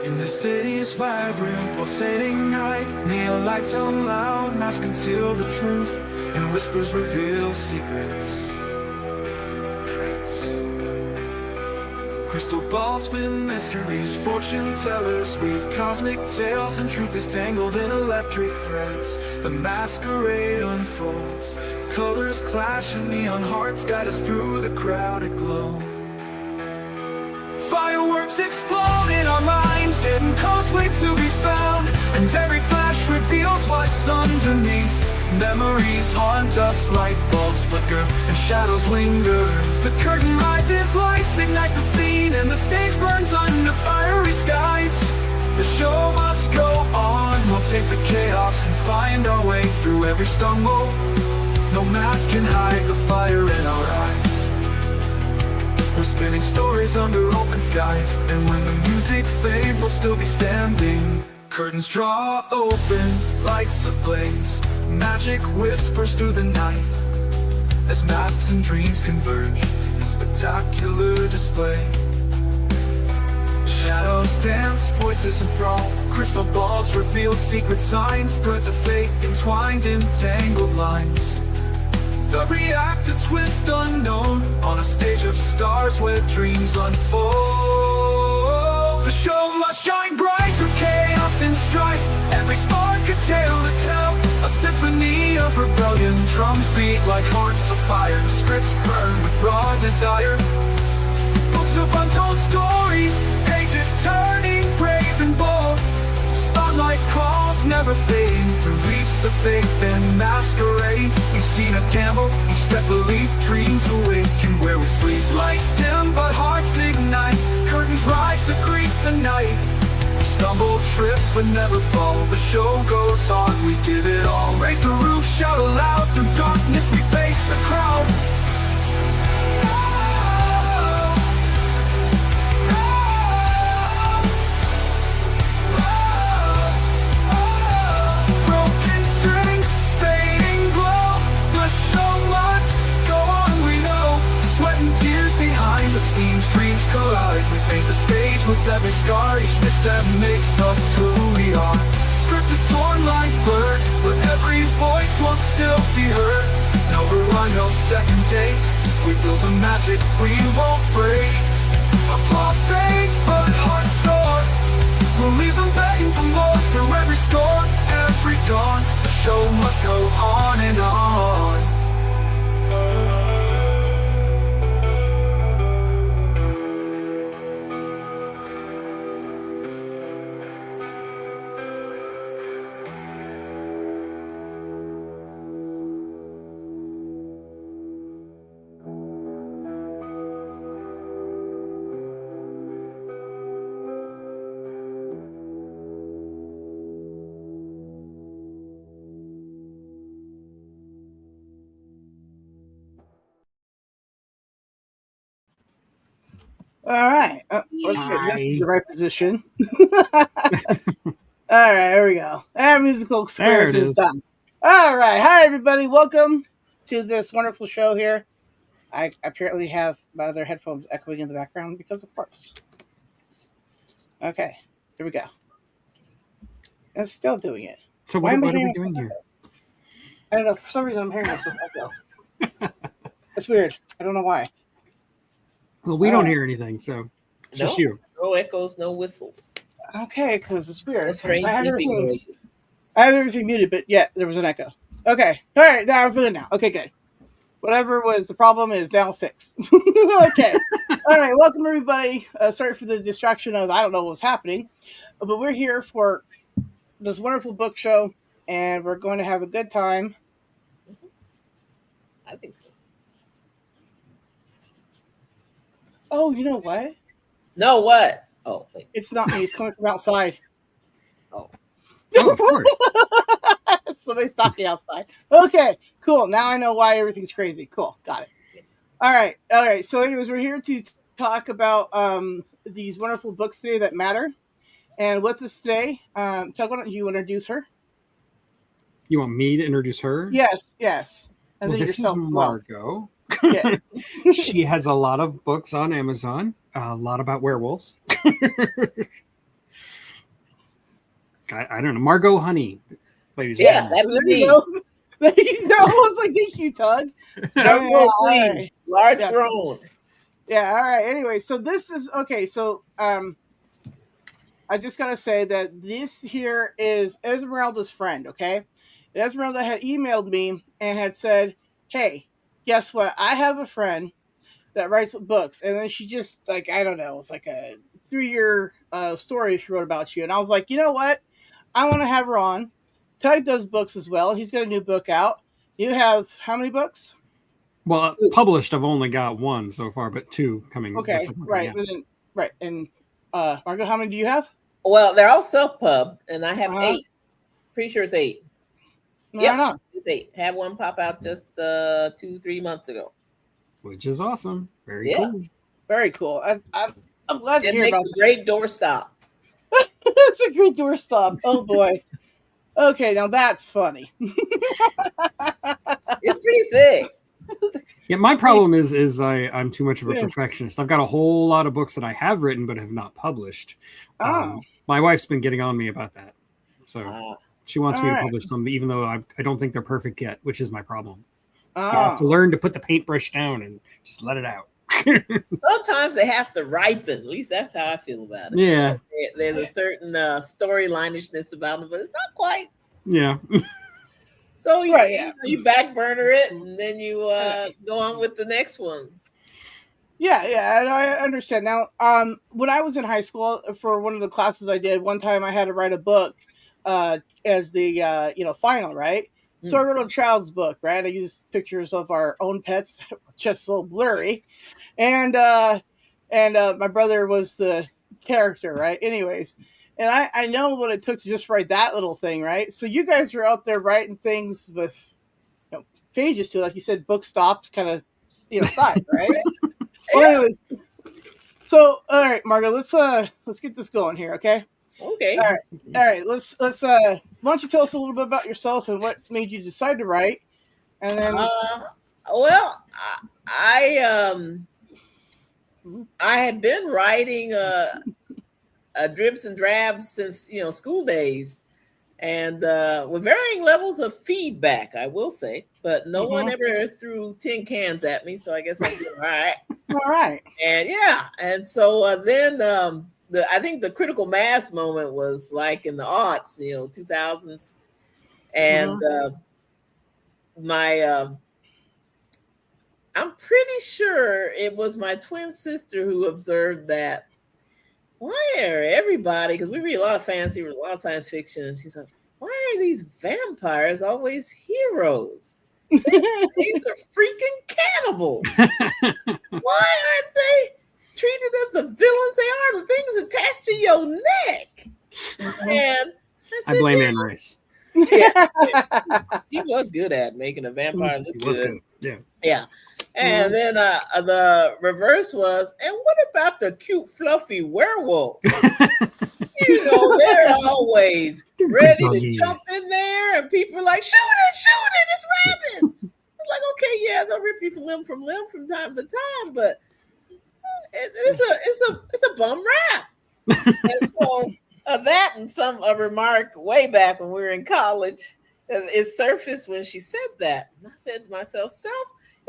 In the city's vibrant, pulsating night, neon lights hum loud, masks conceal the truth, and whispers reveal secrets. Crystal balls spin mysteries, fortune tellers weave cosmic tales, and truth is tangled in electric threads. The masquerade unfolds, colors clash and neon hearts guide us through the crowded glow. Fireworks explode in our minds, hidden codes wait to be found, and every flash reveals what's underneath. Memories haunt us, light bulbs flicker and shadows linger. The curtain rises, lights ignite the scene, and the stage burns under fiery skies. The show must go on, we'll take the chaos and find our way through every stumble. No mask can hide the fire in our eyes. We're spinning stories under open skies, and when the music fades, we'll still be standing. Curtains draw open, lights ablaze, magic whispers through the night, as masks and dreams converge in spectacular display. Shadows dance, voices enthrall, crystal balls reveal secret signs, threads of fate entwined in tangled lines. The reactor twist unknown, on a stage of stars where dreams unfold. The show must shine bright through chaos and strife, every spark a tale to tell, a symphony of rebellion. Drums beat like hearts of fire, scripts burn with raw desire. Books of untold stories, pages turning brave and bold. Spotlight calls never fade, through leaps of faith and masquerades. We've seen a gamble, each step belief, dreams awaken where we sleep. Lights dim but hearts ignite, curtains rise to greet the night. Stumble, trip, but never fall, the show goes on, we give it all. Raise the roof, shout aloud, through darkness we face the crowd. Broken strings, fading glow, the show must go on, we know. Sweat and tears behind the scenes, dreams collide. We paint the stage with every scar, each misstep makes us who we are. Script is torn, lines blurred, but every voice will still be heard. No rewind, no second take, we build the magic we won't break. Applause fades, but hearts soar, we'll leave them begging for more. Through every storm, every dawn, the show must go on and on. All right. Let's get this in the right position. All right, here we go. Our musical squares is done. All right. Hi, everybody. Welcome to this wonderful show here. I apparently have my other headphones echoing in the background because, of course. Okay. Here we go. It's still doing it. So what are we doing here? I don't know. For some reason, I'm hearing myself echo. It's weird. I don't know why. Well, we don't hear anything, so it's just you. No echoes, no whistles. Okay, because it's weird. No strange I have beeping noises. everything muted, but yeah, there was an echo. Okay. All right. Now I'm good now. Okay, good. Whatever was the problem is now fixed. Okay. All right. Welcome, everybody. Sorry for the distraction of I don't know what's happening, but we're here for this wonderful book show, and we're going to have a good time. I think so. Oh, you know what? No, what? Oh, wait. It's not me. It's coming from outside. Oh. Oh, of course. Somebody's talking outside. Okay, cool. Now I know why everything's crazy. Cool. Got it. All right. So anyways, we're here to talk about these wonderful books today that matter. And with us today, Chuck, why don't you introduce her? You want me to introduce her? Yes. And Well, then this yourself. is Margot. Yeah. She has a lot of books on Amazon, a lot about werewolves. I don't know, Margot Honey. Yeah, that'd There be you me. go. There you go. I was like, thank you, Tug. Margot all Queen, right. large Yes. grown. Yeah, all right. Anyway, so this is okay. So I just gotta say that this here is Esmeralda's friend, okay? And Esmeralda had emailed me and had said, hey, guess what? I have a friend that writes books. And then she just, like, I don't know, it was like a 3-year story she wrote about you. And I was like, you know what? I want to have her on. Tug does books as well. He's got a new book out. You have how many books? Well, published, I've only got one so far, but 2 coming. Okay, right. Yeah. Right. And Margot, how many do you have? Well, they're all self-pub, and I have 8. Pretty sure it's 8. Right on. It's 8. Had one pop out just 2-3 months ago. Which is awesome. Very cool. Very cool. I'm glad to It hear makes about a great doorstop. That's a great doorstop. Oh boy. Okay, now that's funny. It's pretty thick. Yeah, my problem is I'm too much of a perfectionist. I've got a whole lot of books that I have written but have not published. My wife's been getting on me about that. So she wants me to publish them, even though I don't think they're perfect yet, which is my problem. I have to learn to put the paintbrush down and just let it out. Sometimes they have to ripen. At least that's how I feel about it. Yeah. There's a certain storylinishness about them, but it's not quite. Yeah. So you back burner it, and then you go on with the next one. Yeah, and I understand. Now, when I was in high school, for one of the classes I did, one time I had to write a book as the final, right? So I wrote a child's book, right? I used pictures of our own pets that were just so blurry, and my brother was the character, right? Anyways, and I know what it took to just write that little thing, right? So you guys are out there writing things with pages to, like you said, book stopped, kind of side, right? Well, anyways, so all right, Margo, let's get this going here, okay? Okay. All right. Let's why don't you tell us a little bit about yourself and what made you decide to write, and then. Well, I had been writing dribs and drabs since school days, and with varying levels of feedback, I will say, but no one ever threw tin cans at me, so I guess I'm doing all right. All right. And so then I think the critical mass moment was like in the aughts, 2000s, and I'm pretty sure it was my twin sister who observed that. Why are everybody? Because we read a lot of fantasy, a lot of science fiction, and she's like, "Why are these vampires always heroes? These are freaking cannibals. Why aren't they treated as the villains they are? The things attached to your neck." And I blame Anne Rice. Yeah, she was good at making a vampire look good. Yeah. And then the reverse was, and what about the cute, fluffy werewolf? They're always ready to jump in there, and people are like, shoot it, it's rabid. It's like, okay, yeah, they'll rip you from limb from time to time, but it's a bum rap. And so that and a remark way back when we were in college, it surfaced when she said that. And I said to myself,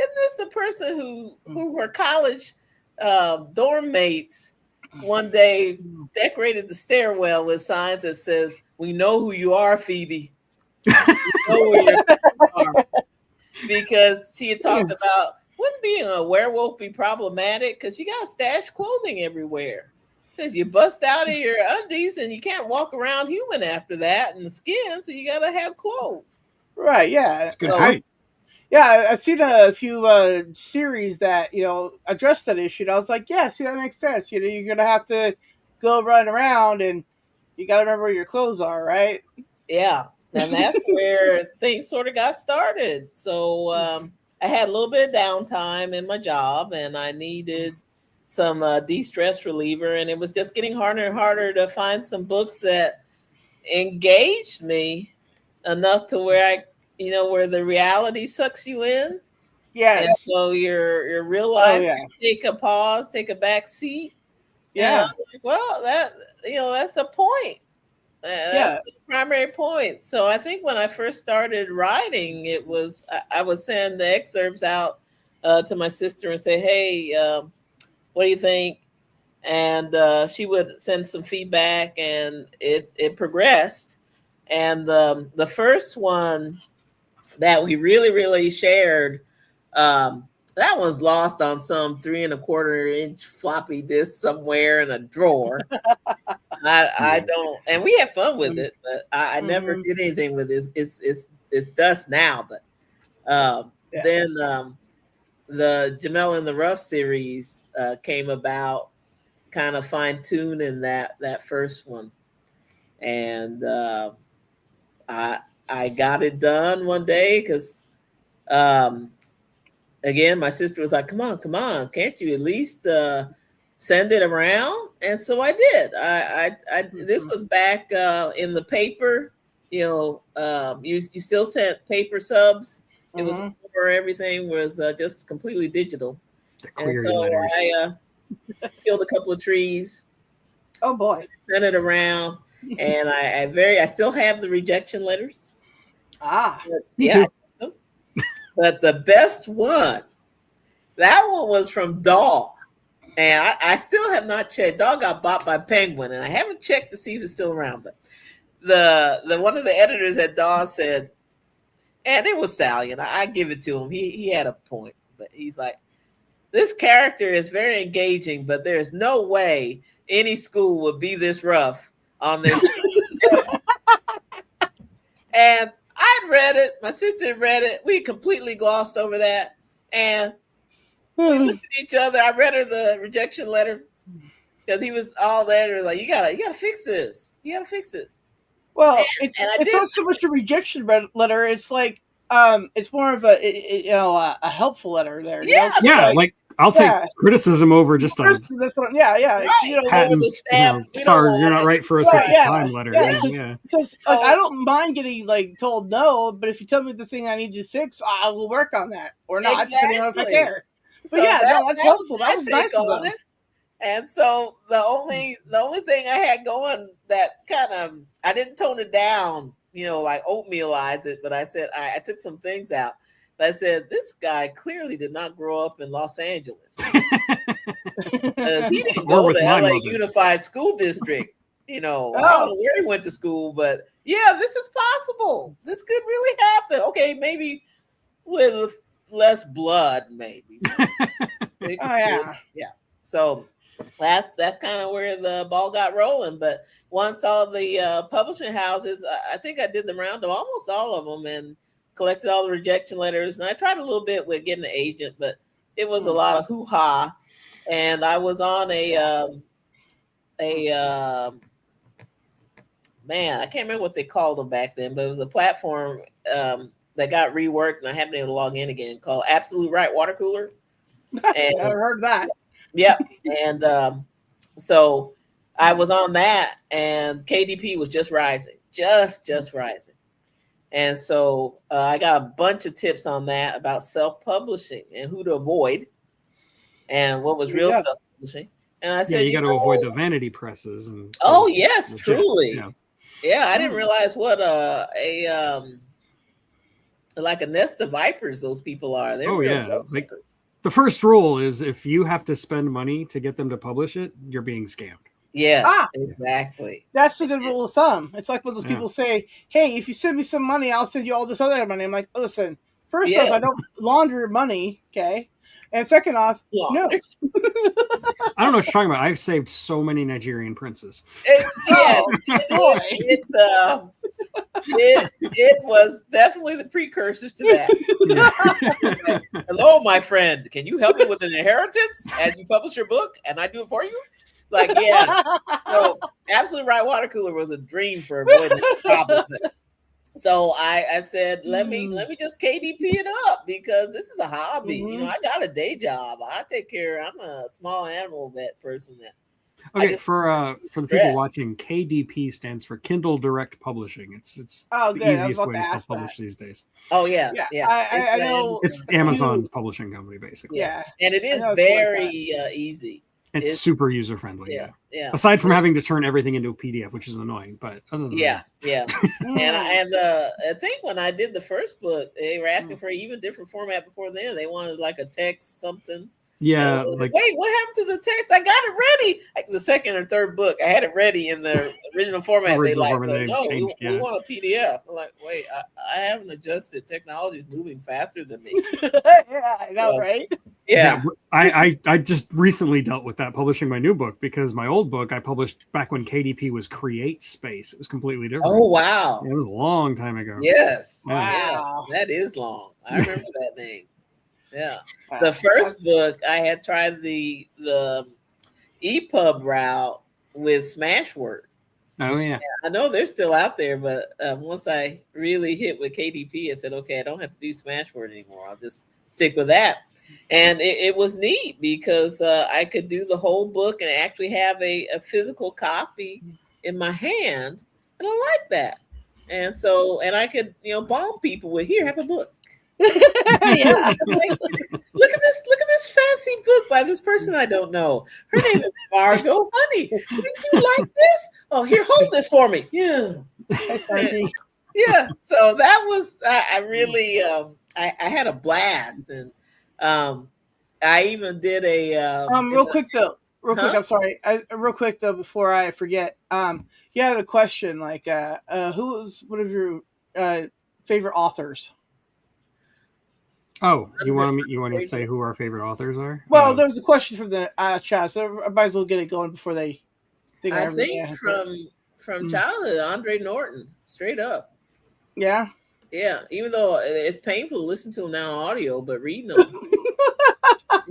isn't this the person who were college dorm mates one day decorated the stairwell with signs that says, "We know who you are, Phoebe. We know who you are." Because she had talked about, wouldn't being a werewolf be problematic? Because you got to stash clothing everywhere. Because you bust out of your undies and you can't walk around human after that, and the skin, so you got to have clothes. Right, yeah. That's good point. Yeah, I've seen a few series that address that issue. And I was like, yeah, see, that makes sense. You're gonna have to go run around, and you got to remember where your clothes are, right? Yeah, and that's where things sort of got started. So I had a little bit of downtime in my job, and I needed some de-stress reliever, and it was just getting harder and harder to find some books that engaged me enough to where where the reality sucks you in. Yes. And so your real life take a pause, take a back seat. Yeah. Like, well, that's the point. That's the primary point. So I think when I first started writing, it was I would send the excerpts out to my sister and say, "Hey, what do you think?" And she would send some feedback, and it progressed. And the first one that we really shared, that one's lost on some 3 1/4-inch floppy disk somewhere in a drawer. I don't, and we have fun with it, but I never did anything with it. It's dust now. But then the Jamel in the Rough series came about, kind of fine tuning that first one, and I got it done one day because again, my sister was like, come on, can't you at least send it around? And so I did. This was back in the paper, you still sent paper subs. It was before everything was just completely digital. And so I killed a couple of trees. Oh boy. Sent it around. And I still have the rejection letters. Yeah. But the best one, that one was from Daw. And I still have not checked. Daw got bought by Penguin, and I haven't checked to see if it's still around. But the one of the editors at Daw said, and it was salient, I give it to him. He had a point, but he's like, this character is very engaging, but there's no way any school would be this rough on their And I'd read it. My sister read it. We completely glossed over that. And we looked at each other. I read her the rejection letter because he was all there. Like, you gotta fix this. You gotta fix this. Well, it's not so much a rejection letter. It's like it's more of a helpful letter there. Yeah, like I'll take criticism over just That's what, right. Sorry, you're not right for a second time letter. Because I don't mind getting told no, but if you tell me the thing I need to fix, I will work on that or not, depending on if I care. But that's helpful. That was nice of them. And so the only thing I had going that kind of, I didn't tone it down, like oatmealize it, but I said I took some things out. I said, this guy clearly did not grow up in Los Angeles. He didn't go to LA Unified School District. I don't know where he went to school, but this is possible. This could really happen. Okay, maybe with less blood, maybe. Yeah. So that's kind of where the ball got rolling. But once all the publishing houses, I think I did the round of almost all of them and collected all the rejection letters, and I tried a little bit with getting an agent, but it was a lot of hoo-ha. And I was on man, I can't remember what they called them back then, but it was a platform that got reworked, and I haven't been able to log in again, called Absolute Right Water Cooler. And I heard that. Yep. And so I was on that, and KDP was just rising, just rising. And so I got a bunch of tips on that about self-publishing and who to avoid and what was real self-publishing. And I said, you got to avoid the vanity presses. And yes, truly. Yeah, I didn't realize what like a nest of vipers those people are. They're like the first rule is if you have to spend money to get them to publish it, you're being scammed. Yeah, exactly. That's a good rule of thumb. It's like when those people say, hey, if you send me some money, I'll send you all this other money. I'm like, listen, first off, I don't launder money, okay? And second off, no. I don't know what you're talking about. I've saved so many Nigerian princes. It was definitely the precursors to that. Hello, my friend. Can you help me with an inheritance as you publish your book and I do it for you? Like, so Absolute Right Water Cooler was a dream for avoiding this problem. So I said, let me just KDP it up because this is a hobby. I got a day job. I take care. I'm a small animal vet person. For the people watching, KDP stands for Kindle Direct Publishing. It's the easiest way to self-publish these days. Oh yeah. I know it's Amazon's publishing company basically. Yeah, and it is very easy. It's super user friendly. Yeah. Aside from having to turn everything into a PDF, which is annoying, but other than yeah. And I think when I did the first book, they were asking for an even different format before then. They wanted like a text something. Yeah. Like, wait, what happened to the text? I got it ready. Like the second or third book, I had it ready in the original format. We want a PDF. I'm like, wait, I haven't adjusted. Technology is moving faster than me. Yeah, I know, right? Yeah. I just recently dealt with that publishing my new book, because my old book I published back when KDP was Create Space. It was completely different. Oh, wow. It was a long time ago. Yes. Wow. Yeah, that is long. I remember that name. Yeah. The first book, I had tried the EPUB route with Smashword. Oh, yeah. I know they're still out there, but once I really hit with KDP, I said, okay, I don't have to do Smashword anymore. I'll just stick with that. And it was neat because I could do the whole book and actually have a physical copy in my hand. And I like that. And so, and I could, bomb people with, here, have a book. Yeah. Like, look at this fancy book by this person I don't know. Her name is Margot Honey. Would you like this? Oh, here, hold this for me. Yeah. Yeah. So that was I really I had a blast, and I even did a real quick, quick, I'm sorry. Real quick though, before I forget, you had a question like who was one of your favorite authors? Oh, you want to say who our favorite authors are? Well, there was a question from the chat, so I might as well get it going before they think. I think from childhood, Andre Norton, straight up. Yeah. Yeah, even though it's painful to listen to him now on audio, but reading them.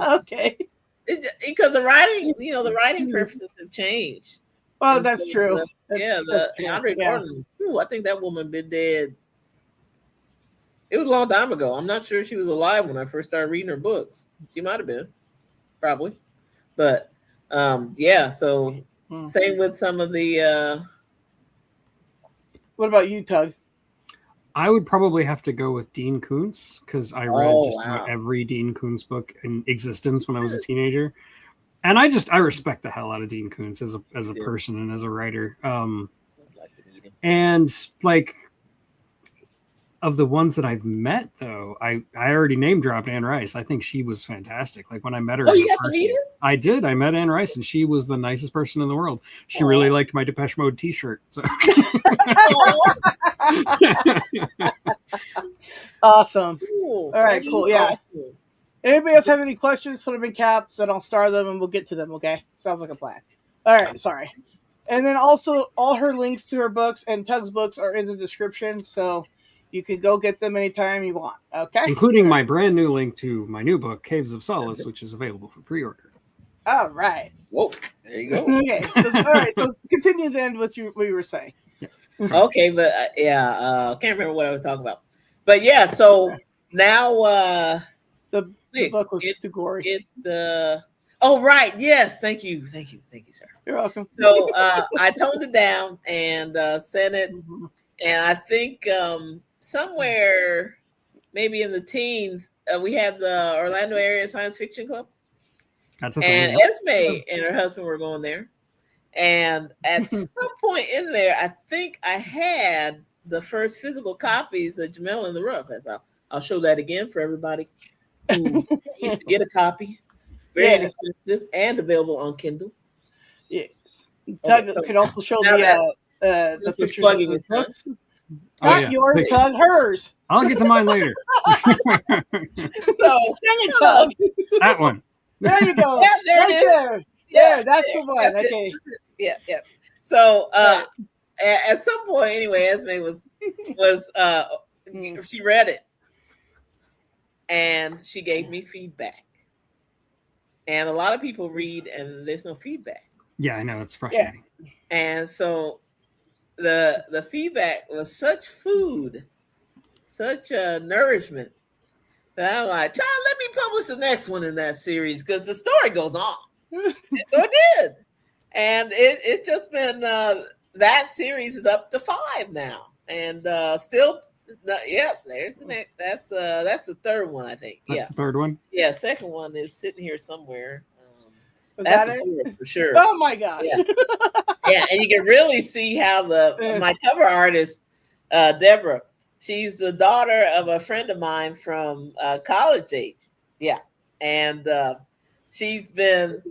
Okay. Because the writing, the writing preferences have changed. Well, and that's true. Andre Norton. I think that woman been dead. It was a long time ago. I'm not sure she was alive when I first started reading her books. She might have been, probably. But yeah. So same with some of the. What about you, Tug? I would probably have to go with Dean Koontz, because I read about every Dean Koontz book in existence when I was a teenager, and I respect the hell out of Dean Koontz as a person and as a writer. And like, of the ones that I've met, though, I already name dropped Anne Rice. I think she was fantastic. Like when I met her, you got to meet her? I did. I met Anne Rice, and she was the nicest person in the world. She really liked my Depeche Mode T-shirt. So. Awesome. Cool. All right, cool. Yeah. Awesome. Anybody else have any questions? Put them in caps, and I'll star them, and we'll get to them. Okay? Sounds like a plan. All right. Sorry. And then also, all her links to her books and Tug's books are in the description, so you can go get them anytime you want. Okay? Including my brand new link to my new book, Caves of Solace, which is available for pre-order. All right. Whoa. There you go. Okay. So, all right. So continue then with what you were saying. Okay, but I can't remember what I was talking about. But yeah, so now the book was too gory. Oh right, yes, thank you, sir. You're welcome. So I toned it down and sent it, and I think somewhere maybe in the teens we had the Orlando Area Science Fiction Club. That's a thing. And Esme and her husband were going there. And at some point in there, I think I had the first physical copies of Jamel in the Rough. I'll show that again for everybody who needs to get a copy. Very inexpensive and available on Kindle. Yes. Tug can also show the pictures of the books. Not yours, Tug, hers. I'll get to mine later. Dang it, Tug. That one. There you go. Yeah, there it is. There. Yeah, that's the one. Okay. Yeah. So at some point, anyway, Esme was she read it and she gave me feedback. And a lot of people read and there's no feedback. Yeah, I know, it's frustrating. Yeah. And so the feedback was such food, such nourishment that I'm like, John, let me publish the next one in that series because the story goes on. And so it did. And it's just been that series is up to 5 now. And still there's the next. That's the third one, I think. That's the third one? Yeah, second one is sitting here somewhere. That's a four for sure. Oh my gosh. Yeah. Yeah, and you can really see how my cover artist, Deborah, she's the daughter of a friend of mine from college age. Yeah. And she's been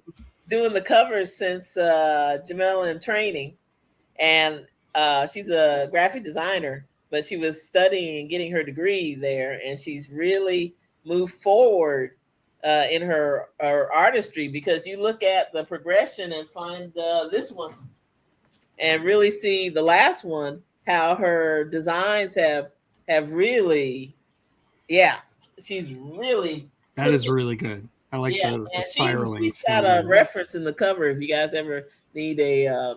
doing the covers since Jamela in training. And she's a graphic designer, but she was studying and getting her degree there. And she's really moved forward in her artistry, because you look at the progression and find this one and really see the last one, how her designs have really, she's really. That is really good. I like the spiraling. She's got a reference in the cover if you guys ever need a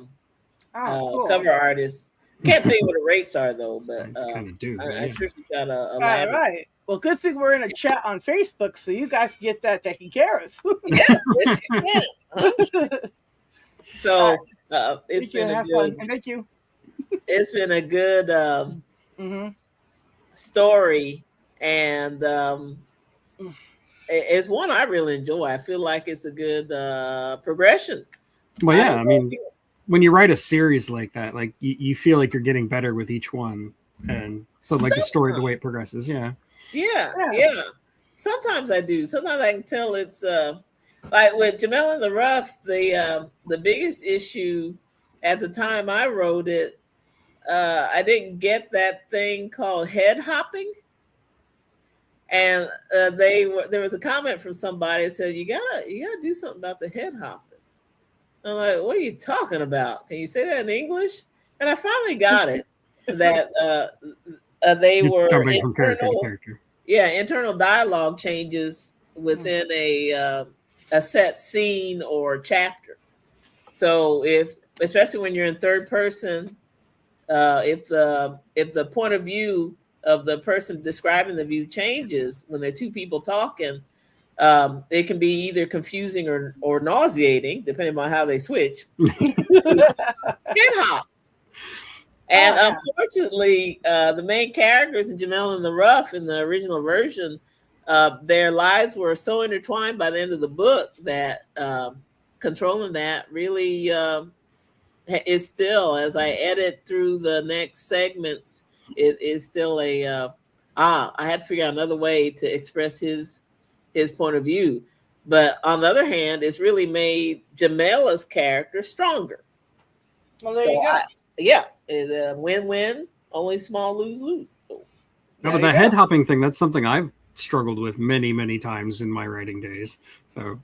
cool cover artist. Can't tell you what the rates are though, but kind of do. I'm sure she's got a all right. Well, good thing we're in a chat on Facebook, so you guys can get that taken care of. Yes, you can. So it's been a good. Thank you. It's been a good story, and it's one I really enjoy. I feel like it's a good progression. Well, yeah, I mean, when you write a series like that, like you feel like you're getting better with each one, and so like the story, the way it progresses, yeah. Sometimes I do. Sometimes I can tell it's like with Jamela in the Rough. The biggest issue at the time I wrote it, I didn't get that thing called head hopping. And there was a comment from somebody that said, you gotta do something about the head hopping. I'm like, what are you talking about? Can you say that in English? And I finally got it, that they were jumping from character to character. Yeah, internal dialogue changes within a set scene or chapter. So especially when you're in third person, if the point of view of the person describing the view changes when there are two people talking, it can be either confusing or nauseating, depending on how they switch. Head hop. And unfortunately, the main characters in Jamela in the Rough in the original version, their lives were so intertwined by the end of the book that controlling that really is still, as I edit through the next segments, it is still I had to figure out another way to express his point of view. But on the other hand, it's really made Jamela's character stronger. Well, there you go. It's a win-win, only small lose-lose. So, no, but the head hopping thing, that's something I've struggled with many, many times in my writing days. So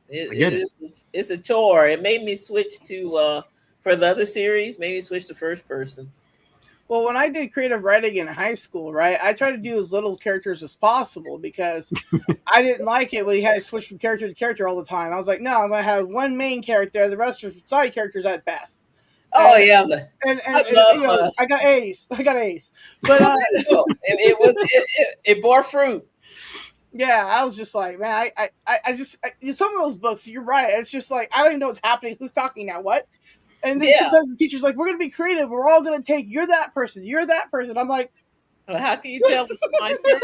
it's a chore. It made me switch to, for the other series, made me switch to first person. Well, when I did creative writing in high school, right, I tried to do as little characters as possible because I didn't like it when you had to switch from character to character all the time. I was like, no, I'm going to have one main character, the rest are side characters at best. Oh, and I got A's. But it bore fruit. Yeah, I was just like, man, I just some of those books, you're right. It's just like, I don't even know what's happening. Who's talking now? What? And then sometimes the teacher's like, we're going to be creative. We're all going to take, you're that person. You're that person. I'm like, well, how can you tell my turn?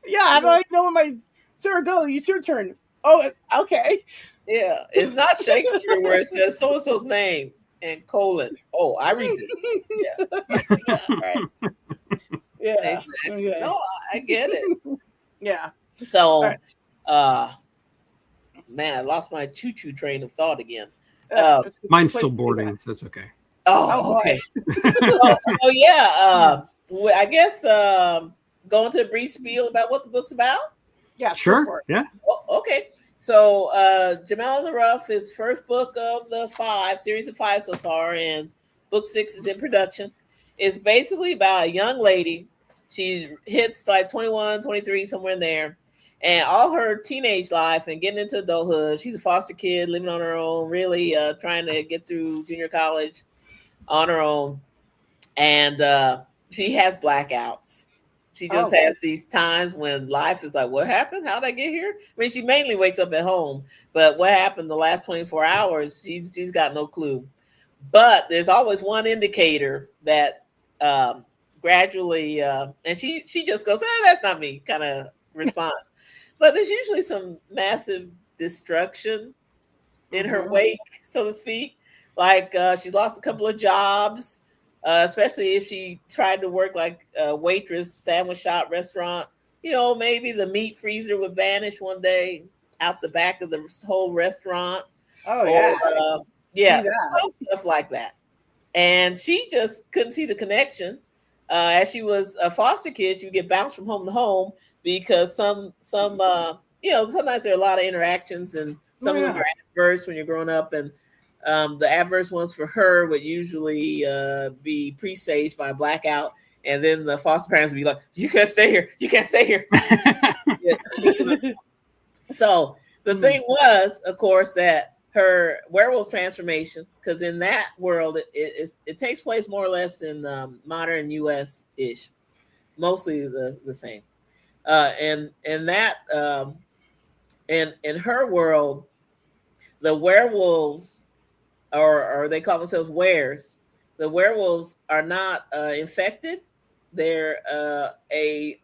Yeah, I don't even know when my, Sarah, go. It's your turn. Oh, okay. Yeah, it's not Shakespeare where it says so-and-so's name and colon. Oh, I read it. Yeah. Right. Yeah. Exactly. Okay. No, I get it. Yeah. So, man, I lost my choo-choo train of thought again. Mine's still boarding, so it's okay. Oh, okay. I guess going to a brief spiel about what the book's about. Yeah, sure. Yeah. Oh, okay. So, Jamela in the Rough is first book of the series of 5 so far, and book 6 is in production. It's basically about a young lady. She hits like 21, 23, somewhere in there. And all her teenage life and getting into adulthood, she's a foster kid living on her own, really trying to get through junior college on her own. And she has blackouts. She just has these times when life is like, what happened? How'd I get here? I mean, she mainly wakes up at home, but what happened the last 24 hours, she's got no clue. But there's always one indicator that gradually, and she just goes, that's not me, kind of response. But there's usually some massive destruction in her wake, so to speak. Like she's lost a couple of jobs, especially if she tried to work like a waitress, sandwich shop, restaurant. Maybe the meat freezer would vanish one day out the back of the whole restaurant. Oh, yeah. Yeah, stuff like that. And she just couldn't see the connection. As she was a foster kid, she would get bounced from home to home because sometimes there are a lot of interactions, and some of them are adverse when you're growing up, and the adverse ones for her would usually be presaged by a blackout, and then the foster parents would be like, "You can't stay here. You can't stay here." So the thing was, of course, that her werewolf transformation, because in that world it takes place more or less in modern US ish, mostly the same. And that in her world, the werewolves, or they call themselves weres, the werewolves are not infected. They're a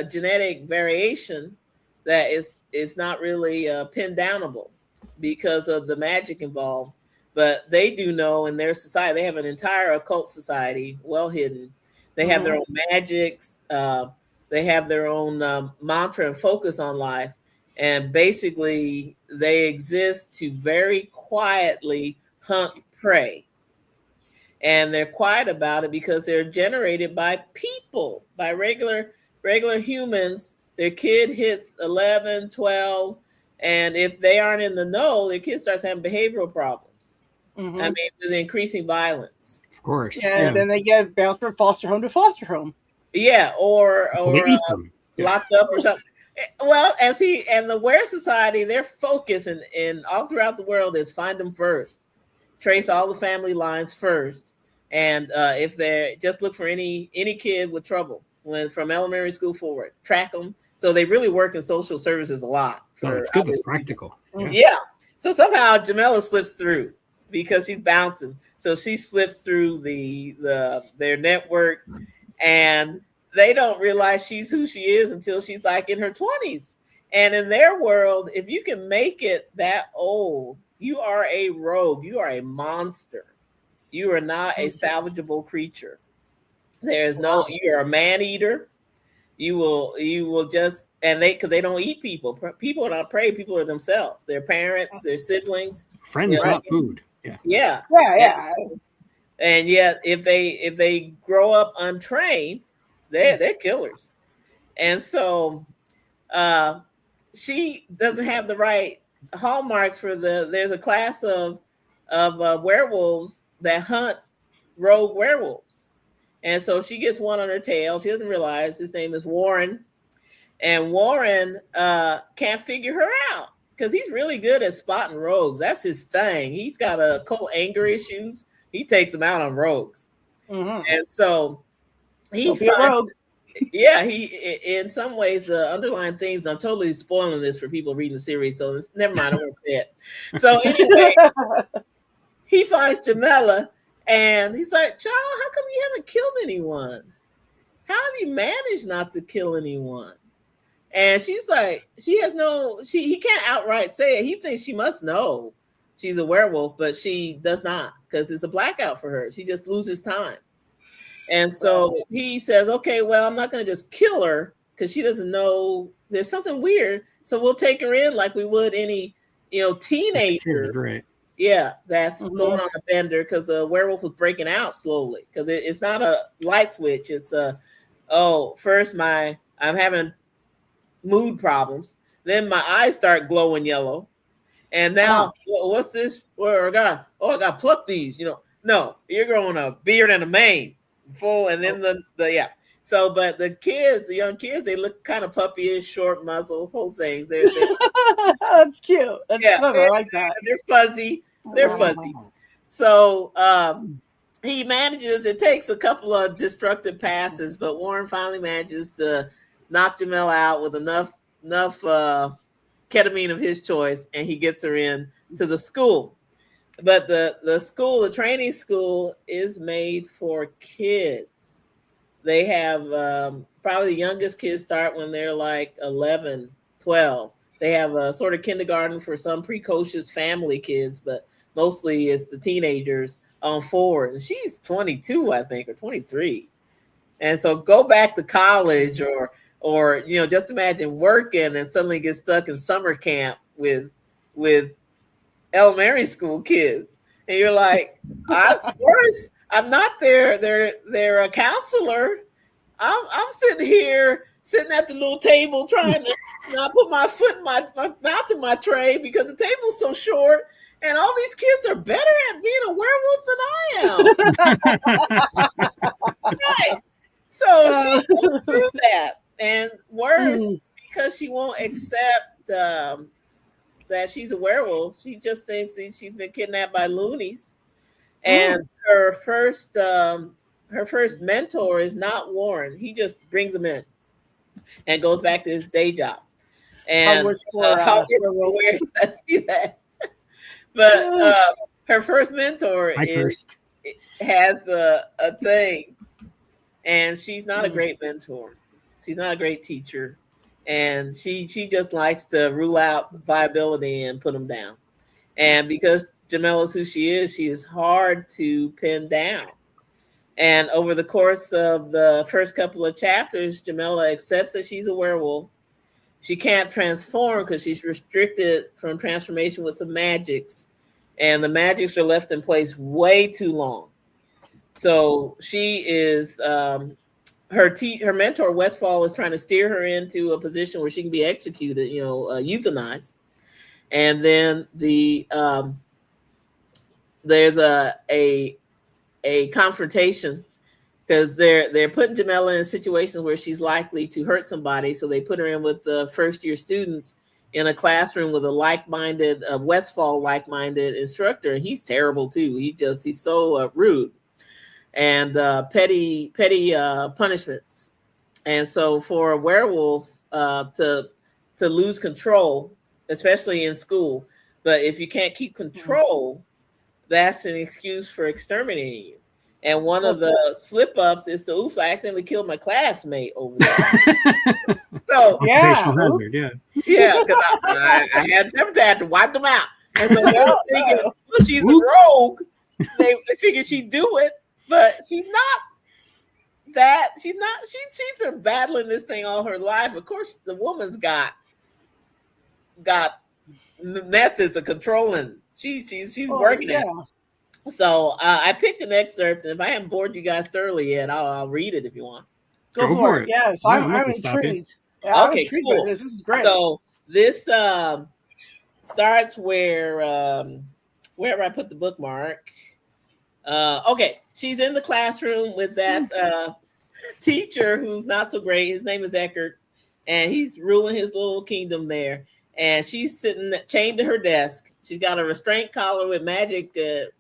genetic variation that is not really pin-downable because of the magic involved. But they do know in their society, they have an entire occult society, well hidden. They have their own magics. They have their own mantra and focus on life. And basically, they exist to very quietly hunt prey. And they're quiet about it because they're generated by people, by regular humans. Their kid hits 11, 12, and if they aren't in the know, their kid starts having behavioral problems. I mean, with increasing violence. Of course. Yeah, and then they get bounced from foster home to foster home. Yeah, or locked up or something. Well, and the Were Society, their focus in all throughout the world is find them first, trace all the family lines first, and if they're just look for any kid with trouble from elementary school forward, track them. So they really work in social services a lot. It's good. It's practical. Yeah. So somehow Jamila slips through because she's bouncing. So she slips through their network, and they don't realize she's who she is until she's like in her 20s. And in their world, if you can make it that old, you are a rogue. You are a monster. You are not a salvageable creature. There is you are a man eater. You will just, and because they don't eat people. People are not prey. People are themselves. Their parents, their siblings, friends, not food. Yeah. And yet, if they grow up untrained, they're killers. And so, she doesn't have the right hallmarks for there's a class of werewolves that hunt rogue werewolves. And so she gets one on her tail. She doesn't realize his name is Warren. And Warren can't figure her out because he's really good at spotting rogues. That's his thing. He's got occult anger issues. He takes them out on rogues. And so he rogue. Yeah, he in some ways the underlying themes. I'm totally spoiling this for people reading the series, so never mind. I won't say it. So anyway, he finds Jamila, and he's like, "Child, how come you haven't killed anyone? How have you managed not to kill anyone?" And she's like, he can't outright say it. He thinks she must know she's a werewolf, but she does not because it's a blackout for her. She just loses time. And so he says, okay, well, I'm not going to just kill her because she doesn't know there's something weird. So we'll take her in like we would any, teenager. Right. Yeah, that's going on a bender because the werewolf was breaking out slowly because it's not a light switch. It's first I'm having mood problems. Then my eyes start glowing yellow. And now, what's this? I got to pluck these, No, you're growing a beard and a mane. Full, and then So, but the young kids, they look kind of puppyish, short muzzle, whole thing. They're that's cute. That's clever. I like that. They're fuzzy. They're fuzzy. So he manages. It takes a couple of destructive passes, but Warren finally manages to knock Jamila out with enough ketamine of his choice, and he gets her in to the school. But the training school is made for kids. They have probably the youngest kids start when they're like 11, 12. They have a sort of kindergarten for some precocious family kids, but mostly it's the teenagers on forward. And she's 22, I think, or 23. And so go back to college or just imagine working and suddenly get stuck in summer camp with elementary school kids. And you're like, I'm not they're a counselor. I'm sitting here, sitting at the little table, trying to not put my foot in my mouth in my tray because the table's so short, and all these kids are better at being a werewolf than I am. Right. So she goes through that, and worse, because she won't accept that she's a werewolf. She just thinks that she's been kidnapped by loonies, and her first mentor is not Warren. He just brings him in and goes back to his day job. And I see that. But her first mentor has a thing, and she's not a great mentor. She's not a great teacher, and she just likes to rule out viability and put them down. And because Jamila is who she is hard to pin down. And over the course of the first couple of chapters, Jamila accepts that she's a werewolf. She can't transform because she's restricted from transformation with some magics. And the magics are left in place way too long. So she is, her mentor, Westfall, is trying to steer her into a position where she can be executed, euthanized. And then there's a confrontation because they're putting Jamila in situations where she's likely to hurt somebody. So they put her in with the first year students in a classroom with a Westfall like-minded instructor. And he's terrible too. He's so rude and petty punishments. And so for a werewolf to lose control, especially in school, but if you can't keep control, that's an excuse for exterminating you. And one of the slip-ups is oops, I accidentally killed my classmate over there. So hazard, because I had to wipe them out. And so they're all thinking, well, she's a rogue. They figured she'd do it, but she's not that. She's been battling this thing all her life. Of course, the woman's got methods of controlling. She's working it. So I picked an excerpt, and if I haven't bored you guys thoroughly yet, I'll read it if you want. Go for it. Yes, I'm intrigued. Yeah, okay, intrigued cool. This is great. So this starts wherever I put the bookmark. Okay, she's in the classroom with that teacher who's not so great. His name is Eckert, and he's ruling his little kingdom there. And she's sitting chained to her desk. She's got a restraint collar with magic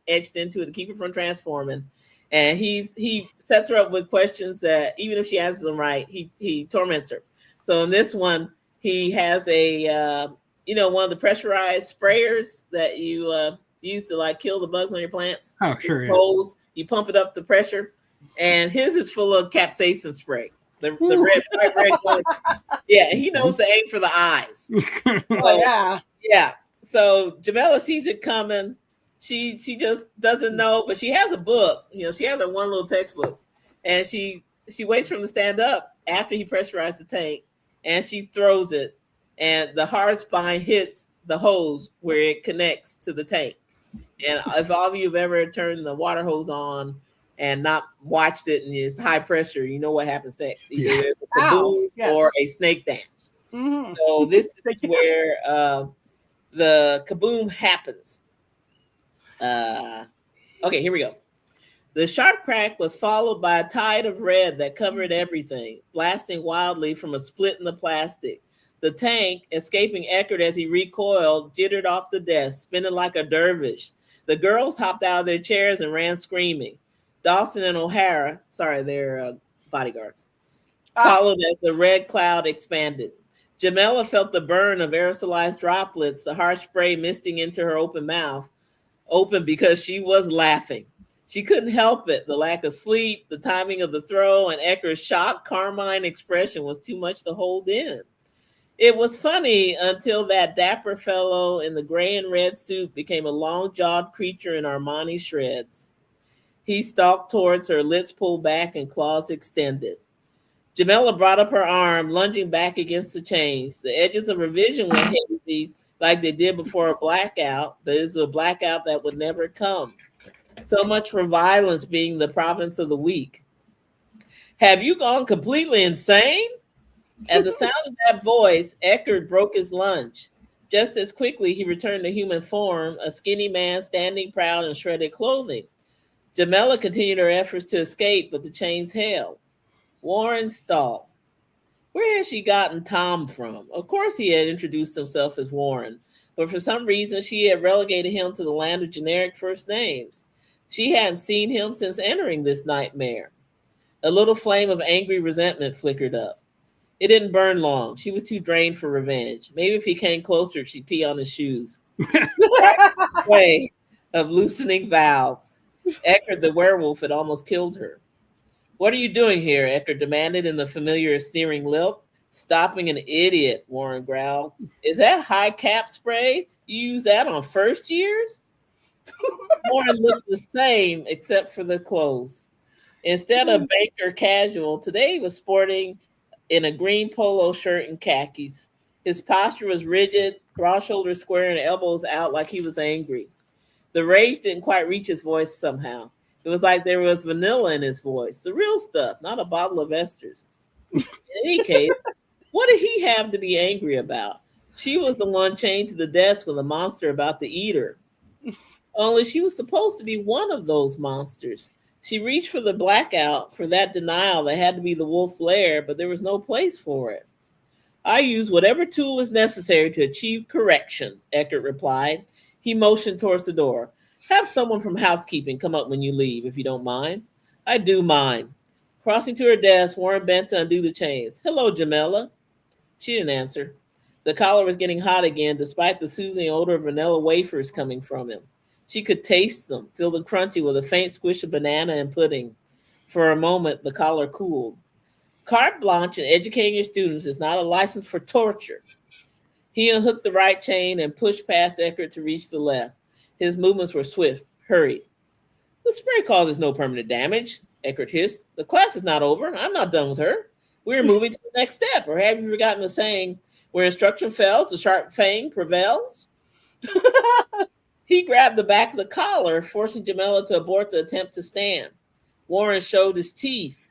etched into it to keep her from transforming. And he sets her up with questions that even if she answers them right, he torments her. So in this one, he has a one of the pressurized sprayers that you use to like kill the bugs on your plants. Oh, sure. Hose, you pump it up to pressure, and his is full of capsaicin spray. The red one. Yeah, he knows to aim for the eyes. So, yeah. So Jamila sees it coming. She just doesn't know, but she has a book. She has her one little textbook, and she waits for him to stand up after he pressurized the tank, and she throws it, and the hard spine hits the hose where it connects to the tank. And if all of you have ever turned the water hose on and not watched it and it's high pressure, you know what happens next. Either there's a kaboom or a snake dance. Mm-hmm. So this is where the kaboom happens. Okay, here we go. The sharp crack was followed by a tide of red that covered everything, blasting wildly from a split in the plastic. The tank, escaping Eckert as he recoiled, jittered off the desk, spinning like a dervish. The girls hopped out of their chairs and ran screaming. Dawson and O'Hara, their bodyguards, followed as the red cloud expanded. Jamila felt the burn of aerosolized droplets, the harsh spray misting into her open mouth, open because she was laughing. She couldn't help it. The lack of sleep, the timing of the throw, and Eckert's shocked carmine expression was too much to hold in. It was funny until that dapper fellow in the gray and red suit became a long-jawed creature in Armani shreds. He stalked towards her, lips pulled back and claws extended. Jamela brought up her arm, lunging back against the chains. The edges of her vision went hazy like they did before a blackout, but it was a blackout that would never come. So much for violence being the province of the weak. Have you gone completely insane? At the sound of that voice, Eckert broke his lunge. Just as quickly, he returned to human form, a skinny man standing proud in shredded clothing. Jamela continued her efforts to escape, but the chains held. Warren stalled. Where had she gotten Tom from? Of course, he had introduced himself as Warren, but for some reason, she had relegated him to the land of generic first names. She hadn't seen him since entering this nightmare. A little flame of angry resentment flickered up. It didn't burn long. She was too drained for revenge. Maybe if he came closer, she'd pee on his shoes. Way of loosening valves. Eckert the werewolf had almost killed her. What are you doing here? Eckert demanded in the familiar sneering lip. Stopping an idiot, Warren growled. Is that high cap spray? You use that on first years? Warren looked the same except for the clothes. Instead of banker casual, today he was sporting in a green polo shirt and khakis. His posture was rigid, broad shoulders square and elbows out like he was angry. The rage didn't quite reach his voice somehow. It was like there was vanilla in his voice, the real stuff, not a bottle of esters. In any case, what did he have to be angry about? She was the one chained to the desk with a monster about to eat her. Only she was supposed to be one of those monsters. She reached for the blackout for that denial that had to be the wolf's lair, but there was no place for it. I use whatever tool is necessary to achieve correction, Eckert replied. He motioned towards the door. Have someone from housekeeping come up when you leave, if you don't mind. I do mind. Crossing to her desk, Warren bent to undo the chains. Hello, Jamela. She didn't answer. The collar was getting hot again, despite the soothing odor of vanilla wafers coming from him. She could taste them, feel them crunchy with a faint squish of banana and pudding. For a moment, the collar cooled. Carte blanche in educating your students is not a license for torture. He unhooked the right chain and pushed past Eckert to reach the left. His movements were swift, hurried. The spray causes no permanent damage, Eckert hissed. The class is not over. I'm not done with her. We're moving to the next step. Or have you forgotten the saying, where instruction fails, the sharp fang prevails? He grabbed the back of the collar, forcing Jamela to abort the attempt to stand. Warren showed his teeth.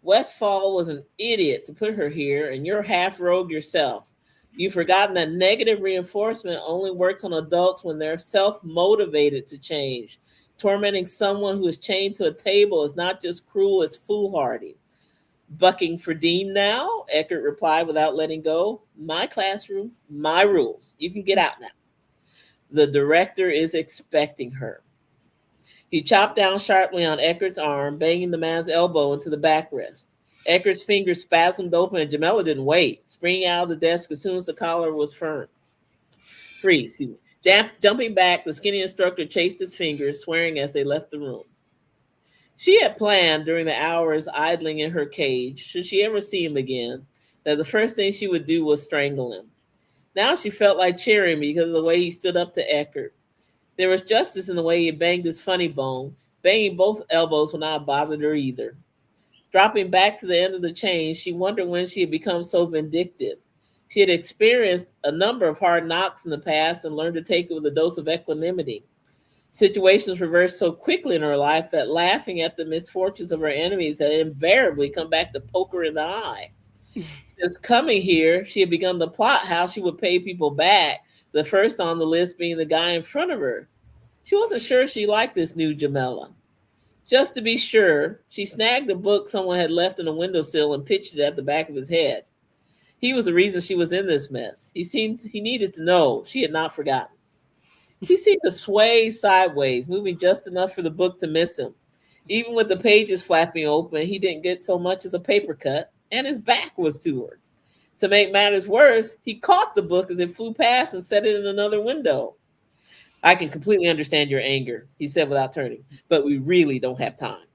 Westfall was an idiot to put her here, and you're half rogue yourself. You've forgotten that negative reinforcement only works on adults when they're self-motivated to change. Tormenting someone who is chained to a table is not just cruel, it's foolhardy. Bucking for Dean now? Eckert replied without letting go. My classroom, my rules. You can get out now. The director is expecting her. He chopped down sharply on Eckert's arm, banging the man's elbow into the backrest. Eckert's fingers spasmed open and Jamela didn't wait, springing out of the desk as soon as the collar was free. Jumping back, the skinny instructor chafed his fingers, swearing as they left the room. She had planned during the hours idling in her cage, should she ever see him again, that the first thing she would do was strangle him. Now she felt like cheering because of the way he stood up to Eckert. There was justice in the way he banged his funny bone. Banging both elbows would not have bothered her either. Dropping back to the end of the chain, she wondered when she had become so vindictive. She had experienced a number of hard knocks in the past and learned to take it with a dose of equanimity. Situations reversed so quickly in her life that laughing at the misfortunes of her enemies had invariably come back to poke her in the eye. Since coming here, she had begun to plot how she would pay people back, the first on the list being the guy in front of her. She wasn't sure she liked this new Jamela. Just to be sure, she snagged a book someone had left on a windowsill and pitched it at the back of his head. He was the reason she was in this mess. He needed to know she had not forgotten. He seemed to sway sideways, moving just enough for the book to miss him. Even with the pages flapping open, he didn't get so much as a paper cut, and his back was to her. To make matters worse, he caught the book as it flew past and set it in another window. I can completely understand your anger, he said without turning, but we really don't have time.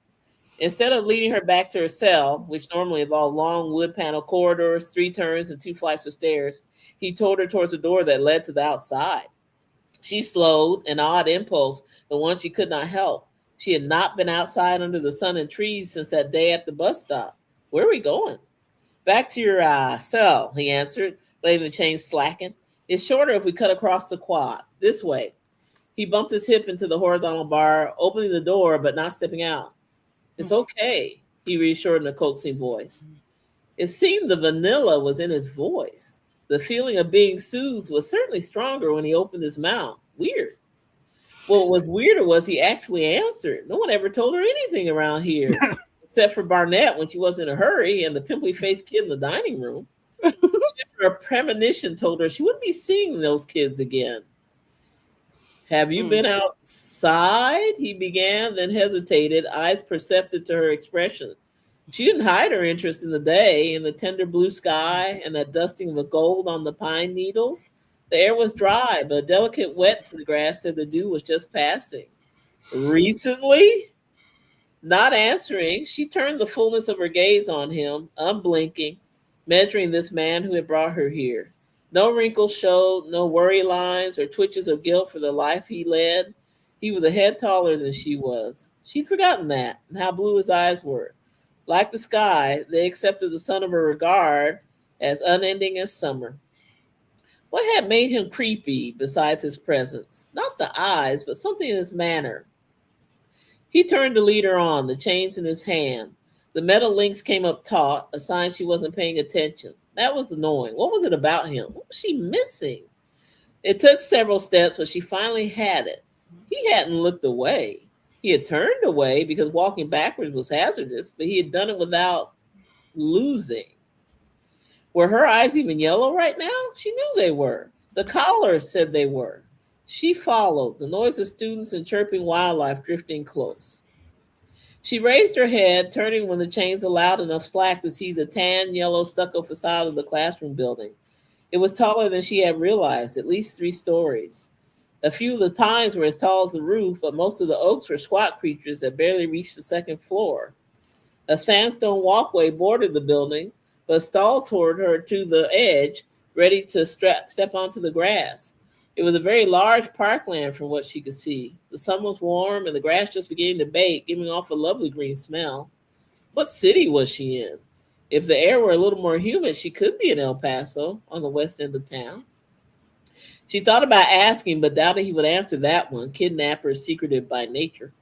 Instead of leading her back to her cell, which normally involved long wood panel corridors, 3 turns, and 2 flights of stairs, he told her towards the door that led to the outside. She slowed, an odd impulse, but one she could not help. She had not been outside under the sun and trees since that day at the bus stop. Where are we going? Back to your cell, he answered, letting the chain slacken. It's shorter if we cut across the quad. This way. He bumped his hip into the horizontal bar, opening the door but not stepping out. It's okay, he reassured in a coaxing voice. It seemed the vanilla was in his voice. The feeling of being soothed was certainly stronger when he opened his mouth. Weird. What was weirder was he actually answered. No one ever told her anything around here, except for Barnett when she was in a hurry and the pimply-faced kid in the dining room. A premonition told her she wouldn't be seeing those kids again. Have you been outside? He began, then hesitated, eyes perceptive to her expression. She didn't hide her interest in the day, in the tender blue sky, and that dusting of the gold on the pine needles. The air was dry, but a delicate wet to the grass said the dew was just passing. Recently? Not answering, she turned the fullness of her gaze on him, unblinking, measuring this man who had brought her here. No wrinkles showed, no worry lines or twitches of guilt for the life he led. He was a head taller than she was. She'd forgotten that and how blue his eyes were. Like the sky, they accepted the sun of her regard as unending as summer. What had made him creepy besides his presence? Not the eyes, but something in his manner. He turned to lead her on, the chains in his hand. The metal links came up taut, a sign she wasn't paying attention. That was annoying. What was it about him? What was she missing? It took several steps, but she finally had it. He hadn't looked away. He had turned away because walking backwards was hazardous, but he had done it without losing. Were her eyes even yellow right now? She knew they were. The collar said they were. She followed, the noise of students and chirping wildlife drifting close. She raised her head, turning when the chains allowed enough slack to see the tan yellow stucco facade of the classroom building. It was taller than she had realized, at least 3 stories. A few of the pines were as tall as the roof, but most of the oaks were squat creatures that barely reached the 2nd floor. A sandstone walkway bordered the building, but stalled toward her to the edge, ready to step onto the grass. It was a very large parkland from what she could see. The sun was warm and the grass just beginning to bake, giving off a lovely green smell. What city was she in? If the air were a little more humid, she could be in El Paso, on the west end of town. She thought about asking, but doubted he would answer that one. Kidnapper is secretive by nature.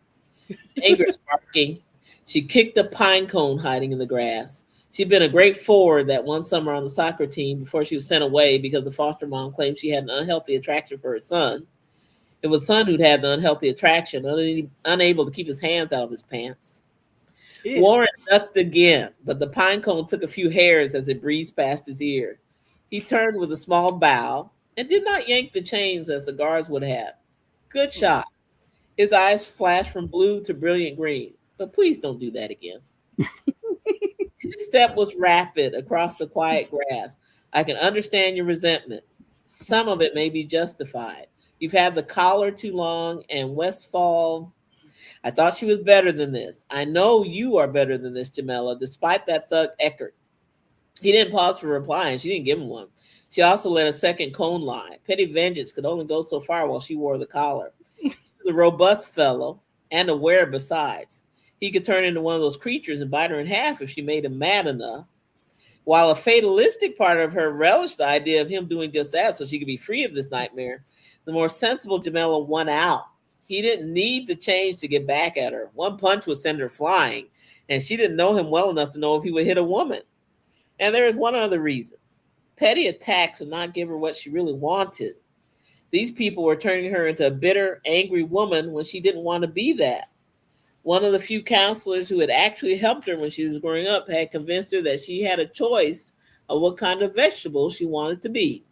Anger sparking, she kicked a pine cone hiding in the grass. She'd been a great forward that one summer on the soccer team before she was sent away because the foster mom claimed she had an unhealthy attraction for her son. It was son who'd had the unhealthy attraction, unable to keep his hands out of his pants. Yeah. Warren ducked again, but the pine cone took a few hairs as it breezed past his ear. He turned with a small bow and did not yank the chains as the guards would have. Good shot. His eyes flashed from blue to brilliant green, but please don't do that again. His step was rapid across the quiet grass. I can understand your resentment. Some of it may be justified. You've had the collar too long, and Westfall. I thought she was better than this. I know you are better than this, Jamela, despite that thug Eckert. He didn't pause for reply, and she didn't give him one. She also let a second cone lie. Petty vengeance could only go so far while she wore the collar. He was a robust fellow, and aware besides. He could turn into one of those creatures and bite her in half if she made him mad enough. While a fatalistic part of her relished the idea of him doing just that so she could be free of this nightmare, the more sensible Jamela won out. He didn't need to change to get back at her. One punch would send her flying, and she didn't know him well enough to know if he would hit a woman. And there is one other reason. Petty attacks would not give her what she really wanted. These people were turning her into a bitter, angry woman when she didn't want to be that. One of the few counselors who had actually helped her when she was growing up had convinced her that she had a choice of what kind of vegetable she wanted to be.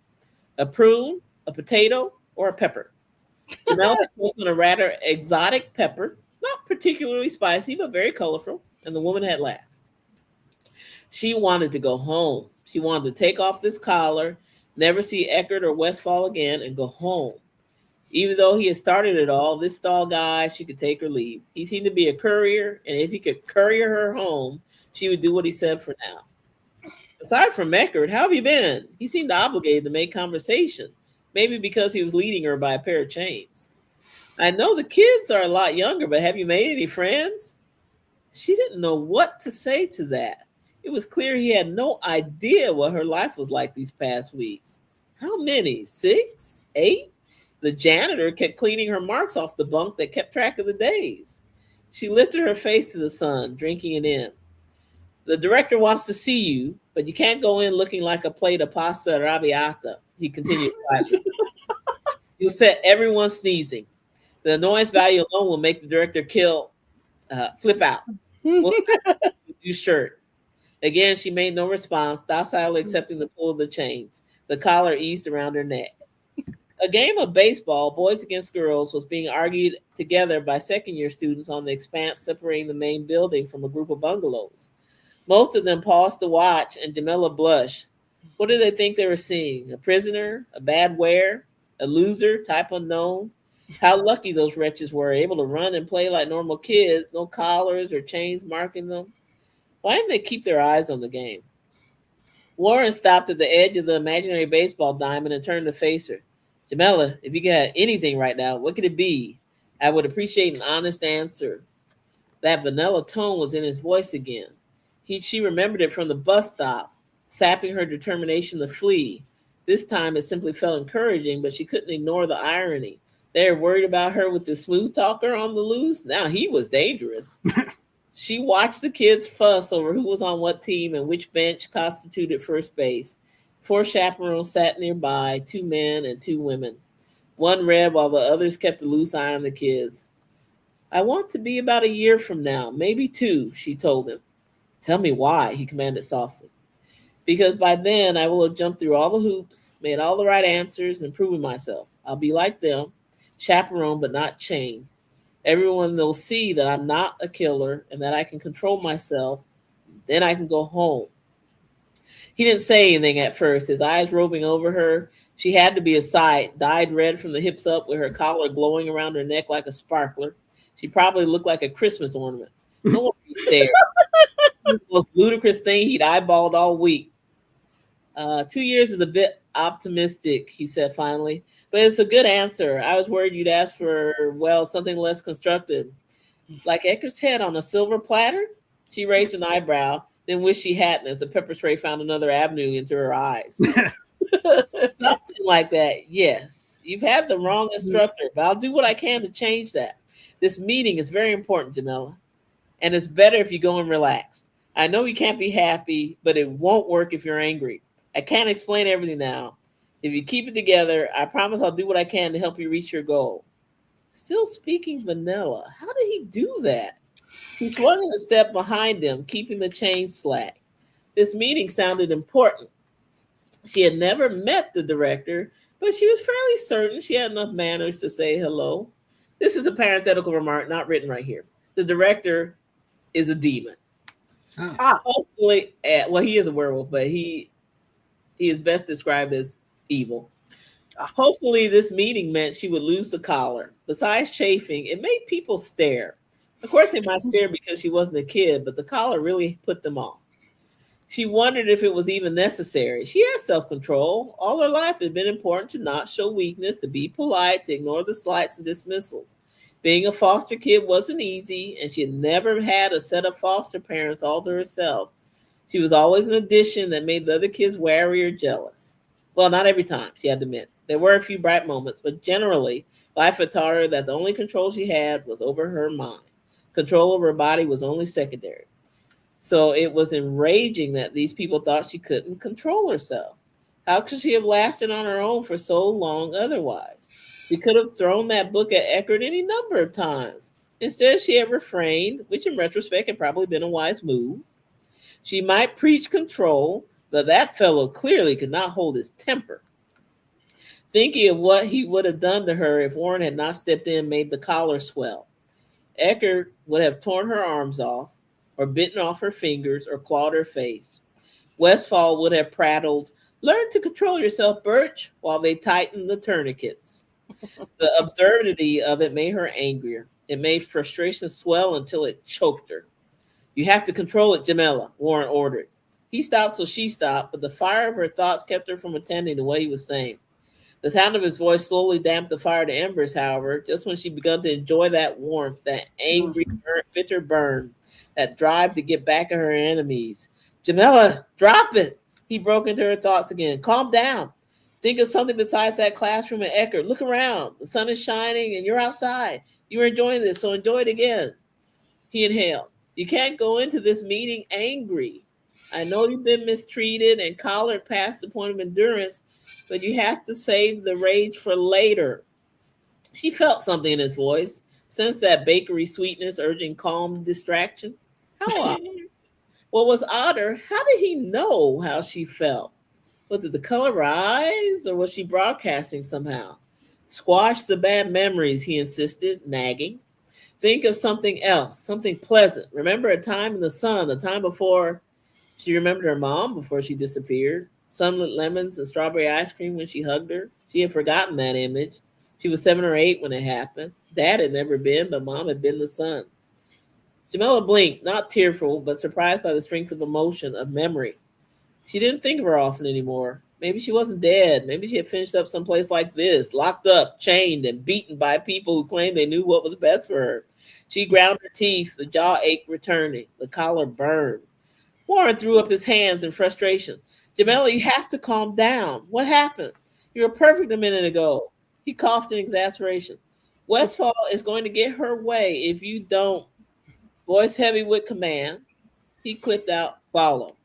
A prune, a potato, or a pepper. Jamela had chosen a rather exotic pepper, not particularly spicy, but very colorful, and the woman had laughed. She wanted to go home. She wanted to take off this collar, never see Eckert or Westfall again, and go home. Even though he had started it all, this stall guy, she could take or leave. He seemed to be a courier, and if he could courier her home, she would do what he said for now. Aside from Eckert, how have you been? He seemed obligated to make conversation, maybe because he was leading her by a pair of chains. I know the kids are a lot younger, but have you made any friends? She didn't know what to say to that. It was clear he had no idea what her life was like these past weeks. How many? 6? 8? The janitor kept cleaning her marks off the bunk that kept track of the days. She lifted her face to the sun, drinking it in. The director wants to see you, but you can't go in looking like a plate of pasta arrabbiata, he continued quietly. You'll set everyone sneezing. The annoyance value alone will make the director flip out. We'll new shirt. Again, she made no response, docilely accepting the pull of the chains. The collar eased around her neck. A game of baseball, boys against girls, was being argued together by second-year students on the expanse separating the main building from a group of bungalows. Most of them paused to watch, and Jamila blushed. What did they think they were seeing? A prisoner? A bad wear? A loser? Type unknown? How lucky those wretches were, able to run and play like normal kids, no collars or chains marking them. Why didn't they keep their eyes on the game? Warren stopped at the edge of the imaginary baseball diamond and turned to face her. Jamila, if you got anything right now, what could it be? I would appreciate an honest answer. That vanilla tone was in his voice again. She remembered it from the bus stop, sapping her determination to flee. This time it simply felt encouraging, but she couldn't ignore the irony. They were worried about her with the smooth talker on the loose. Now he was dangerous. She watched the kids fuss over who was on what team and which bench constituted first base. 4 chaperones sat nearby, 2 men and 2 women. One read while the others kept a loose eye on the kids. I want to be about a year from now, maybe 2, she told him. Tell me why, he commanded softly. Because by then I will have jumped through all the hoops, made all the right answers, and proven myself. I'll be like them, chaperone but not chained. Everyone will see that I'm not a killer and that I can control myself. Then I can go home. He didn't say anything at first, his eyes roving over her. She had to be a sight, dyed red from the hips up with her collar glowing around her neck like a sparkler. She probably looked like a Christmas ornament. No one could stare. The most ludicrous thing he'd eyeballed all week. 2 years is a bit optimistic, he said finally, but it's a good answer. I was worried you'd ask for, well, something less constructive. Like Eckert's head on a silver platter? She raised an eyebrow, then wished she hadn't as the pepper spray found another avenue into her eyes. Something like that, yes. You've had the wrong instructor, but I'll do what I can to change that. This meeting is very important, Jamila, and it's better if you go and relax. I know you can't be happy, but it won't work if you're angry. I can't explain everything now. If you keep it together, I promise I'll do what I can to help you reach your goal. Still speaking vanilla. How did he do that? She swung a step behind him, keeping the chain slack. This meeting sounded important. She had never met the director, but she was fairly certain she had enough manners to say hello. This is a parenthetical remark, not written right here. The director is a demon. Hopefully, well, he is a werewolf, but he is best described as evil. Hopefully, this meeting meant she would lose the collar. Besides chafing, it made people stare. Of course, they might stare because she wasn't a kid, but the collar really put them off. She wondered if it was even necessary. She had self-control. All her life it had been important to not show weakness, to be polite, to ignore the slights and dismissals. Being a foster kid wasn't easy, and she had never had a set of foster parents all to herself. She was always an addition that made the other kids wary or jealous. Well, not every time, she had to admit. There were a few bright moments, but generally, life had taught her that the only control she had was over her mind. Control over her body was only secondary. So it was enraging that these people thought she couldn't control herself. How could she have lasted on her own for so long otherwise? She could have thrown that book at Eckert any number of times. Instead, she had refrained, which in retrospect had probably been a wise move. She might preach control, but that fellow clearly could not hold his temper. Thinking of what he would have done to her if Warren had not stepped in made the collar swell. Eckert would have torn her arms off, or bitten off her fingers, or clawed her face. Westfall would have prattled, "Learn to control yourself, Birch," while they tightened the tourniquets. The absurdity of it made her angrier. It made frustration swell until it choked her. You have to control it, Jamila, Warren ordered. He stopped, so she stopped, but the fire of her thoughts kept her from attending to what he was saying. The sound of his voice slowly damped the fire to embers, however, just when she began to enjoy that warmth, that angry, bitter burn, that drive to get back at her enemies. Jamila, drop it! He broke into her thoughts again. Calm down. Think of something besides that classroom at Eckerd. Look around. The sun is shining and you're outside. You're enjoying this, so enjoy it again. He inhaled. You can't go into this meeting angry. I know you've been mistreated and collared past the point of endurance, but you have to save the rage for later. She felt something in his voice, sensed that bakery sweetness urging calm distraction. How odd. What was odder, how did he know how she felt? Was it the color of her eyes, or was she broadcasting somehow? Squash the bad memories, he insisted, nagging. Think of something else, something pleasant. Remember a time in the sun, the time before she remembered her mom, before she disappeared. Sunlit lemons and strawberry ice cream when she hugged her. She had forgotten that image. She was 7 or 8 when it happened. Dad had never been, but Mom had been the sun. Jamila blinked, not tearful, but surprised by the strength of emotion, of memory. She didn't think of her often anymore. Maybe she wasn't dead. Maybe she had finished up someplace like this, locked up, chained, and beaten by people who claimed they knew what was best for her. She ground her teeth, the jaw ache returning, the collar burned. Warren threw up his hands in frustration. Jamila, you have to calm down. What happened? You were perfect a minute ago. He coughed in exasperation. Westfall is going to get her way if you don't. Voice heavy with command. He clipped out, follow.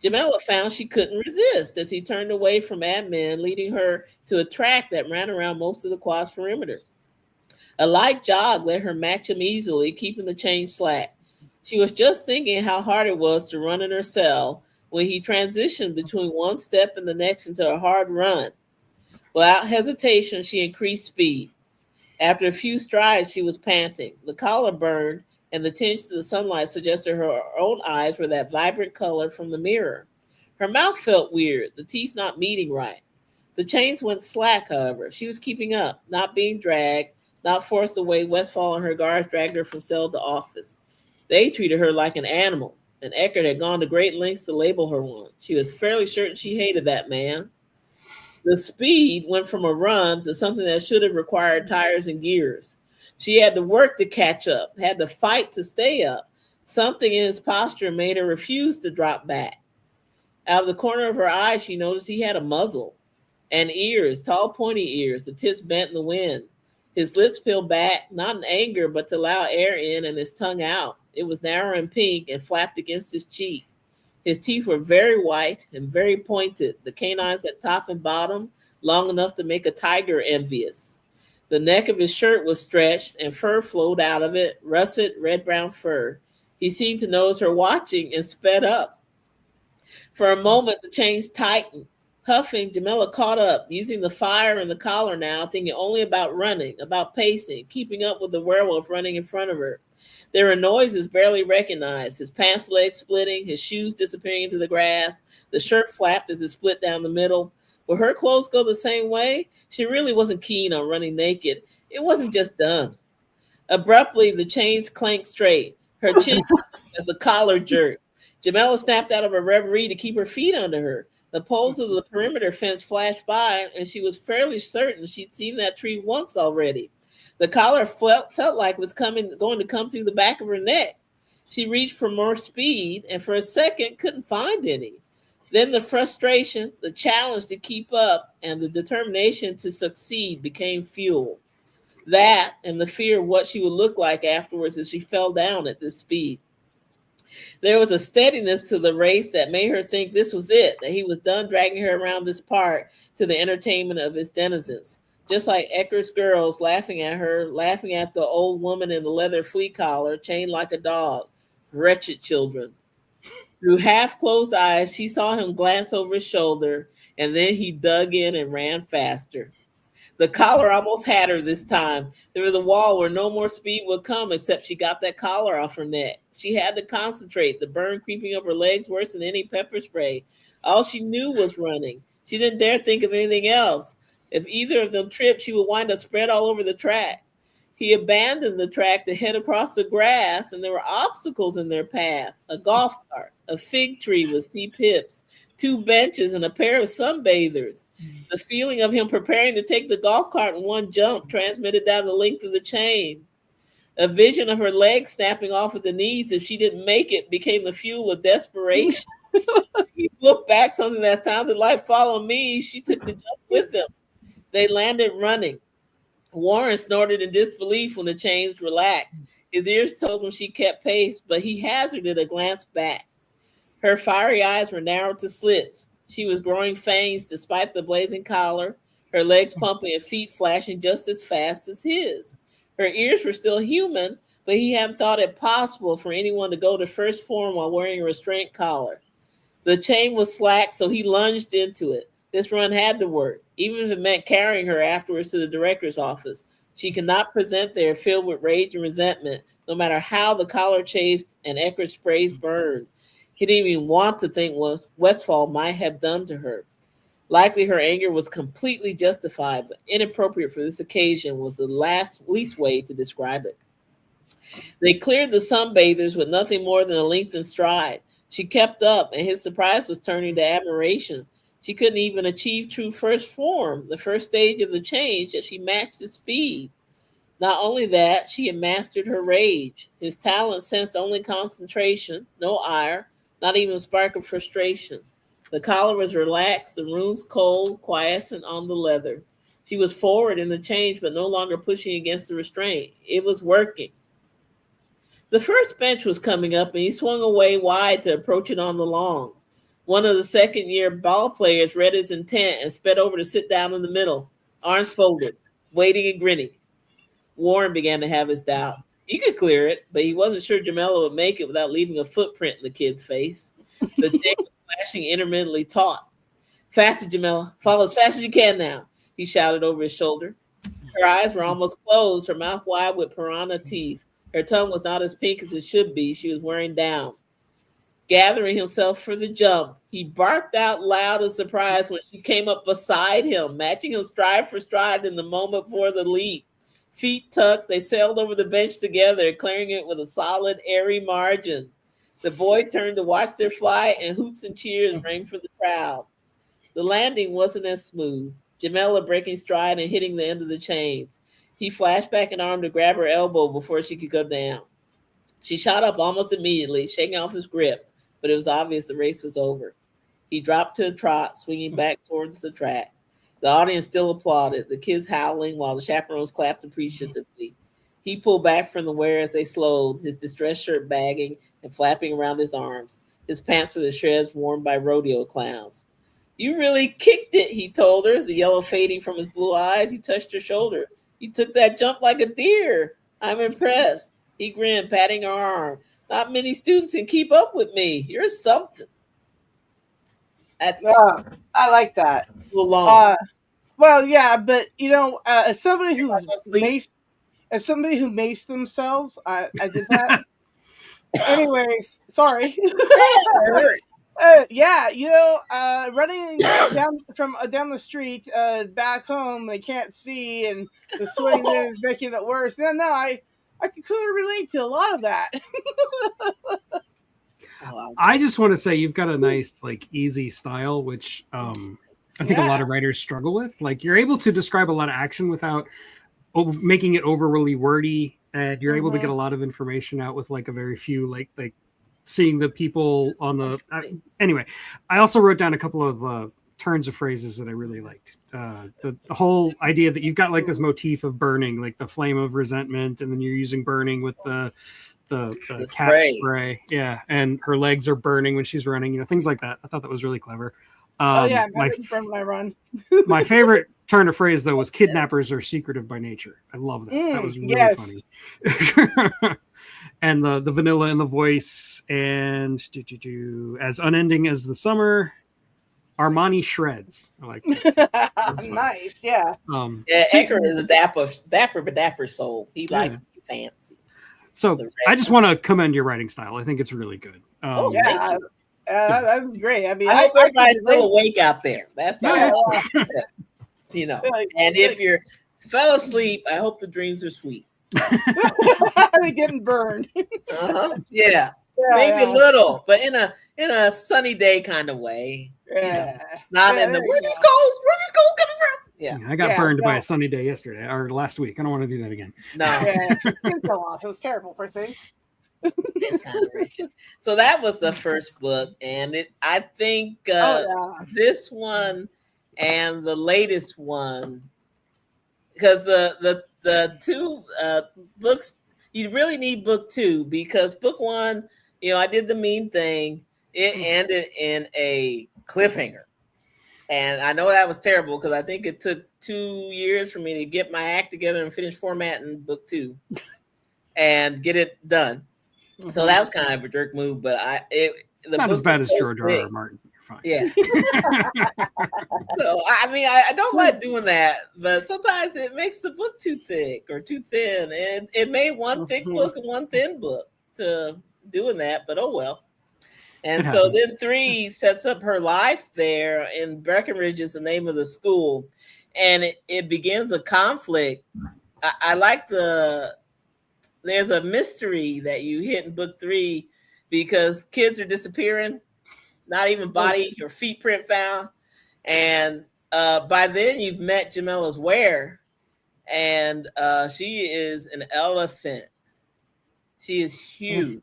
Jamila found she couldn't resist as he turned away from admin, leading her to a track that ran around most of the quad's perimeter. A light jog let her match him easily, keeping the chain slack. She was just thinking how hard it was to run in her cell when he transitioned between one step and the next into a hard run. Without hesitation, she increased speed. After a few strides, she was panting. The collar burned, and the tinge of the sunlight suggested her own eyes were that vibrant color from the mirror. Her mouth felt weird, the teeth not meeting right. The chains went slack, however. She was keeping up, not being dragged, not forced away. Westfall and her guards dragged her from cell to office. They treated her like an animal, and Eckerd had gone to great lengths to label her one. She was fairly certain she hated that man. The speed went from a run to something that should have required tires and gears. She had to work to catch up, had to fight to stay up. Something in his posture made her refuse to drop back. Out of the corner of her eye, she noticed he had a muzzle and ears, tall, pointy ears, the tips bent in the wind. His lips peeled back, not in anger, but to allow air in and his tongue out. It was narrow and pink and flapped against his cheek. His teeth were very white and very pointed, the canines at top and bottom, long enough to make a tiger envious. The neck of his shirt was stretched and fur flowed out of it, russet red-brown fur. He seemed to notice her watching and sped up. For a moment, the chains tightened. Huffing, Jamila caught up, using the fire and the collar now, thinking only about running, about pacing, keeping up with the werewolf running in front of her. There were noises barely recognized, his pants legs splitting, his shoes disappearing into the grass. The shirt flapped as it split down the middle. Would her clothes go the same way? She really wasn't keen on running naked. It wasn't just done. Abruptly, the chains clanked straight, her chin as the collar jerked. Jamila snapped out of her reverie to keep her feet under her. The poles of the perimeter fence flashed by, and she was fairly certain she'd seen that tree once already. The collar felt like it was going to come through the back of her neck. She reached for more speed, and for a second couldn't find any. Then the frustration, the challenge to keep up, and the determination to succeed became fuel. That and the fear of what she would look like afterwards as she fell down at this speed. There was a steadiness to the race that made her think this was it, that he was done dragging her around this park to the entertainment of his denizens. Just like Eckerd's girls laughing at her, laughing at the old woman in the leather flea collar, chained like a dog. Wretched children. Through half-closed eyes, she saw him glance over his shoulder, and then he dug in and ran faster. The collar almost had her this time. There was a wall where no more speed would come except she got that collar off her neck. She had to concentrate, the burn creeping up her legs worse than any pepper spray. All she knew was running. She didn't dare think of anything else. If either of them tripped, she would wind up spread all over the track. He abandoned the track to head across the grass, and there were obstacles in their path. A golf cart, a fig tree with steep hips, 2 benches, and a pair of sunbathers. The feeling of him preparing to take the golf cart in one jump transmitted down the length of the chain. A vision of her legs snapping off at the knees if she didn't make it became the fuel of desperation. He looked back, something that sounded like "follow me." She took the jump with him. They landed running. Warren snorted in disbelief when the chains relaxed. His ears told him she kept pace, but he hazarded a glance back. Her fiery eyes were narrowed to slits. She was growing fangs despite the blazing collar, her legs pumping and feet flashing just as fast as his. Her ears were still human, but he hadn't thought it possible for anyone to go to first form while wearing a restraint collar. The chain was slack, so he lunged into it. This run had to work, even if it meant carrying her afterwards to the director's office. She could not present there filled with rage and resentment, no matter how the collar chafed and Eckert sprays burned. He didn't even want to think what Westfall might have done to her. Likely her anger was completely justified, but inappropriate for this occasion was the least way to describe it. They cleared the sunbathers with nothing more than a lengthened stride. She kept up, and his surprise was turning to admiration. She couldn't even achieve true first form, the first stage of the change, that she matched his speed. Not only that, she had mastered her rage. His talent sensed only concentration, no ire, not even a spark of frustration. The collar was relaxed, the runes cold, quiescent on the leather. She was forward in the change, but no longer pushing against the restraint. It was working. The first bench was coming up, and he swung away wide to approach it on the long. One of the second-year ball players read his intent and sped over to sit down in the middle, arms folded, waiting and grinning. Warren began to have his doubts. He could clear it, but he wasn't sure Jamela would make it without leaving a footprint in the kid's face. The chain was flashing intermittently taut. "Faster, Jamela. Follow as fast as you can now," he shouted over his shoulder. Her eyes were almost closed, her mouth wide with piranha teeth. Her tongue was not as pink as it should be. She was wearing down. Gathering himself for the jump, he barked out loud in surprise when she came up beside him, matching him stride for stride in the moment before the leap. Feet tucked, they sailed over the bench together, clearing it with a solid, airy margin. The boy turned to watch their flight, and hoots and cheers rang from the crowd. The landing wasn't as smooth, Jamela breaking stride and hitting the end of the chains. He flashed back an arm to grab her elbow before she could go down. She shot up almost immediately, shaking off his grip, but it was obvious the race was over. He dropped to a trot, swinging back towards the track. The audience still applauded, the kids howling while the chaperones clapped appreciatively. He pulled back from the wear as they slowed, his distressed shirt bagging and flapping around his arms. His pants were the shreds worn by rodeo clowns. "You really kicked it," he told her, the yellow fading from his blue eyes. He touched her shoulder. "You took that jump like a deer. I'm impressed." He grinned, patting her arm. "Not many students can keep up with me. You're something." I like that. Long. Well, yeah, but as somebody who maced themselves, I did that. Anyways, sorry. Running down the street back home, they can't see, and the swing is making it worse. And no, I can clearly relate to a lot of that. I just want to say you've got a nice, easy style, which I think a lot of writers struggle with. You're able to describe a lot of action without making it overly wordy, and you're able to get a lot of information out with a very few, like seeing the people on the. Anyway, I also wrote down a couple of turns of phrases that I really liked. The whole idea that you've got this motif of burning, the flame of resentment, and then you're using burning with the cat spray. Yeah, and her legs are burning when she's running, things like that. I thought that was really clever. From my run. My favorite turn of phrase, though, was "kidnappers are secretive by nature." I love that. That was really funny. And the vanilla in the voice, and as unending as the summer, Armani shreds. I like that. Nice, yeah. Eckert is a dapper soul. He likes to be fancy. So I just want to commend your writing style. I think it's really good. That's great. I mean, I hope everybody's still awake out there. That's You know, and if you're fell asleep, I hope the dreams are sweet. They getting burned. Yeah. Maybe a little, but in a sunny day kind of way. Yeah. Not in the where these coals coming from? Yeah. I got burned by a sunny day yesterday or last week. I don't want to do that again. No. Yeah, it fell off. It was terrible, I think. It's kind of rich. So that was the first book, and I think this one and the latest one, because the two books, you really need book 2, because book 1, I did the mean thing. It ended in a cliffhanger. And I know that was terrible because I think it took 2 years for me to get my act together and finish formatting book 2 and get it done. So that was kind of a jerk move, but not as bad as George R.R. Martin. You're fine. Yeah. So I mean, I don't like doing that, but sometimes it makes the book too thick or too thin, and it made one thick book and one thin book to doing that. But oh well. And so then 3 sets up her life there, and Breckenridge is the name of the school, and it begins a conflict. I like there's a mystery that you hit in book 3 because kids are disappearing, not even body or feet print found. And by then you've met Jamella's Ware, and she is an elephant. She is huge.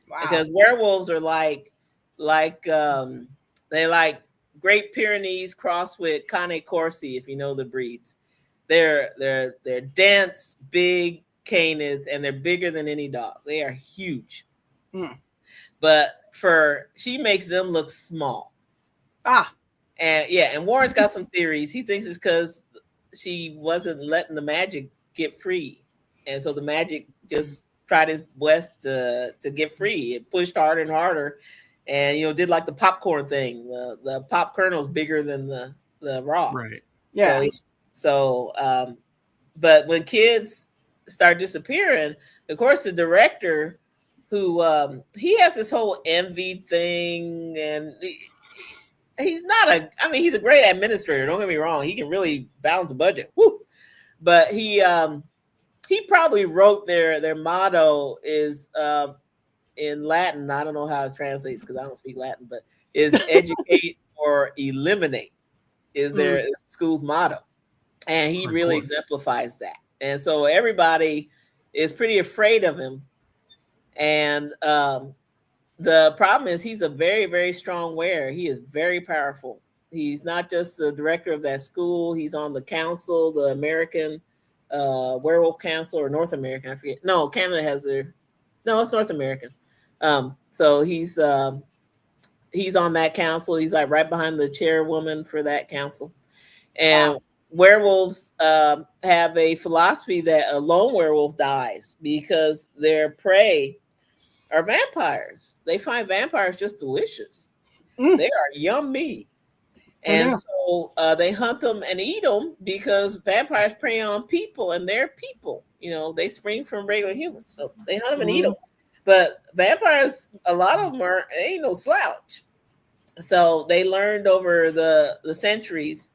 Wow. Because werewolves are like they like Great Pyrenees crossed with Cane Corsi, if you know the breeds. They're dense, big canids, and they're bigger than any dog. They are huge. But she makes them look small. And Warren's got some theories. He thinks it's because she wasn't letting the magic get free, and so the magic just tried his best to get free. It pushed harder and harder, and did like the popcorn thing. The pop kernel's bigger than the raw. Right. Yeah. So but when kids start disappearing, of course, the director, who he has this whole envy thing, and he's a great administrator. Don't get me wrong; he can really balance a budget. Woo! But he probably wrote their motto is in Latin. I don't know how it translates because I don't speak Latin, but is educate or eliminate is their school's motto, and he really exemplifies that. And so everybody is pretty afraid of him. And the problem is he's a very, very strong Ware. He is very powerful. He's not just the director of that school. He's on the council, the American Werewolf Council, or North American. I forget. No, Canada has it's North American. So he's on that council. He's like right behind the chairwoman for that council. And werewolves have a philosophy that a lone werewolf dies because their prey are vampires. They find vampires just delicious. They are yummy. And so they hunt them and eat them because vampires prey on people, and they're people. They spring from regular humans. So they hunt them and eat them. But vampires, a lot of them ain't no slouch. So they learned over the centuries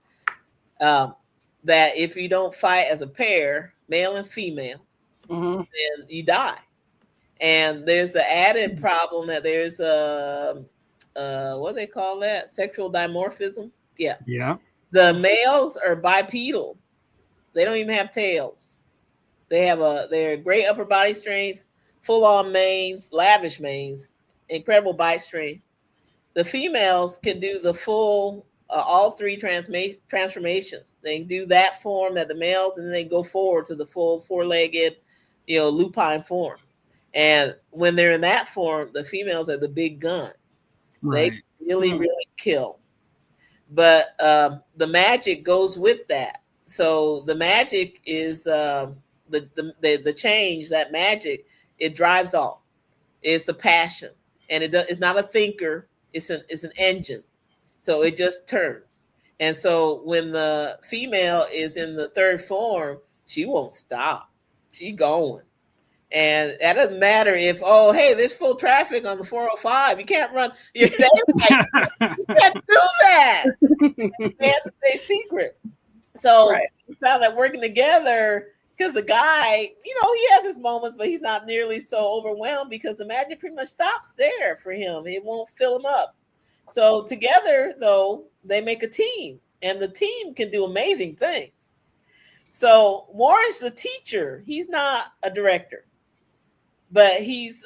that if you don't fight as a pair, male and female, then you die. And there's the added problem that there's what do they call that? Sexual dimorphism. Yeah. Yeah. The males are bipedal. They don't even have tails. They're great upper body strength, full on manes, lavish manes, incredible bite strength. The females can do the full all 3 transformations. They can do that form that the males, and then they go forward to the full 4-legged, lupine form. And when they're in that form, the females are the big gun. Right. They really, really kill. But the magic goes with that. So the magic is the change. That magic, it drives all. It's a passion, and it's not a thinker. It's an engine. So it just turns. And so when the female is in the 3rd form, she won't stop. She going. And that doesn't matter if, hey, there's full traffic on the 405. You can't run your day. You can't do that. They have to stay secret. So we found that working together, because the guy, he has his moments, but he's not nearly so overwhelmed because the magic pretty much stops there for him. It won't fill him up. So together, though, they make a team, and the team can do amazing things. So Warren's the teacher. He's not a director, but he's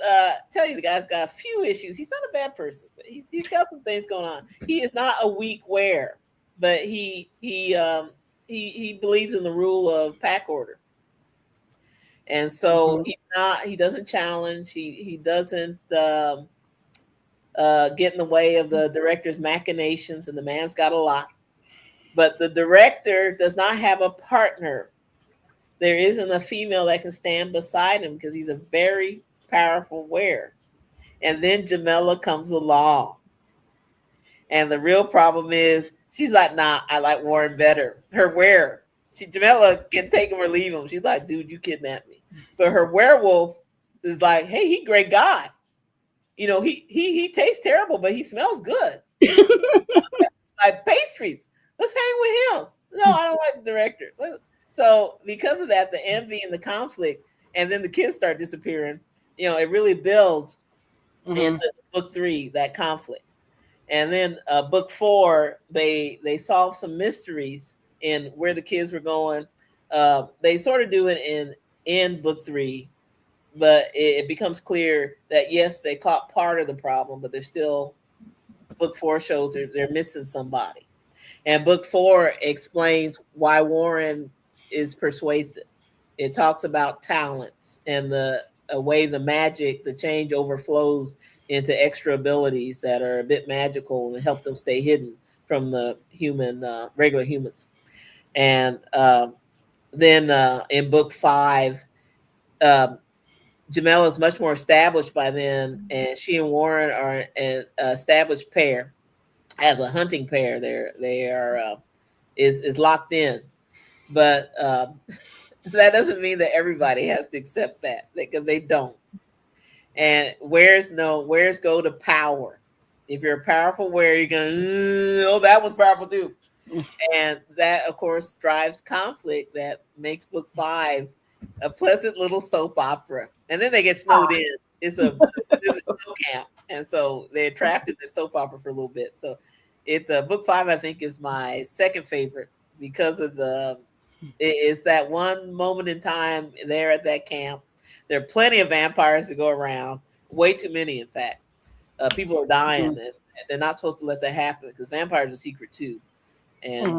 tell you the guy's got a few issues. He's not a bad person. He's got some things going on. He is not a weak wearer, but he believes in the rule of pack order. And so he doesn't challenge. He doesn't get in the way of the director's machinations, and the man's got a lot. But the director does not have a partner. There isn't a female that can stand beside him because he's a very powerful wearer. And then Jamila comes along. And the real problem is she's like, nah, I like Warren better. Her wearer. Jamila can take him or leave him. She's like, dude, you kidnapped me. But her werewolf is like, hey, he great guy. He tastes terrible, but he smells good. Like pastries. Let's hang with him. No, I don't like the director. So because of that, the envy and the conflict, and then the kids start disappearing, it really builds into book 3, that conflict. And then book 4, they solve some mysteries in where the kids were going. They sort of do it in book 3, but it becomes clear that yes, they caught part of the problem, but they're still, book 4 shows they're missing somebody. And book 4 explains why Warren is persuasive. It talks about talents and the way the magic, the change overflows into extra abilities that are a bit magical and help them stay hidden from the regular humans. And then in book 5, Jamila is much more established by then, and she and Warren are an established pair. As a hunting pair, they are is locked in, but that doesn't mean that everybody has to accept that, because they don't. And wares go to power. If you're a powerful wearer, you're gonna that was powerful too, and that of course drives conflict that makes book 5 a pleasant little soap opera. And then they get snowed in. It's a snow camp. And so they're trapped in the soap opera for a little bit. So it's book 5, I think, is my second favorite because of it's that one moment in time there at that camp. There are plenty of vampires to go around, way too many, in fact. People are dying, and they're not supposed to let that happen because vampires are secret too. And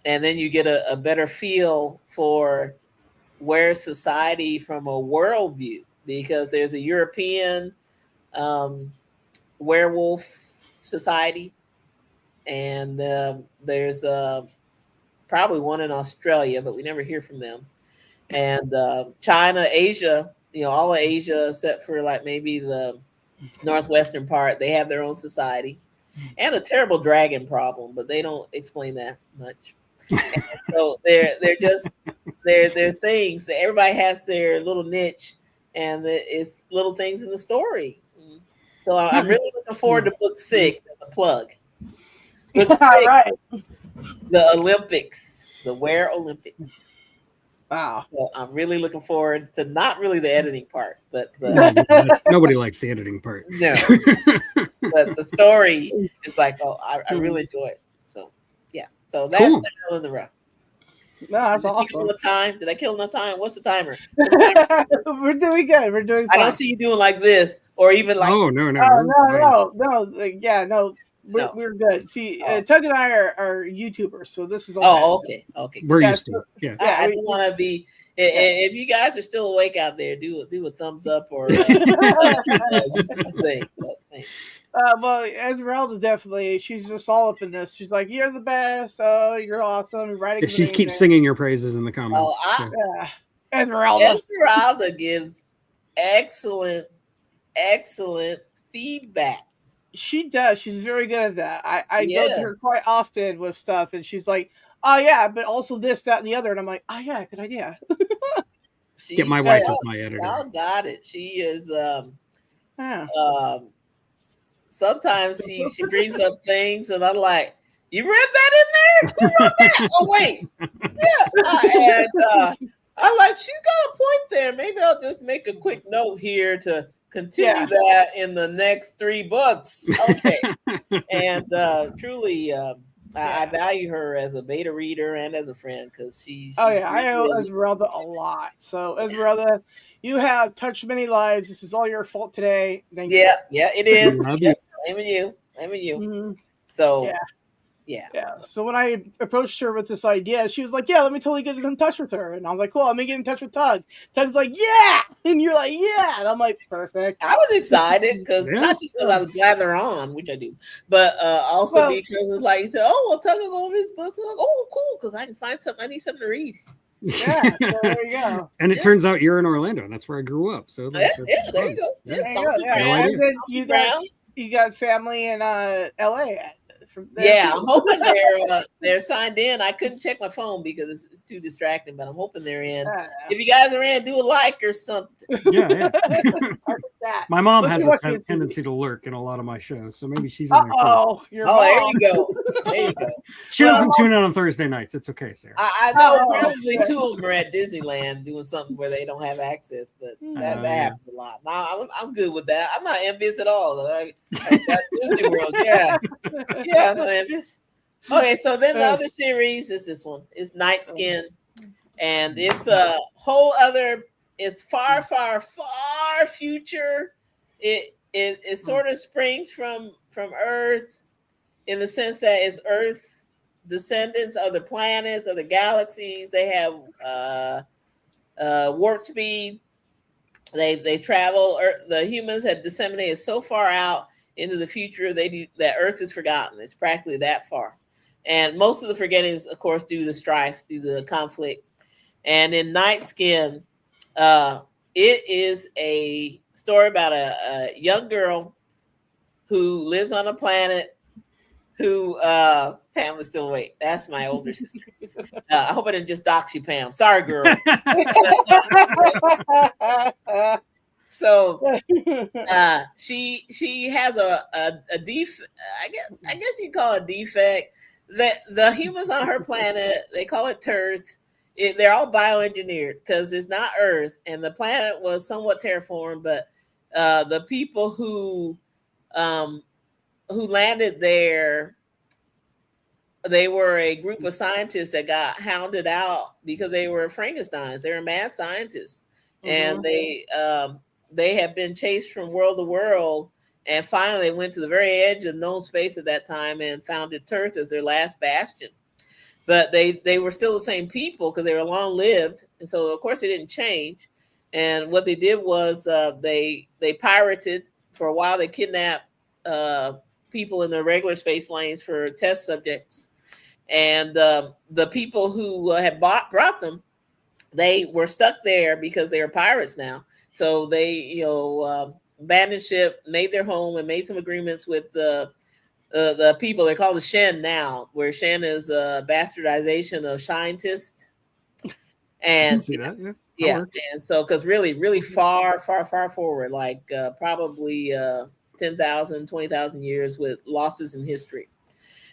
then you get a better feel for where society from a worldview, because there's a European werewolf society, and there's probably one in Australia, but we never hear from them. And China, Asia, all of Asia except for like maybe the northwestern part, they have their own society and a terrible dragon problem, but they don't explain that much. And so they're things that everybody has their little niche, and it's little things in the story. So I'm really looking forward to book 6 as a plug. Book 6, right. The Olympics, the Were Olympics. Wow. So I'm really looking forward to not really the editing part, but nobody likes the editing part. No, but the story is like, I really enjoy it. So yeah, so that's cool. In the rough. No, that's awesome. Did I kill enough time? What's the timer? We're doing good. We're doing fine. I don't see you doing like this or even like. Oh no. No. We're good. See, Tug and I are YouTubers, so this is okay. Oh, okay. We're used to it. Yeah. I don't want to be. If you guys are still awake out there, do a thumbs up or thing. Well, Esmeralda definitely. She's just all up in this. She's like, "You're the best. Oh, you're awesome." You're writing. She keeps singing your praises in the comments. Esmeralda gives excellent feedback. She does. She's very good at that. I go to her quite often with stuff, and she's like, "Oh yeah, but also this, that, and the other." And I'm like, "Oh yeah, good idea." Get my wife as my editor. I got it. She is. Sometimes she brings up things, and I'm like, "You read that in there?" who wrote that? Oh wait, yeah. And I like she's got a point there. Maybe I'll just make a quick note here to continue that in the next 3 books. Okay, and truly. I value her as a beta reader and as a friend because she's. I owe Esmeralda a lot. So Esmeralda, you have touched many lives. This is all your fault today. Thank you. Yeah, it is. Yep. I'm with you. Mm-hmm. So yeah. So when I approached her with this idea, she was like, "Yeah, let me totally get in touch with her." And I was like, "Cool, let me get in touch with Tug." Tug's like, "Yeah," and you're like, "Yeah," and I'm like, "Perfect." I was excited because not just because I was blather on, which I do, but also because it's like you said, "Oh, well, Tug will go over his books." I'm like, "Oh, cool," because I can find something. I need something to read. Yeah, so there you go. And it turns out you're in Orlando, and that's where I grew up. So there you go. You got family in LA. I'm hoping they're signed in. I couldn't check my phone because it's too distracting, but I'm hoping they're in. If you guys are in, do a like or something. Yeah. My mom has a tendency to lurk in a lot of my shows, so maybe she's in there. There you go. She doesn't tune in on Thursday nights. It's okay, Sarah. I know probably 2 of them are at Disneyland doing something where they don't have access, but that happens a lot. Now, I'm good with that. I'm not envious at all. I got Disney World, yeah, I'm not envious. Okay, so then the other series is this one. It's Night Skin, and it's a whole other. It's far, far, far future. It sort of springs from Earth in the sense that it's Earth descendants of the planets, of the galaxies. They have warp speed. They travel. The humans have disseminated so far out into the future that Earth is forgotten. It's practically that far. And most of the forgetting is, of course, due to strife, due to conflict. And in Night Skin, it is a story about a young girl who lives on a planet who Pam is still awake. That's my older sister. I hope I didn't just dox you, Pam. Sorry, girl. So she has a defect. I guess you call it a defect. That the humans on her planet, they call it Turth. They're all bioengineered because it's not Earth, and the planet was somewhat terraformed. But the people who landed there, they were a group of scientists that got hounded out because they were Frankensteins. They were mad scientists, and they have been chased from world to world, and finally went to the very edge of known space at that time and founded Turth as their last bastion. But they were still the same people because they were long lived, and so of course they didn't change. And what they did was they pirated for a while. They kidnapped people in the regular space lanes for test subjects, and the people who had brought them, they were stuck there because they were pirates now. So they abandoned ship, made their home, and made some agreements with the people. They're called the Shen now, where Shen is a bastardization of scientist. And see that, and so because really far forward, like probably 10,000, 20,000 years with losses in history.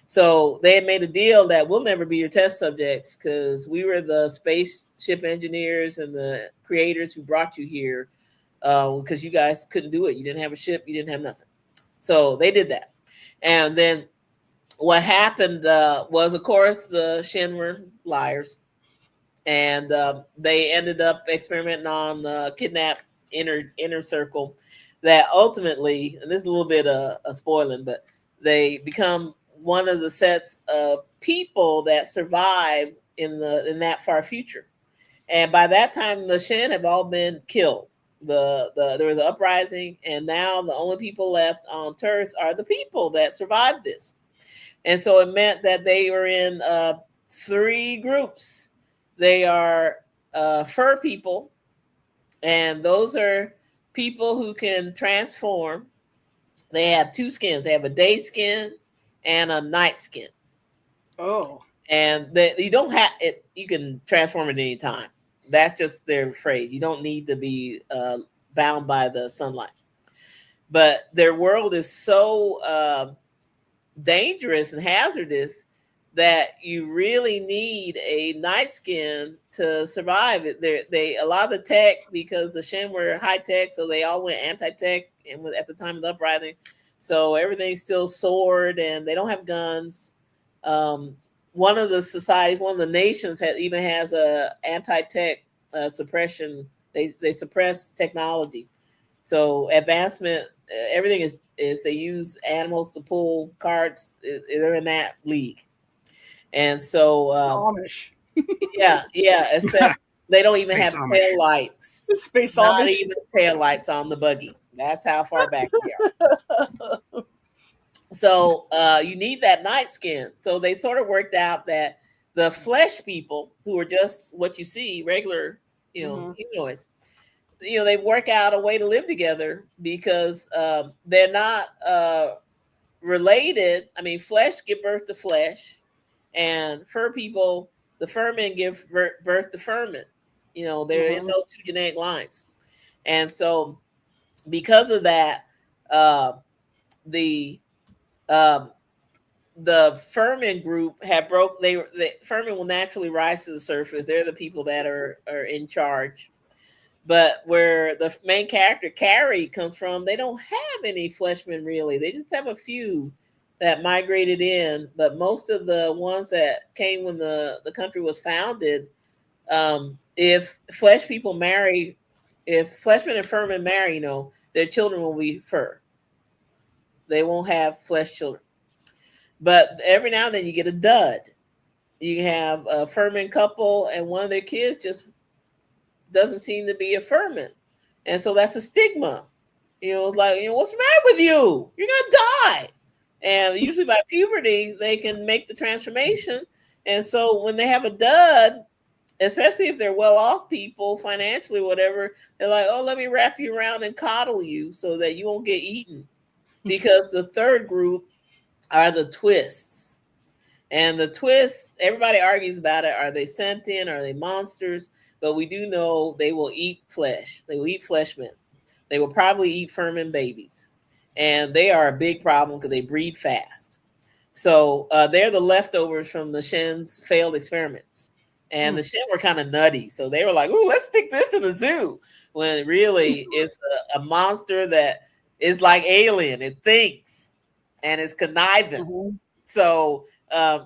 So they had made a deal that we'll never be your test subjects because we were the spaceship engineers and the creators who brought you here because you guys couldn't do it. You didn't have a ship. You didn't have nothing. So they did that. And then what happened was, of course, the Shen were liars. And they ended up experimenting on the kidnapped inner circle that ultimately, and this is a little bit of spoiling, but they become one of the sets of people that survive in that far future. And by that time, the Shen have all been killed. There was an uprising, and now the only people left on Turth are the people that survived this. And so it meant that they were in 3 groups. They are fur people, and those are people who can transform. They have 2 skins. They have a day skin and a night skin. Oh. And you don't have it. You can transform at any time. That's just their phrase. You don't need to be bound by the sunlight. But their world is so dangerous and hazardous that you really need a night skin to survive it. They a lot of the tech, because the Shen were high tech, so they all went anti-tech and at the time of the uprising. So everything's still sword, and they don't have guns. One of the societies, one of the nations even has a anti-tech suppression. They suppress technology. So advancement, everything is they use animals to pull carts. They're in that league. And so Amish. yeah, except they don't even have tail lights. Space Not Amish. even tail lights on the buggy. That's how far back we are. So you need that night skin. So they sort of worked out that the flesh people, who are just what you see, regular, humanoids, they work out a way to live together because they're not related. I mean, flesh give birth to flesh, and fur people, the furmen give birth to furmen. They're in those two genetic lines, and so because of that, the Furman group have broke. The Furman will naturally rise to the surface. They're the people that are in charge. But where the main character Carrie comes from, they don't have any fleshmen really. They just have a few that migrated in. But most of the ones that came when the country was founded, if flesh people marry, if fleshmen and Furman marry, their children will be fur. They won't have flesh children. But every now and then you get a dud. You have a Furman couple and one of their kids just doesn't seem to be a Furman. And so that's a stigma. What's the matter with you? You're going to die. And usually by puberty, they can make the transformation. And so when they have a dud, especially if they're well-off people, financially, whatever, they're like, oh, let me wrap you around and coddle you so that you won't get eaten. Because the third group are the twists. And the twists, everybody argues about it. Are they sentient? Are they monsters? But we do know they will eat flesh. They will eat fleshmen. They will probably eat Furman babies. And they are a big problem because they breed fast. So they're the leftovers from the Shen's failed experiments. And the Shen were kind of nutty. So they were like, ooh, let's stick this in the zoo. When really it's a monster that is like alien. It thinks and is conniving. So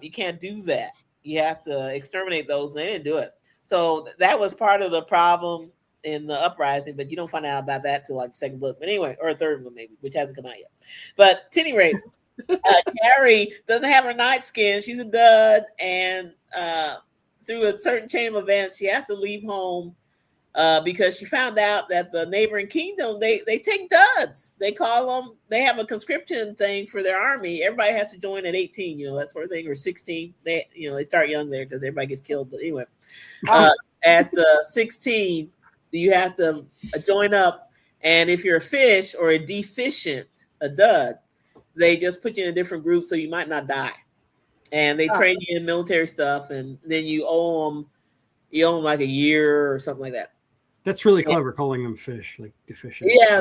you can't do that. You have to exterminate those. And they didn't do it. So that was part of the problem in the uprising, but you don't find out about that till like the second book. But anyway, or a third one maybe, which hasn't come out yet. But at any rate, Carrie doesn't have her night skin. She's a dud. And through a certain chain of events, she has to leave home because she found out that the neighboring kingdom, they take duds. They call them, they have a conscription thing for their army. Everybody has to join at 18, that sort of thing, or 16. They start young there because everybody gets killed. But anyway, at 16, you have to join up. And if you're a fish or a deficient, a dud, they just put you in a different group so you might not die. And they train you in military stuff, and then you owe them like a year or something like that. That's really clever, calling them fish, like deficient. Yeah,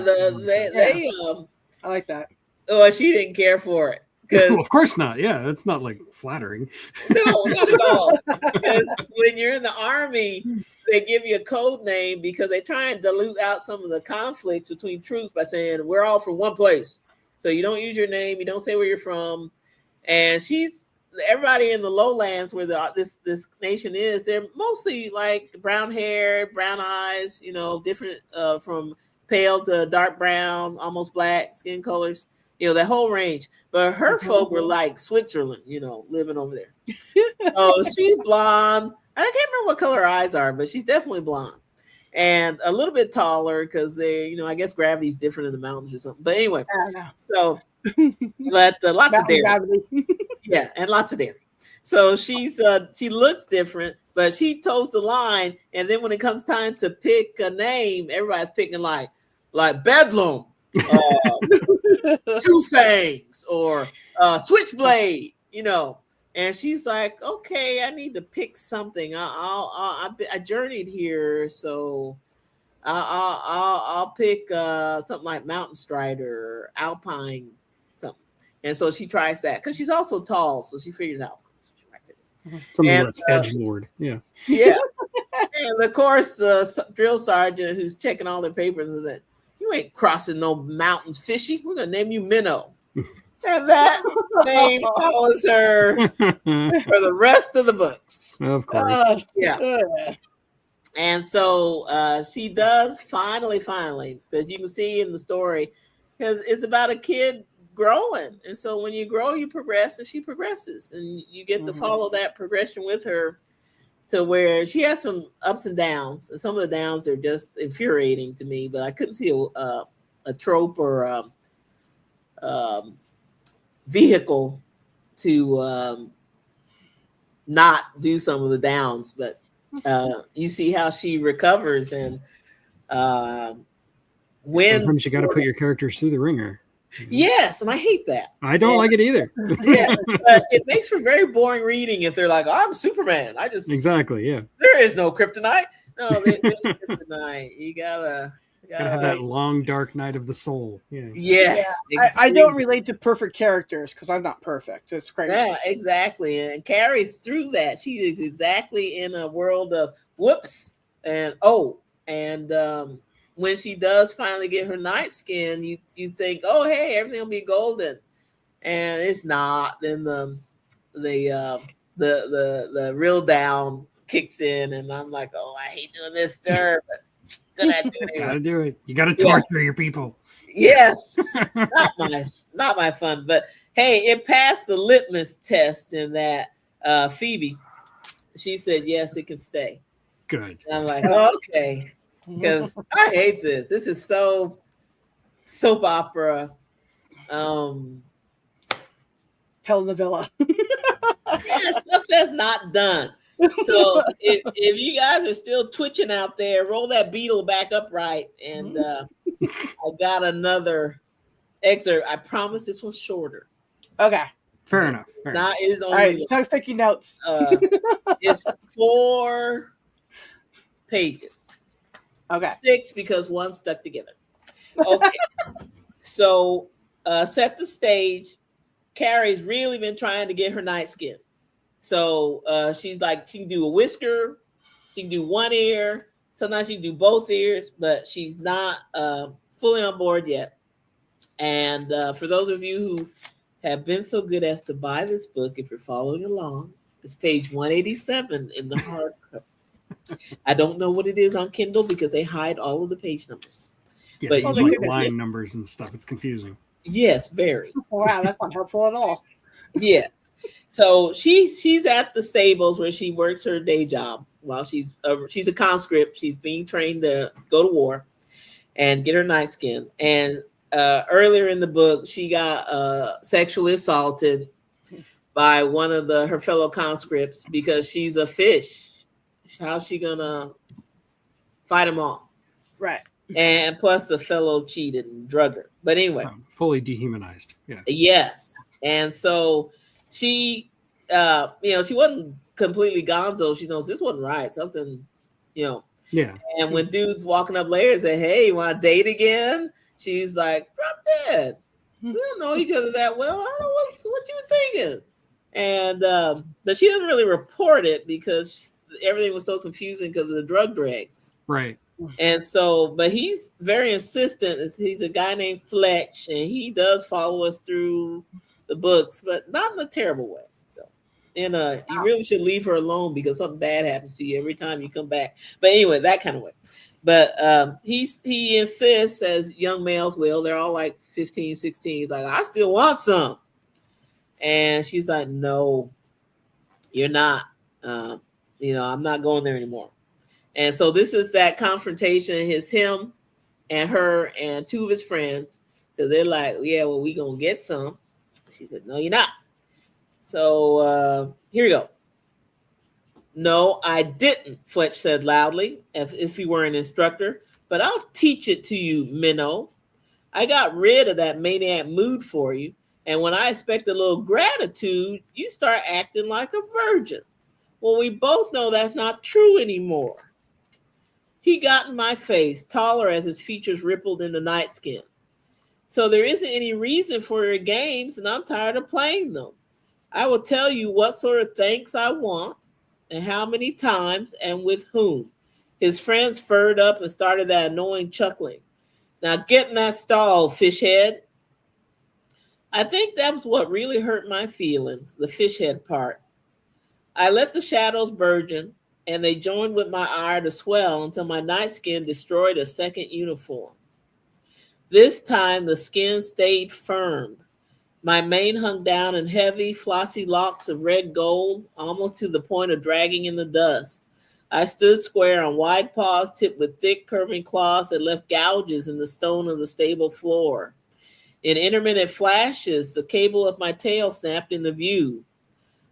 I like that. Oh, she didn't care for it. Well, of course not. Yeah, that's not like flattering. No, not at all. Because when you're in the army, they give you a code name because they try and dilute out some of the conflicts between troops by saying we're all from one place. So you don't use your name, you don't say where you're from. And everybody in the lowlands where this nation is, they're mostly like brown hair, brown eyes, different from pale to dark brown, almost black skin colors, that whole range. But her folk were like Switzerland, living over there. Oh, she's blonde. I can't remember what color her eyes are, but she's definitely blonde and a little bit taller because they, I guess gravity's different in the mountains or something. But anyway, so but lots of dairy. Yeah, and lots of dairy. So she looks different, but she toes the line. And then when it comes time to pick a name, everybody's picking like Bedlam, Two Fangs, or Switchblade, And she's like, okay, I need to pick something. I journeyed here, so I'll pick something like Mountain Strider, Alpine. And so she tries that because she's also tall. So she figures out. Something less edgelord. Yeah. Yeah. And of course, the drill sergeant who's checking all their papers is that you ain't crossing no mountains fishy. We're gonna name you Minnow. And that name follows her for the rest of the books. Of course. Yeah. And so she does finally, because you can see in the story, because it's about a kid growing. And so when you grow, you progress, and she progresses. And you get to follow that progression with her to where she has some ups and downs. And some of the downs are just infuriating to me, but I couldn't see a trope or vehicle to not do some of the downs. But you see how she recovers and wins. Sometimes you got to put your characters through the ringer. Yes, and I hate that. I don't like it either. Yeah, but it makes for very boring reading if they're like, "I'm Superman." Exactly. Yeah. There is no kryptonite. No, there's kryptonite. You gotta have that long dark night of the soul. Yeah. Yes. Yeah. I don't relate to perfect characters because I'm not perfect. It's crazy. Yeah, exactly. And carries through that. She is exactly in a world of whoops and when she does finally get her night skin, you think, oh hey, everything will be golden, and it's not. Then the real down kicks in, and I'm like, oh, I hate doing this to her, but gonna do it anyway. Gotta do it. You gotta torture your people. Yes, not my fun, but hey, it passed the litmus test in that Phoebe. She said yes, it can stay. Good. And I'm like, okay. Because I hate this. This is so soap opera. Telenovela. Stuff that's not done. So if you guys are still twitching out there, roll that beetle back upright. And I got another excerpt. I promise this one's shorter. Okay. Fair enough. All right, Chuck's taking notes. It's 4 pages. Okay. 6 because one stuck together. Okay. So set the stage. Carrie's really been trying to get her night skin. So she's like, she can do a whisker, she can do one ear, sometimes she can do both ears, but she's not fully on board yet. And for those of you who have been so good as to buy this book, if you're following along, it's page 187 in the hardcover. I don't know what it is on Kindle because they hide all of the page numbers. Yeah, but like line numbers and stuff. It's confusing. Yes, very. Wow, that's not helpful at all. Yeah. So she's at the stables where she works her day job while she's a conscript. She's being trained to go to war and get her night skin. And earlier in the book, she got sexually assaulted by one of her fellow conscripts because she's a fish. How's she gonna fight them all? Right. And plus the fellow cheated and drugged her. But anyway. Fully dehumanized. Yeah. Yes. And so she, she wasn't completely gonzo. She knows this wasn't right. Something, Yeah. And when dudes walking up later say, hey, you want to date again? She's like, drop dead. We don't know each other that well. I don't know what you were thinking. And, but she doesn't really report it because everything was so confusing because of the drug dregs. Right. And so, but he's very insistent. He's a guy named Fletch, and he does follow us through the books, but not in a terrible way. So, you really should leave her alone because something bad happens to you every time you come back. But anyway, that kind of way. But he insists, as young males will, they're all like 15, 16. He's like, I still want some. And she's like, no, you're not. I'm not going there anymore. And so this is that confrontation. It's him and her and 2 of his friends. So they're like, yeah, well, we going to get some. She said, no, you're not. So here we go. No, I didn't, Fletch said loudly, if he were an instructor. But I'll teach it to you, Minnow. I got rid of that maniac mood for you. And when I expect a little gratitude, you start acting like a virgin. Well, we both know that's not true anymore. He got in my face, taller as his features rippled in the night skin. So there isn't any reason for your games, and I'm tired of playing them. I will tell you what sort of thanks I want and how many times and with whom. His friends furred up and started that annoying chuckling. Now get in that stall, fishhead. I think that was what really hurt my feelings, the fishhead part. I let the shadows burgeon, and they joined with my ire to swell until my night skin destroyed a second uniform. This time the skin stayed firm. My mane hung down in heavy, flossy locks of red gold, almost to the point of dragging in the dust. I stood square on wide paws tipped with thick, curving claws that left gouges in the stone of the stable floor. In intermittent flashes, the cable of my tail snapped into view.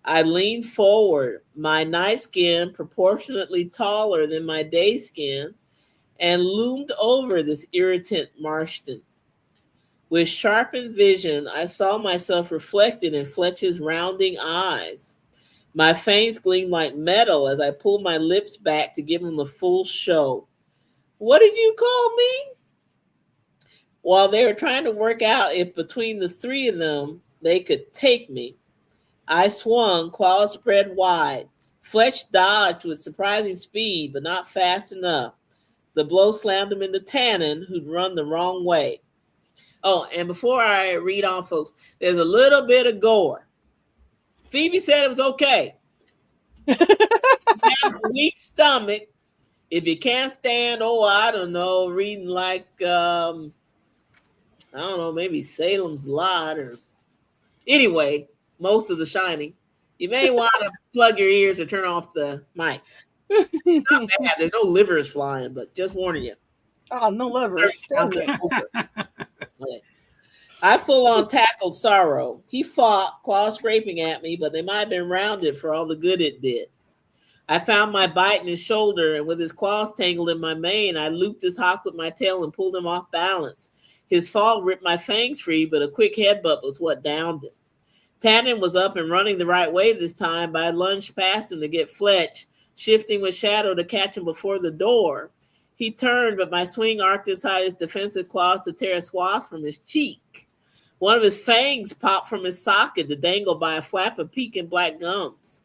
I leaned forward, my night skin proportionately taller than my day skin, and loomed over this irritant Marston. With sharpened vision, I saw myself reflected in Fletch's rounding eyes. My fangs gleamed like metal as I pulled my lips back to give him the full show. What did you call me? While they were trying to work out if between the three of them they could take me, I swung, claws spread wide. Fletch dodged with surprising speed, but not fast enough. The blow slammed him into Tannen, who'd run the wrong way. Oh, and before I read on, folks, there's a little bit of gore. Phoebe said it was okay. You have a weak stomach. If you can't stand, I don't know, reading like, I don't know, maybe Salem's Lot or... Anyway, most of The Shining. You may want to plug your ears or turn off the mic. It's not bad. There's no livers flying, but just warning you. Oh, no livers. Okay. I full on tackled Sorrow. He fought, claw scraping at me, but they might have been rounded for all the good it did. I found my bite in his shoulder, and with his claws tangled in my mane, I looped his hock with my tail and pulled him off balance. His fall ripped my fangs free, but a quick headbutt was what downed him. Tannen was up and running the right way this time, but I lunged past him to get Fletch, shifting with Shadow to catch him before the door. He turned, but my swing arced inside his defensive claws to tear a swath from his cheek. One of his fangs popped from his socket to dangle by a flap of peaking black gums.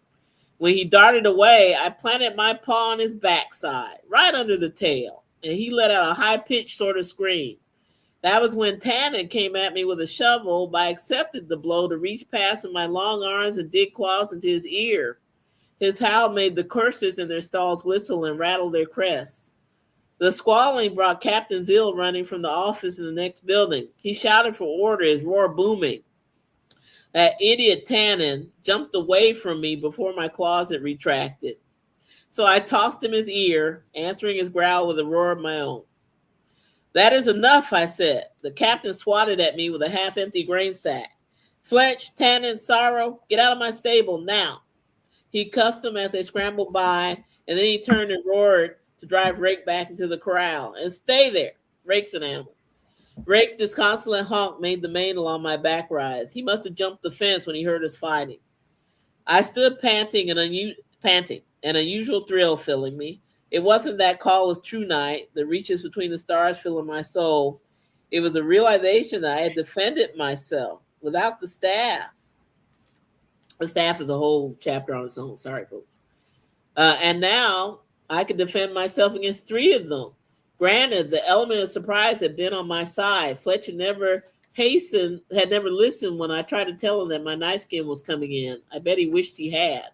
When he darted away, I planted my paw on his backside, right under the tail, and he let out a high-pitched sort of scream. That was when Tannen came at me with a shovel, but I accepted the blow to reach past with my long arms and dig claws into his ear. His howl made the coursers in their stalls whistle and rattle their crests. The squalling brought Captain Zill running from the office in the next building. He shouted for order, his roar booming. That idiot Tannen jumped away from me before my claws had retracted. So I tossed him his ear, answering his growl with a roar of my own. That is enough, I said. The captain swatted at me with a half-empty grain sack. Fletch, Tannen, Sorrow, get out of my stable now. He cuffed them as they scrambled by, and then he turned and roared to drive Rake back into the corral. And stay there. Rake's an animal. Rake's disconsolate honk made the mane along my back rise. He must have jumped the fence when he heard us fighting. I stood panting, an unusual thrill filling me. It wasn't that call of true night, the reaches between the stars filling my soul. It was a realization that I had defended myself without the staff. The staff is a whole chapter on its own. Sorry, folks. And now I could defend myself against three of them. Granted, the element of surprise had been on my side. Fletch had never listened when I tried to tell him that my night skin was coming in. I bet he wished he had.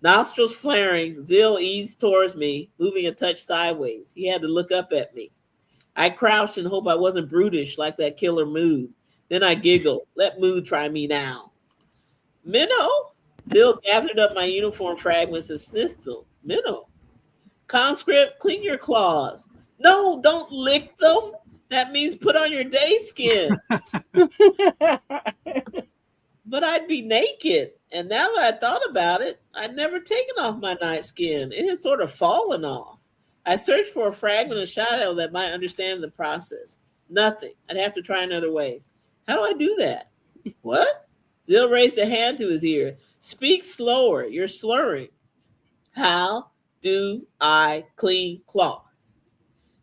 Nostrils flaring, Zill eased towards me, moving a touch sideways. He had to look up at me. I crouched and hoped I wasn't brutish like that killer Mood. Then I giggled. Let Mood try me now. Minnow? Zill gathered up my uniform fragments and sniffed them. Minnow. Conscript, clean your claws. No, don't lick them. That means put on your day skin. But I'd be naked. And now that I thought about it, I'd never taken off my night skin. It had sort of fallen off. I searched for a fragment of shadow that might understand the process. Nothing. I'd have to try another way. How do I do that? What? Zill raised a hand to his ear. Speak slower. You're slurring. How do I clean cloths?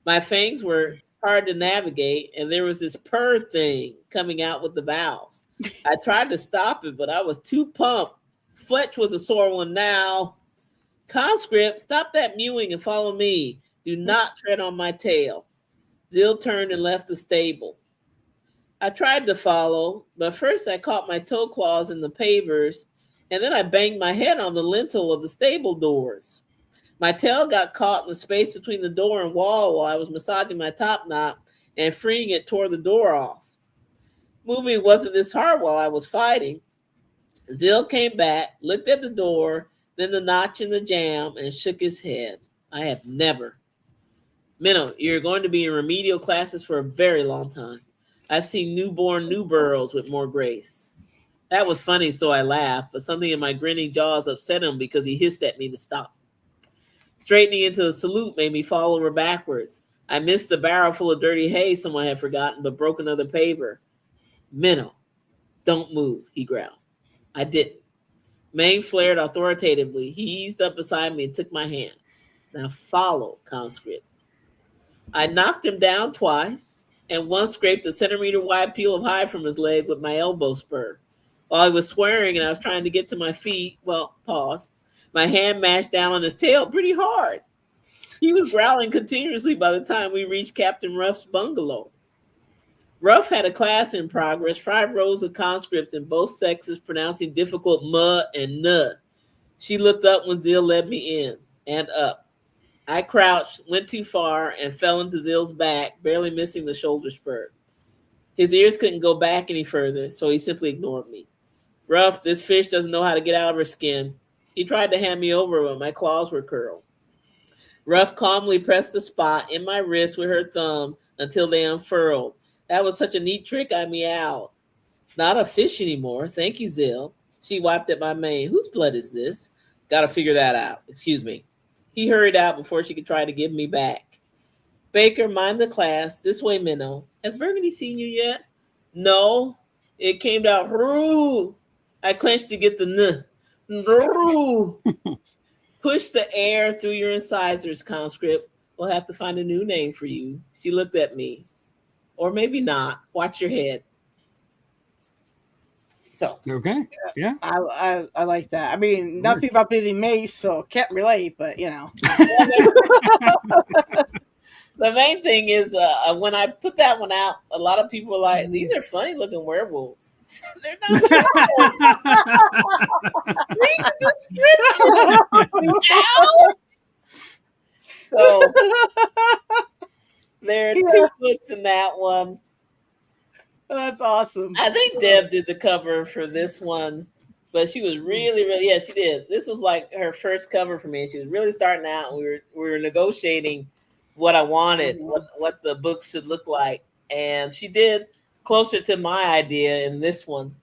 My fangs were hard to navigate, and there was this purr thing coming out with the valves. I tried to stop it, but I was too pumped. Fletch was a sore one now. Conscript, stop that mewing and follow me. Do not tread on my tail. Zill turned and left the stable. I tried to follow, but first I caught my toe claws in the pavers, and then I banged my head on the lintel of the stable doors. My tail got caught in the space between the door and wall while I was massaging my top knot, and freeing it tore the door off. Moving wasn't this hard while I was fighting. Zill came back, looked at the door, then the notch in the jamb, and shook his head. I have never. Minnow, you're going to be in remedial classes for a very long time. I've seen newborn new burrows with more grace. That was funny, so I laughed, but something in my grinning jaws upset him because he hissed at me to stop. Straightening into a salute made me fall over backwards. I missed the barrel full of dirty hay someone had forgotten, but broke another paver. Minnow, don't move, he growled. I didn't. Mane flared authoritatively. He eased up beside me and took my hand. Now follow, conscript. I knocked him down twice, and once scraped a centimeter-wide peel of hide from his leg with my elbow spur. While he was swearing and I was trying to get to my feet, pause, my hand mashed down on his tail pretty hard. He was growling continuously by the time we reached Captain Ruff's bungalow. Ruff had a class in progress, 5 rows of conscripts in both sexes pronouncing difficult "m" and "n." She looked up when Zill led me in, and up. I crouched, went too far, and fell into Zill's back, barely missing the shoulder spur. His ears couldn't go back any further, so he simply ignored me. Ruff, this fish doesn't know how to get out of her skin. He tried to hand me over, but my claws were curled. Ruff calmly pressed the spot in my wrist with her thumb until they unfurled. That was such a neat trick, I meowed. Not a fish anymore. Thank you, Zill. She wiped at my mane. Whose blood is this? Gotta figure that out. Excuse me. He hurried out before she could try to give me back. Baker, mind the class. This way, Minnow. Has Burgundy seen you yet? No. It came out. Roo. I clenched to get the n. Roo. Push the air through your incisors, conscript. We'll have to find a new name for you. She looked at me. Or maybe not. Watch your head. So okay, yeah, I like that. I mean, nothing about being Mace, so can't relate. But you know, the main thing is when I put that one out, a lot of people were like, "These are funny looking werewolves." They're not werewolves. Read the description. So there are 2 books in that one. That's awesome. I think Deb did the cover for this one, but she was really, yeah, she did. This was like her first cover for me. She was really starting out, and we were negotiating what I wanted, what the book should look like, and she did closer to my idea in this one.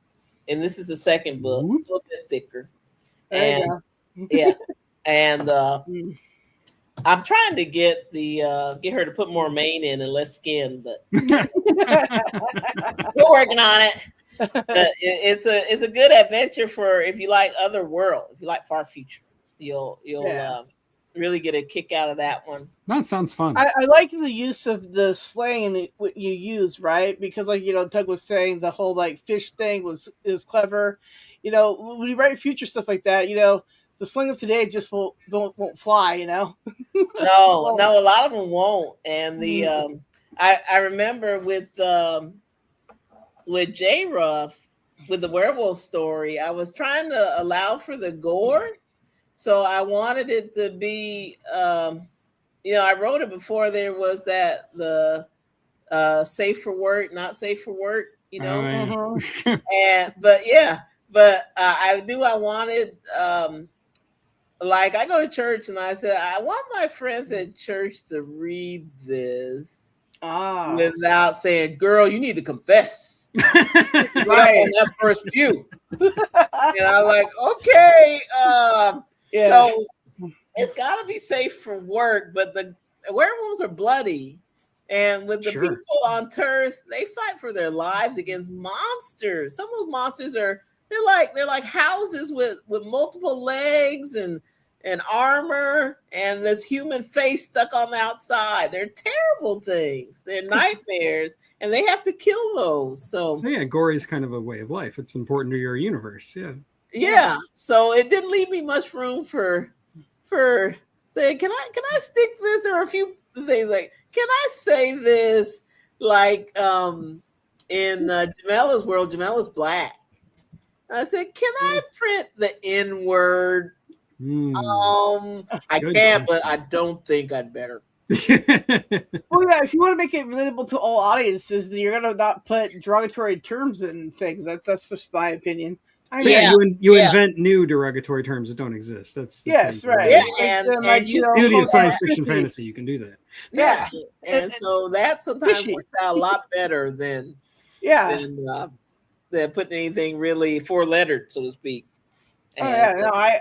And this is the second book, it's a little bit thicker, and yeah, and I'm trying to get her to put more mane in and less skin, but we're working on it. It's a good adventure for if you like Other World, if you like Far Future, you'll really get a kick out of that one. That sounds fun. I like the use of the slang you use, right? Because like Doug was saying, the whole like fish thing is clever. When you write future stuff like that, the slang of today just won't fly, No, a lot of them won't. And the I remember with J. Ruff, with the werewolf story, I was trying to allow for the gore. So I wanted it to be I wrote it before there was the safe for work, not safe for work, I wanted like I go to church and I said, I want my friends at church to read this without saying, girl, you need to confess. Right on that first view. And I'm like, okay. So it's got to be safe for work, but the werewolves are bloody. And with the people on Turf, they fight for their lives against monsters. Some of those monsters they're like houses with multiple legs, and and armor and this human face stuck on the outside. They're terrible things. They're nightmares, and they have to kill those. So yeah, gory is kind of a way of life. It's important to your universe. Yeah. So it didn't leave me much room for saying, can I stick this? There are a few things like, can I say this? Like in Jamela's world, Jamela's black. I said, can I print the N-word? I can't, but I don't think I'd better. Well, yeah, if you want to make it relatable to all audiences, then you're gonna not put derogatory terms in things. That's just my opinion. You invent new derogatory terms that don't exist. That's right. Yeah, and the beauty of science fiction fantasy, you can do that. Yeah, and so that sometimes works out a lot better than putting anything really four-lettered, so to speak. And, I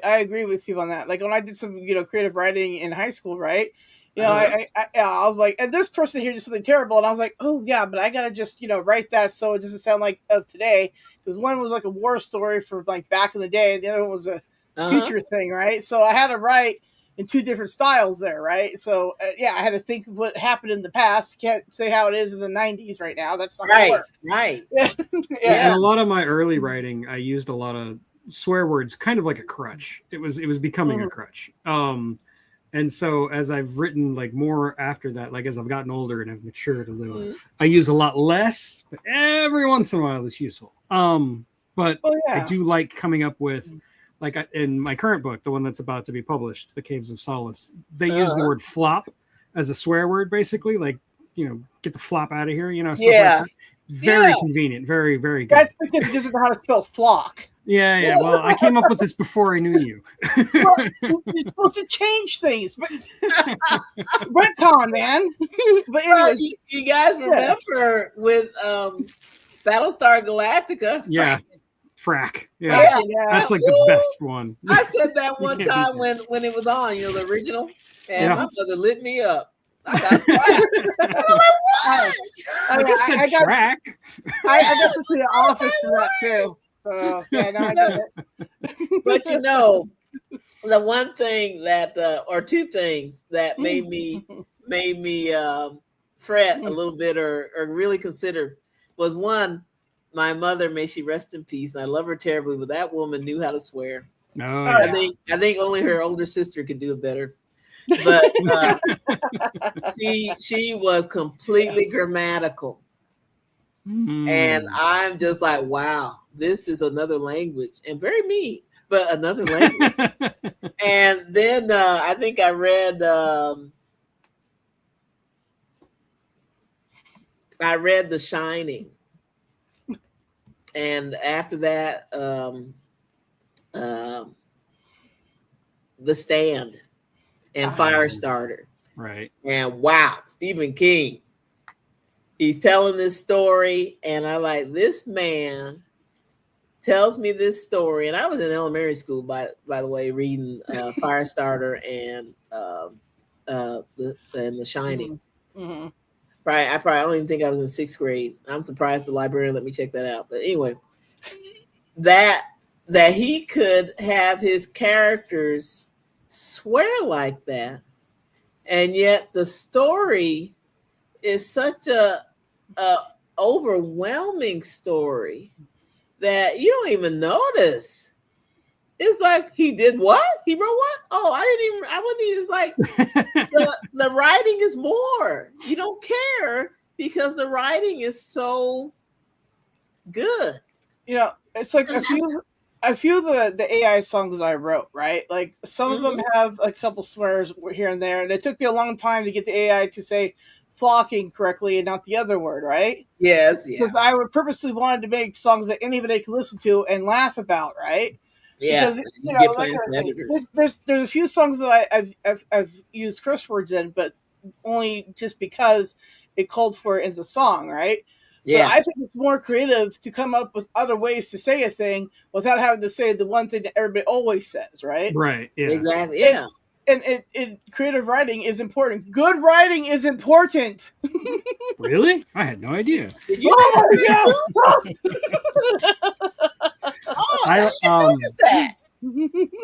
agree with you on that. Like when I did some creative writing in high school, right? I was like, and this person here did something terrible, and I was like, oh yeah, but I gotta just write that so it doesn't sound like of today, because one was like a war story for like back in the day, and the other one was a future thing, right? So I had to write in two different styles there, right? So I had to think of what happened in the past. Can't say how it is in the 90s right now. That's not gonna work. Right. And a lot of my early writing, I used a lot of swear words, kind of like a crutch. It was becoming a crutch. And so as I've written like more after that, like as I've gotten older and I've matured a little, I use a lot less, but every once in a while it's useful. But I do like coming up with, like in my current book, the one that's about to be published, The Caves of Solace, they use the word flop as a swear word, basically, like, get the flop out of here, stuff like that. Very convenient, very, very good. That's because he doesn't know how to spell flock. Yeah. Well, I came up with this before I knew you. Well, you're supposed to change things, but retcon, man. But anyway, you guys remember with Battlestar Galactica? Yeah, Frack. Yeah, that's like the best one. I said that one time when it was on, the original, and my mother lit me up. I got I just said Frack. I got to the office for that too. So I get it. But the one thing that, or two things that made me fret a little bit or really consider was, one, my mother, may she rest in peace, and I love her terribly, but that woman knew how to swear. I think only her older sister could do it better. But she was completely grammatical. And I'm just like, wow, this is another language, and very mean, but another language. And then I think I read The Shining, and after that, The Stand and Firestarter. Right. And wow, Stephen King. He's telling this story, and I like, this man tells me this story. And I was in elementary school, by the way, reading Firestarter and The Shining. Mm-hmm. I don't even think I was in 6th grade. I'm surprised the librarian let me check that out. But anyway, that he could have his characters swear like that, and yet the story is such a overwhelming story that you don't even notice. It's like, he did what? He wrote what? Oh, I wasn't even like, the writing is more. You don't care because the writing is so good. It's like a few of the AI songs I wrote, right? Like some of them have a couple swears here and there, and it took me a long time to get the AI to say flocking correctly and not the other word, right? Yes, because I would purposely wanted to make songs that anybody could listen to and laugh about, right? Yeah, because there's a few songs that I've used curse words in, but only just because it called for it in the song, right? Yeah, but I think it's more creative to come up with other ways to say a thing without having to say the one thing that everybody always says, right? Right. Yeah. Exactly. Yeah. And creative writing is important. Good writing is important. Really? I had no idea. I noticed that.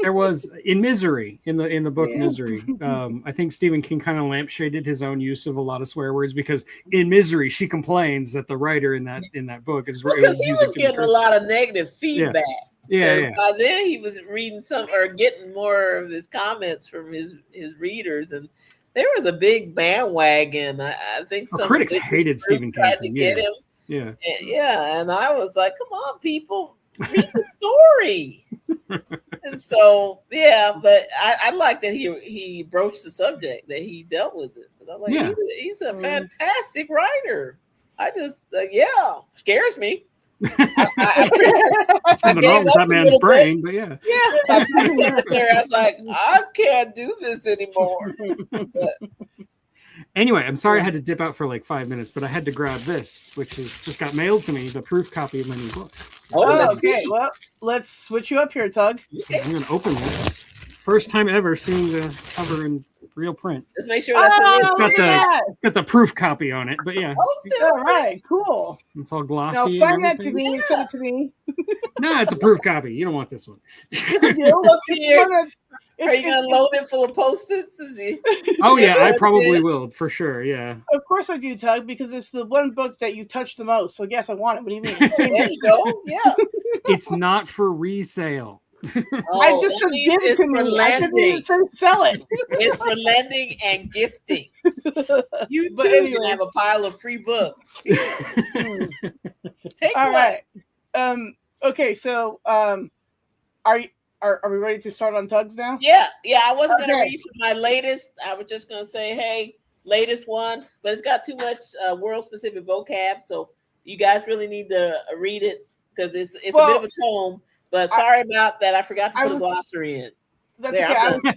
There was in Misery, in the book Misery. I think Stephen King kind of lampshaded his own use of a lot of swear words, because in Misery she complains that the writer in that book is because he was getting a lot of negative feedback. Yeah. By then he was reading some or getting more of his comments from his readers, and there was a big bandwagon. I think some critics hated Stephen King tried to get him. Yeah. And I was like, come on, people, read the story. And so, but I like that he broached the subject, that he dealt with it. I'm like, he's a fantastic writer. I just, scares me. Something wrong with that man's brain, but yeah. I was like, I can't do this anymore. Anyway, I'm sorry I had to dip out for like 5 minutes, but I had to grab this, which just got mailed to me, the proof copy of my new book. Okay. Well, let's switch you up here, Tug. I'm going to open this. First time ever seeing the cover in real print. Just make sure that's it's got the proof copy on it, but yeah. All right, cool. It's all glossy. Now sign that to me and send it to me. No, it's a proof copy. You don't want this one. Are you gonna load it full of Post-its? Oh yeah, I probably will for sure. Yeah. Of course I do, Tug, because it's the one book that you touch the most. So yes, I want it. What do you mean? There you go. Yeah. It's not for resale. I just said give it to me. I didn't even say sell it. It's for lending and gifting. You can have a pile of free books. Take all one. Right. Okay. So, are we ready to start on Tugs now? Yeah. I wasn't gonna read from my latest. I was just gonna say, hey, latest one, but it's got too much world-specific vocab, so you guys really need to read it because it's a bit of a tome. But sorry about that. I forgot to put a glossary in. That's okay.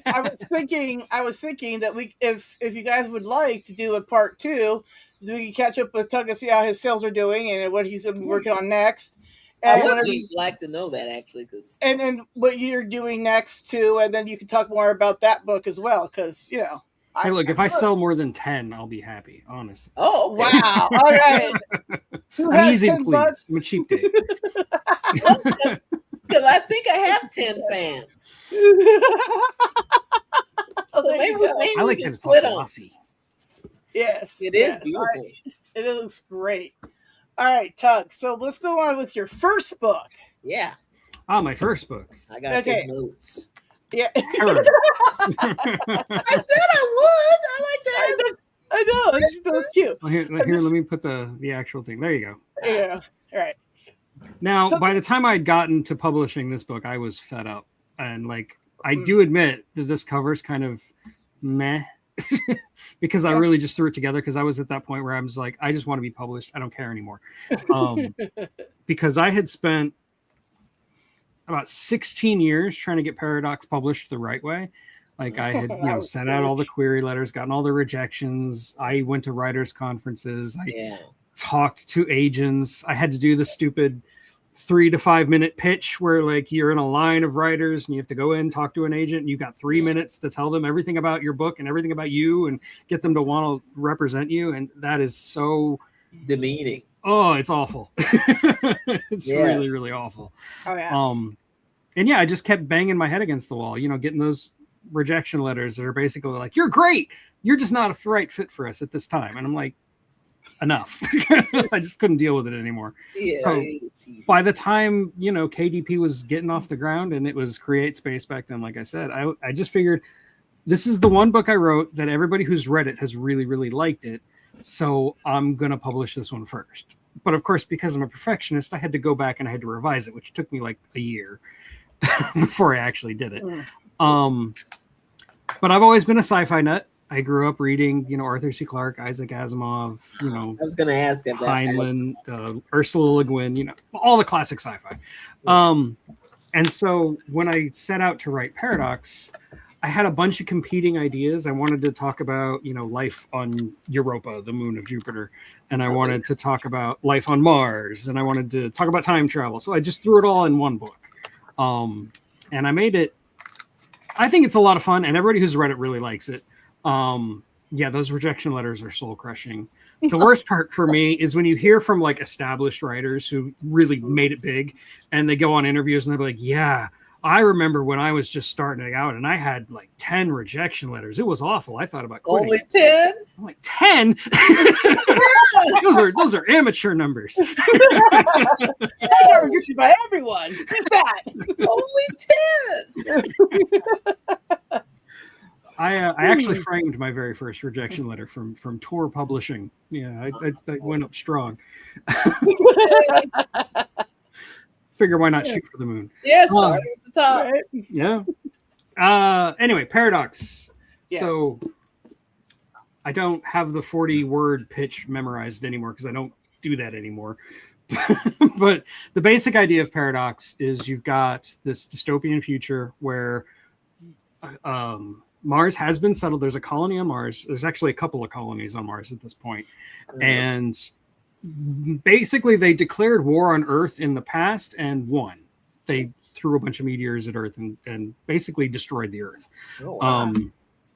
I was thinking that if you guys would like to do a part 2, we can catch up with Tug and see how his sales are doing and what he's going to be working on next. And I would like to know that actually, and what you're doing next too, and then you can talk more about that book as well, because Hey, look, if I sell more than 10, I'll be happy, honestly. Oh, okay. Wow. All right. I'm easy, please. I'm a cheap date. Because I think I have 10 fans. So maybe I like that it's all glossy. Yes. It is beautiful. Right. It looks great. All right, Tug. So let's go on with your first book. Yeah. My first book. I got to take notes. Yeah. I said I would. I like that. I know. It's so cute. Well, here, let me put the actual thing. There you go. Yeah. All right. Now, by the time I'd gotten to publishing this book, I was fed up. And I do admit that this cover's kind of meh because I really just threw it together because I was at that point where I was like, I just want to be published. I don't care anymore. Because I had spent about 16 years trying to get Paradox published the right way. I had, sent out all the query letters, gotten all the rejections. I went to writers' conferences. I talked to agents. I had to do the stupid 3 to 5 minute pitch where you're in a line of writers and you have to go in, talk to an agent, and you've got 3 minutes to tell them everything about your book and everything about you and get them to want to represent you. And that is so demeaning. Oh, it's awful. It's really, really awful. Oh yeah. And I just kept banging my head against the wall, getting those rejection letters that are basically like, you're great. You're just not a right fit for us at this time. And I'm like, enough. I just couldn't deal with it anymore. So by the time, KDP was getting off the ground and it was Create Space back then, like I said, I just figured this is the one book I wrote that everybody who's read it has really, really liked it. So I'm going to publish this one first. But of course, because I'm a perfectionist, I had to go back and I had to revise it, which took me like a year before I actually did it. But I've always been a sci-fi nut. I grew up reading, Arthur C. Clarke, Isaac Asimov, I was going to ask about Heinlein, Ursula Le Guin, all the classic sci-fi. And so when I set out to write Paradox, I had a bunch of competing ideas. I wanted to talk about, life on Europa, the moon of Jupiter. And I wanted to talk about life on Mars. And I wanted to talk about time travel. So I just threw it all in one book. And I made it. I think it's a lot of fun. And everybody who's read it really likes it. Those rejection letters are soul crushing. The worst part for me is when you hear from established writers who've really made it big and they go on interviews and they're like, yeah, I remember when I was just starting out and I had like 10 rejection letters. It was awful. I thought about quitting. Only 10? I'm like, 10? those are amateur numbers. That was issued by everyone. That. Only 10. I actually framed my very first rejection letter from Tor Publishing. Yeah, I went up strong. Figure why not shoot for the moon? Yes, start at the top. Right. Yeah. Anyway, Paradox. Yes. So I don't have the 40-word pitch memorized anymore because I don't do that anymore. But the basic idea of Paradox is you've got this dystopian future where Mars has been settled. There's a colony on Mars. There's actually a couple of colonies on Mars at this point. And basically they declared war on Earth in the past and won. They threw a bunch of meteors at Earth and basically destroyed the Earth. Oh, wow.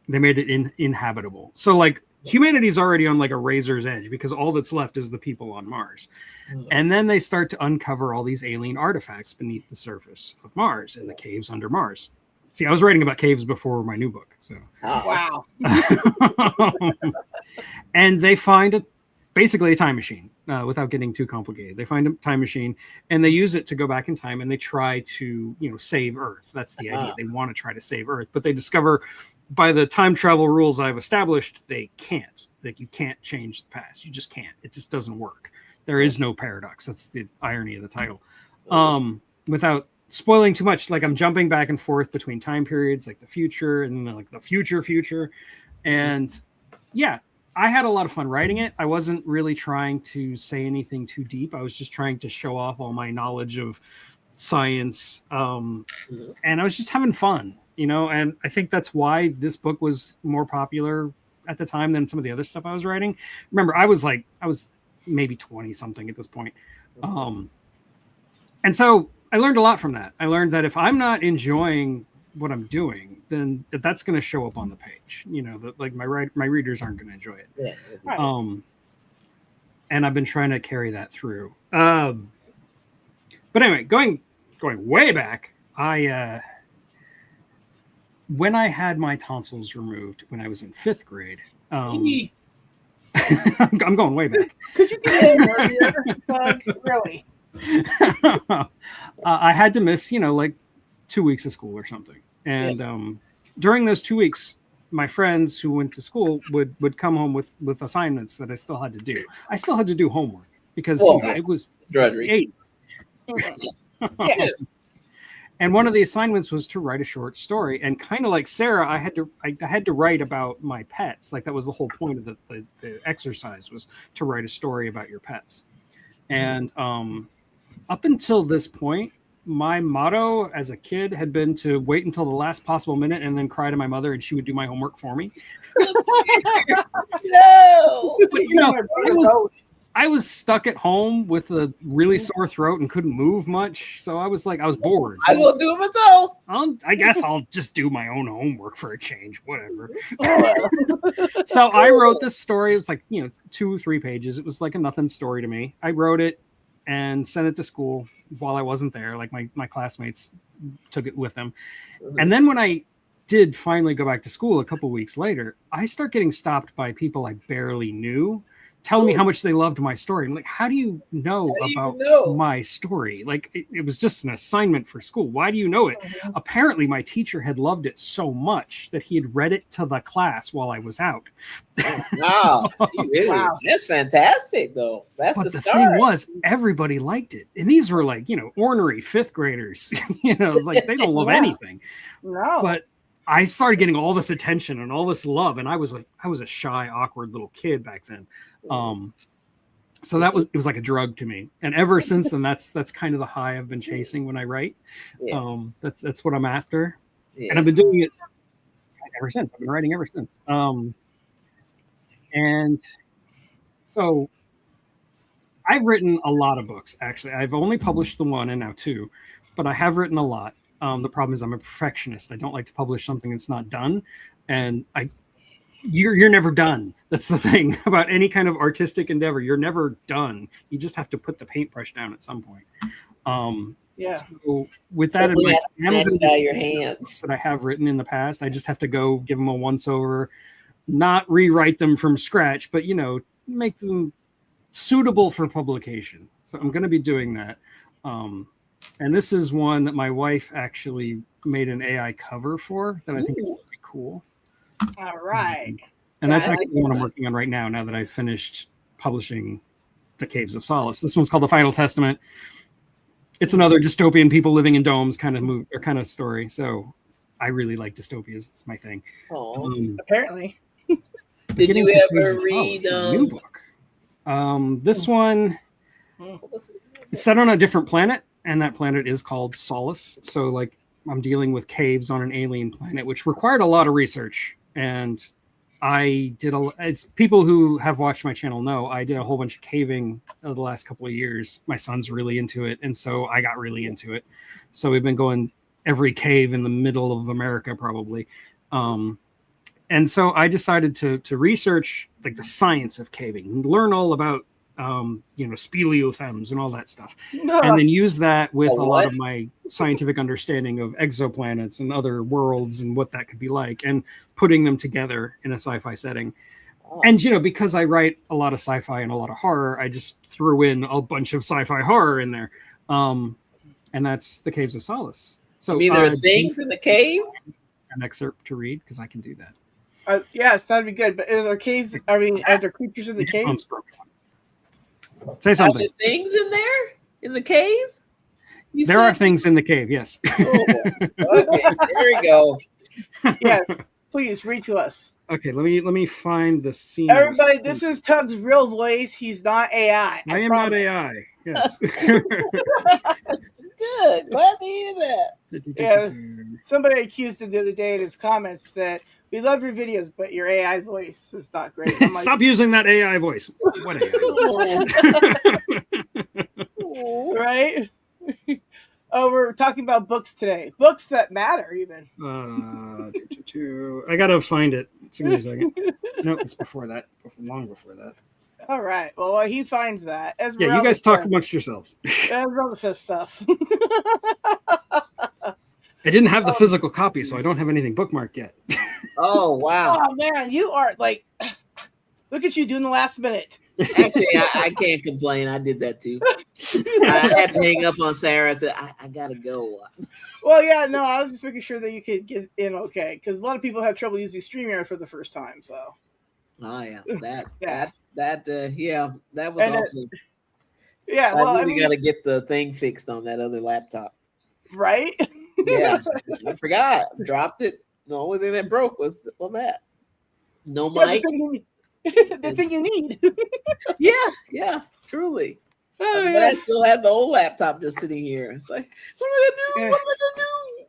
They made it inhabitable. So like humanity's already on like a razor's edge because all that's left is the people on Mars. And then they start to uncover all these alien artifacts beneath the surface of Mars in the caves under Mars. See, I was writing about caves before my new book. So Wow. And they find basically a time machine without getting too complicated. They find a time machine and they use it to go back in time and they try to, save Earth. That's the idea. They want to try to save Earth, but they discover by the time travel rules I've established, they can't. Like you can't change the past. You just can't. It just doesn't work. There is no paradox. That's the irony of the title. Without spoiling too much, like I'm jumping back and forth between time periods, like the future and like the future. And yeah, I had a lot of fun writing it. I wasn't really trying to say anything too deep. I was just trying to show off all my knowledge of science. And I was just having fun, and I think that's why this book was more popular at the time than some of the other stuff I was writing. Remember, I was maybe 20 something at this point. And so I learned a lot from that. I learned that if I'm not enjoying what I'm doing, then that's going to show up on the page. That like my readers aren't going to enjoy it. Yeah. And I've been trying to carry that through. But anyway, going way back, when I had my tonsils removed when I was in 5th grade. I'm going way back. Could you get in earlier, Doug? Really? I had to miss, like 2 weeks of school or something. And during those 2 weeks, my friends who went to school would come home with assignments that I still had to do. I still had to do homework because it was the 80s. Yes. And one of the assignments was to write a short story. And kind of like Sarah, I had to write about my pets. Like that was the whole point of the exercise, was to write a story about your pets. And up until this point, my motto as a kid had been to wait until the last possible minute and then cry to my mother and she would do my homework for me. No. But, I was stuck at home with a really sore throat and couldn't move much. So I was bored. I will do it myself. I guess I'll just do my own homework for a change, whatever. So I wrote this story. It was 2 or 3 pages. It was like a nothing story to me. I wrote it and sent it to school while I wasn't there. Like my classmates took it with them. And then when I did finally go back to school a couple weeks later, I start getting stopped by people I barely knew, telling me how much they loved my story. I'm like, how do you know about my story? Like it was just an assignment for school. Why do you know it? Apparently my teacher had loved it so much that he had read it to the class while I was out. Wow. Really? Wow. That's fantastic though. That's but the thing was, everybody liked it. And these were ornery 5th graders, they don't love anything. No. But I started getting all this attention and all this love. And I was a shy, awkward little kid back then. So it was like a drug to me. And ever since then, that's kind of the high I've been chasing when I write. Yeah. That's what I'm after. Yeah. And I've been doing it ever since. I've been writing ever since. And so I've written a lot of books, actually. I've only published the 1 and now 2, but I have written a lot. The problem is I'm a perfectionist. I don't like to publish something that's not done. And you're never done. That's the thing about any kind of artistic endeavor. You're never done. You just have to put the paintbrush down at some point. Yeah. So with that in mind, your hands that I have written in the past, I just have to go give them a once over, not rewrite them from scratch, but make them suitable for publication. So I'm going to be doing that. And this is one that my wife actually made an AI cover for that I think is really cool. All right. And that's actually what I'm working on right now that I've finished publishing The Caves of Solace. This one's called The Final Testament. It's another dystopian people living in domes kind of story. So I really like dystopias. It's my thing. Apparently. Did you ever read a new book? This one is set on a different planet, and that planet is called Solace. So like I'm dealing with caves on an alien planet, which required a lot of research. And it's people who have watched my channel know I did a whole bunch of caving the last couple of years. My son's really into it, and so I got really into it. So we've been going every cave in the middle of America probably. And so I decided to research like the science of caving, learn all about speleothems and all that stuff, and then use that with a lot of my scientific understanding of exoplanets and other worlds and what that could be like, and putting them together in a sci-fi setting. And because I write a lot of sci-fi and a lot of horror, I just threw in a bunch of sci-fi horror in there, and that's The Caves of Solace. So there are things in the cave. An excerpt to read because I can do that. Yes, that'd be good. But are there caves? I mean, are there creatures in the cave? Say something. Are there things in there in the cave? There are things in the cave. Yes. Oh, okay, there we go. Yes, please read to us. Okay, let me find the scene. Everybody, this is Tug's real voice. He's not AI. I am not AI. Yes. Good. Glad to hear that. Yeah, somebody accused him the other day in his comments that we love your videos, but your AI voice is not great. Stop using that AI voice. What AI voice? Right? Oh, we're talking about books today. Books that matter, even. I gotta find it. Give me a second. No, it's before that. Long before that. All right. Well, while he finds that, you guys talk amongst yourselves. Esmeralda says stuff. I didn't have the physical copy, so I don't have anything bookmarked yet. Oh, wow. Oh, man, you are like, look at you doing the last minute. Actually, I can't complain. I did that too. I had to hang up on Sarah. I said, I got to go. Well, yeah, no, I was just making sure that you could get in okay, because a lot of people have trouble using StreamYard for the first time, so. Oh, yeah. That was and awesome. Yeah, well, I really got to get the thing fixed on that other laptop. Right? Yeah, I forgot. Dropped it. The only thing that broke was that. No mic. The thing you need. Yeah, truly. Oh, I still have the old laptop just sitting here. It's like, what am I gonna do? Yeah. What am I gonna do?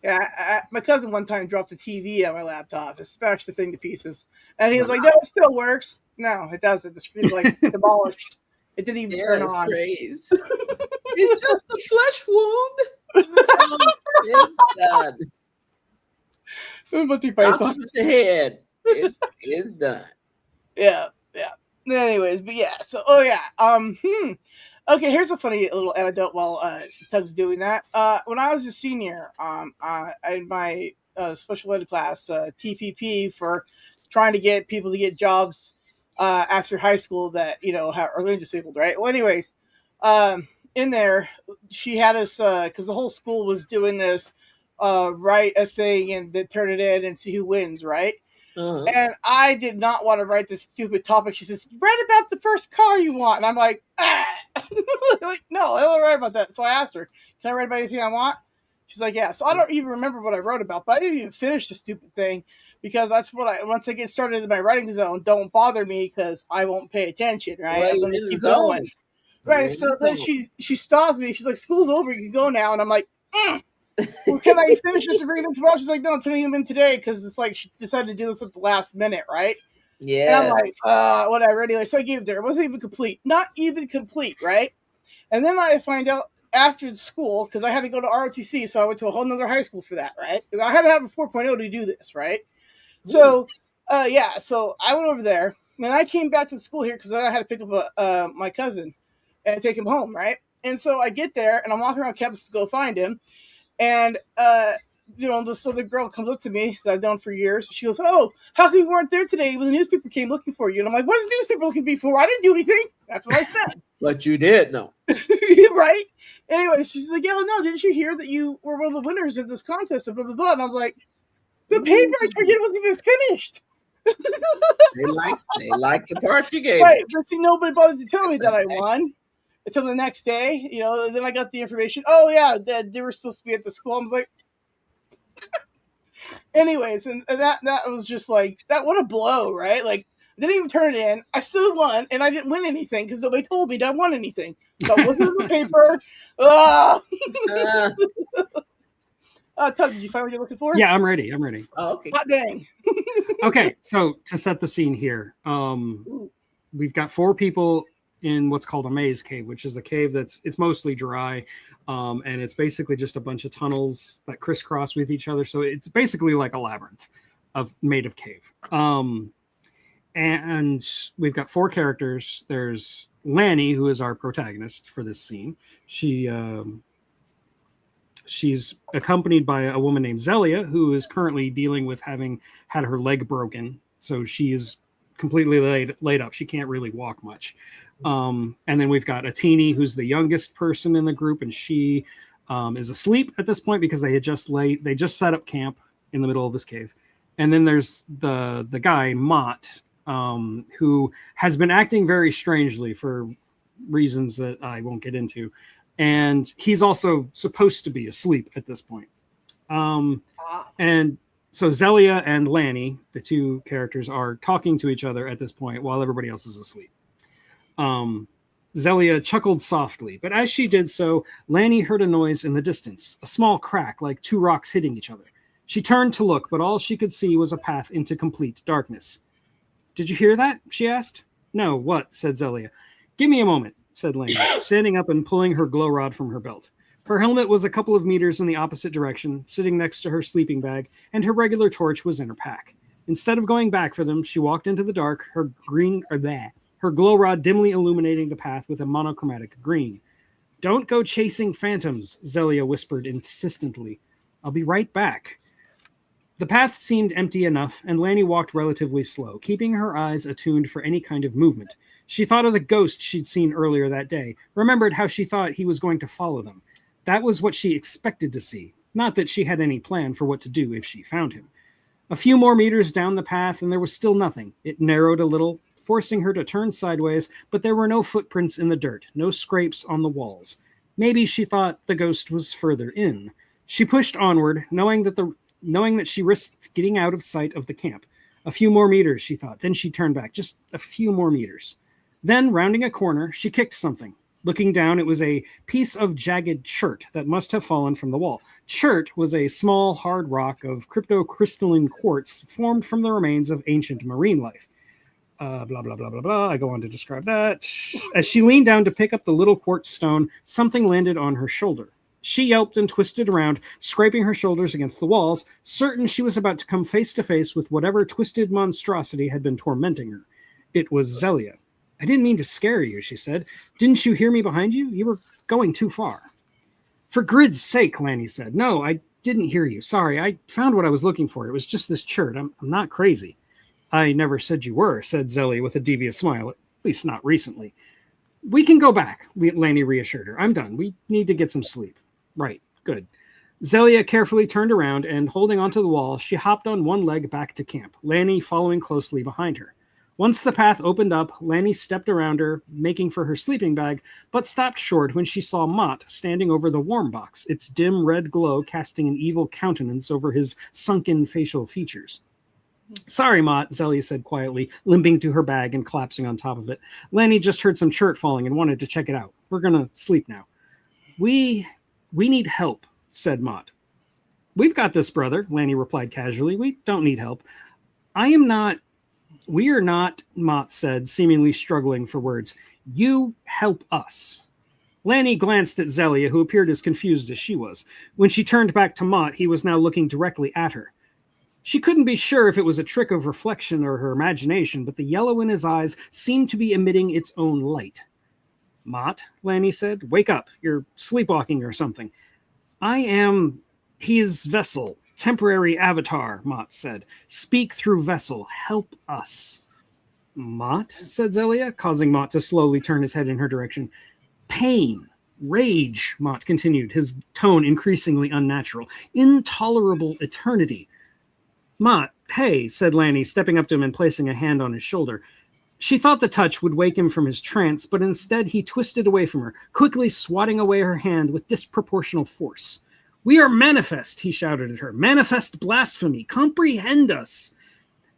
Yeah, my cousin one time dropped a TV on my laptop, just smashed the thing to pieces, and he was like, "No, it still works." No, it doesn't. The screen's like demolished. It didn't even turn on. It's just a flesh wound. It's done. Off the head. It's done. Yeah. Anyways, but yeah. So, Okay, here's a funny little anecdote while Tug's doing that. When I was a senior, in my special ed class, TPP, for trying to get people to get jobs after high school that are learning disabled, right? Well, anyways, in there, she had us because the whole school was doing this, write a thing and then turn it in and see who wins, right? Uh-huh. And I did not want to write this stupid topic. She says, "Write about the first car you want." And I'm like, like, no, I don't write about that. So I asked her, "Can I write about anything I want?" She's like, "Yeah." So I don't even remember what I wrote about, but I didn't even finish the stupid thing because that's what once I get started in my writing zone, don't bother me because I won't pay attention, right? Well, I'm going to keep going. Right. So then she stops me. She's like, "School's over. You can go now." And I'm like, well, can I finish this and bring it in tomorrow? She's like, "No, I'm putting them in today," because it's like she decided to do this at the last minute, right? Yeah. And I'm like, whatever. Anyway, so I gave it to her. It wasn't even complete. Not even complete, right? And then I find out after the school, because I had to go to ROTC, so I went to a whole nother high school for that, right? Because I had to have a 4.0 to do this, right? So, so I went over there, and I came back to the school here because I had to pick up my cousin and take him home, right? And so I get there, and I'm walking around campus to go find him. And, so the girl comes up to me that I've known for years. She goes, "Oh, how come you weren't there today when the newspaper came looking for you?" And I'm like, "What is the newspaper looking for? I didn't do anything." That's what I said. But you did know. Right? Anyway, she's like, "Yeah, no, didn't you hear that you were one of the winners of this contest?" And blah, blah, blah. And I was like, the paper I turned in wasn't even finished. They like the part you gave. Right, but see, nobody bothered to tell me that I won until the next day. Then I got the information. Oh yeah, that they were supposed to be at the school. I was like, anyways, and that was just like that. What a blow, right? Like, I didn't even turn it in. I still won, and I didn't win anything because nobody told me that I won anything. So I wasn't in the paper. Tug, did you find what you're looking for? Yeah, I'm ready. Oh, okay. Hot dang. Okay, so to set the scene here, we've got 4 people in what's called a maze cave, which is a cave it's mostly dry, and it's basically just a bunch of tunnels that crisscross with each other. So it's basically like a labyrinth made of cave. And we've got 4 characters. There's Lanny, who is our protagonist for this scene. She's accompanied by a woman named Zelia, who is currently dealing with having had her leg broken. So she is completely laid up. She can't really walk much. And then we've got Atini, who's the youngest person in the group, and she is asleep at this point because they just set up camp in the middle of this cave. And then there's the guy, Mott, who has been acting very strangely for reasons that I won't get into. And he's also supposed to be asleep at this point. And so Zelia and Lanny, the 2 characters, are talking to each other at this point while everybody else is asleep. Zelia chuckled softly, but as she did so, Lanny heard a noise in the distance, a small crack like 2 rocks hitting each other. She turned to look, but all she could see was a path into complete darkness. "Did you hear that?" she asked. "No, what?" said Zelia. "Give me a moment," said Lanny, standing up and pulling her glow rod from her belt. Her helmet was a couple of meters in the opposite direction, sitting next to her sleeping bag, and her regular torch was in her pack. Instead of going back for them, she walked into the dark, her glow rod dimly illuminating the path with a monochromatic green. "Don't go chasing phantoms," Zelia whispered insistently. "I'll be right back." The path seemed empty enough, and Lanny walked relatively slow, keeping her eyes attuned for any kind of movement. She thought of the ghost she'd seen earlier that day, remembered how she thought he was going to follow them. That was what she expected to see, not that she had any plan for what to do if she found him. A few more meters down the path, and there was still nothing. It narrowed a little, forcing her to turn sideways, but there were no footprints in the dirt, no scrapes on the walls. Maybe she thought the ghost was further in. She pushed onward, knowing that she risked getting out of sight of the camp. A few more meters, she thought. Then she turned back, just a few more meters. Then, rounding a corner, she kicked something. Looking down, it was a piece of jagged chert that must have fallen from the wall. Chert was a small, hard rock of cryptocrystalline quartz formed from the remains of ancient marine life. Blah, blah, blah, blah, blah. I go on to describe that. As she leaned down to pick up the little quartz stone, something landed on her shoulder. She yelped and twisted around, scraping her shoulders against the walls, certain she was about to come face to face with whatever twisted monstrosity had been tormenting her. It was Zelia. "I didn't mean to scare you," she said. "Didn't you hear me behind you? You were going too far." "For Grid's sake," Lanny said. "No, I didn't hear you. Sorry, I found what I was looking for. It was just this chert. I'm not crazy." "I never said you were," said Zelia with a devious smile, at least not recently. "We can go back," Lanny reassured her. "I'm done. We need to get some sleep." "Right, good." Zelia carefully turned around, and holding onto the wall, she hopped on one leg back to camp, Lanny following closely behind her. Once the path opened up, Lanny stepped around her, making for her sleeping bag, but stopped short when she saw Mott standing over the warm box, its dim red glow casting an evil countenance over his sunken facial features. "Sorry, Mott," Zelia said quietly, limping to her bag and collapsing on top of it. "Lanny just heard some chert falling and wanted to check it out. We're gonna sleep now." We need help," said Mott. "We've got this, brother," Lanny replied casually. "We don't need help." We are not, Mott said, seemingly struggling for words. "You help us." Lanny glanced at Zelia, who appeared as confused as she was. When she turned back to Mott, he was now looking directly at her. She couldn't be sure if it was a trick of reflection or her imagination, but the yellow in his eyes seemed to be emitting its own light. Mott, Lanny said. Wake up. You're sleepwalking or something. He is Vessel, temporary avatar, Mott said. Speak through Vessel. Help us. Mott, said Zelia, causing Mott to slowly turn his head in her direction. Pain, rage, Mott continued, his tone increasingly unnatural. Intolerable eternity. Mott, hey, said Lanny, stepping up to him and placing a hand on his shoulder. She thought the touch would wake him from his trance, but instead he twisted away from her, quickly swatting away her hand with disproportional force. We are manifest, he shouted at her. Manifest blasphemy. Comprehend us.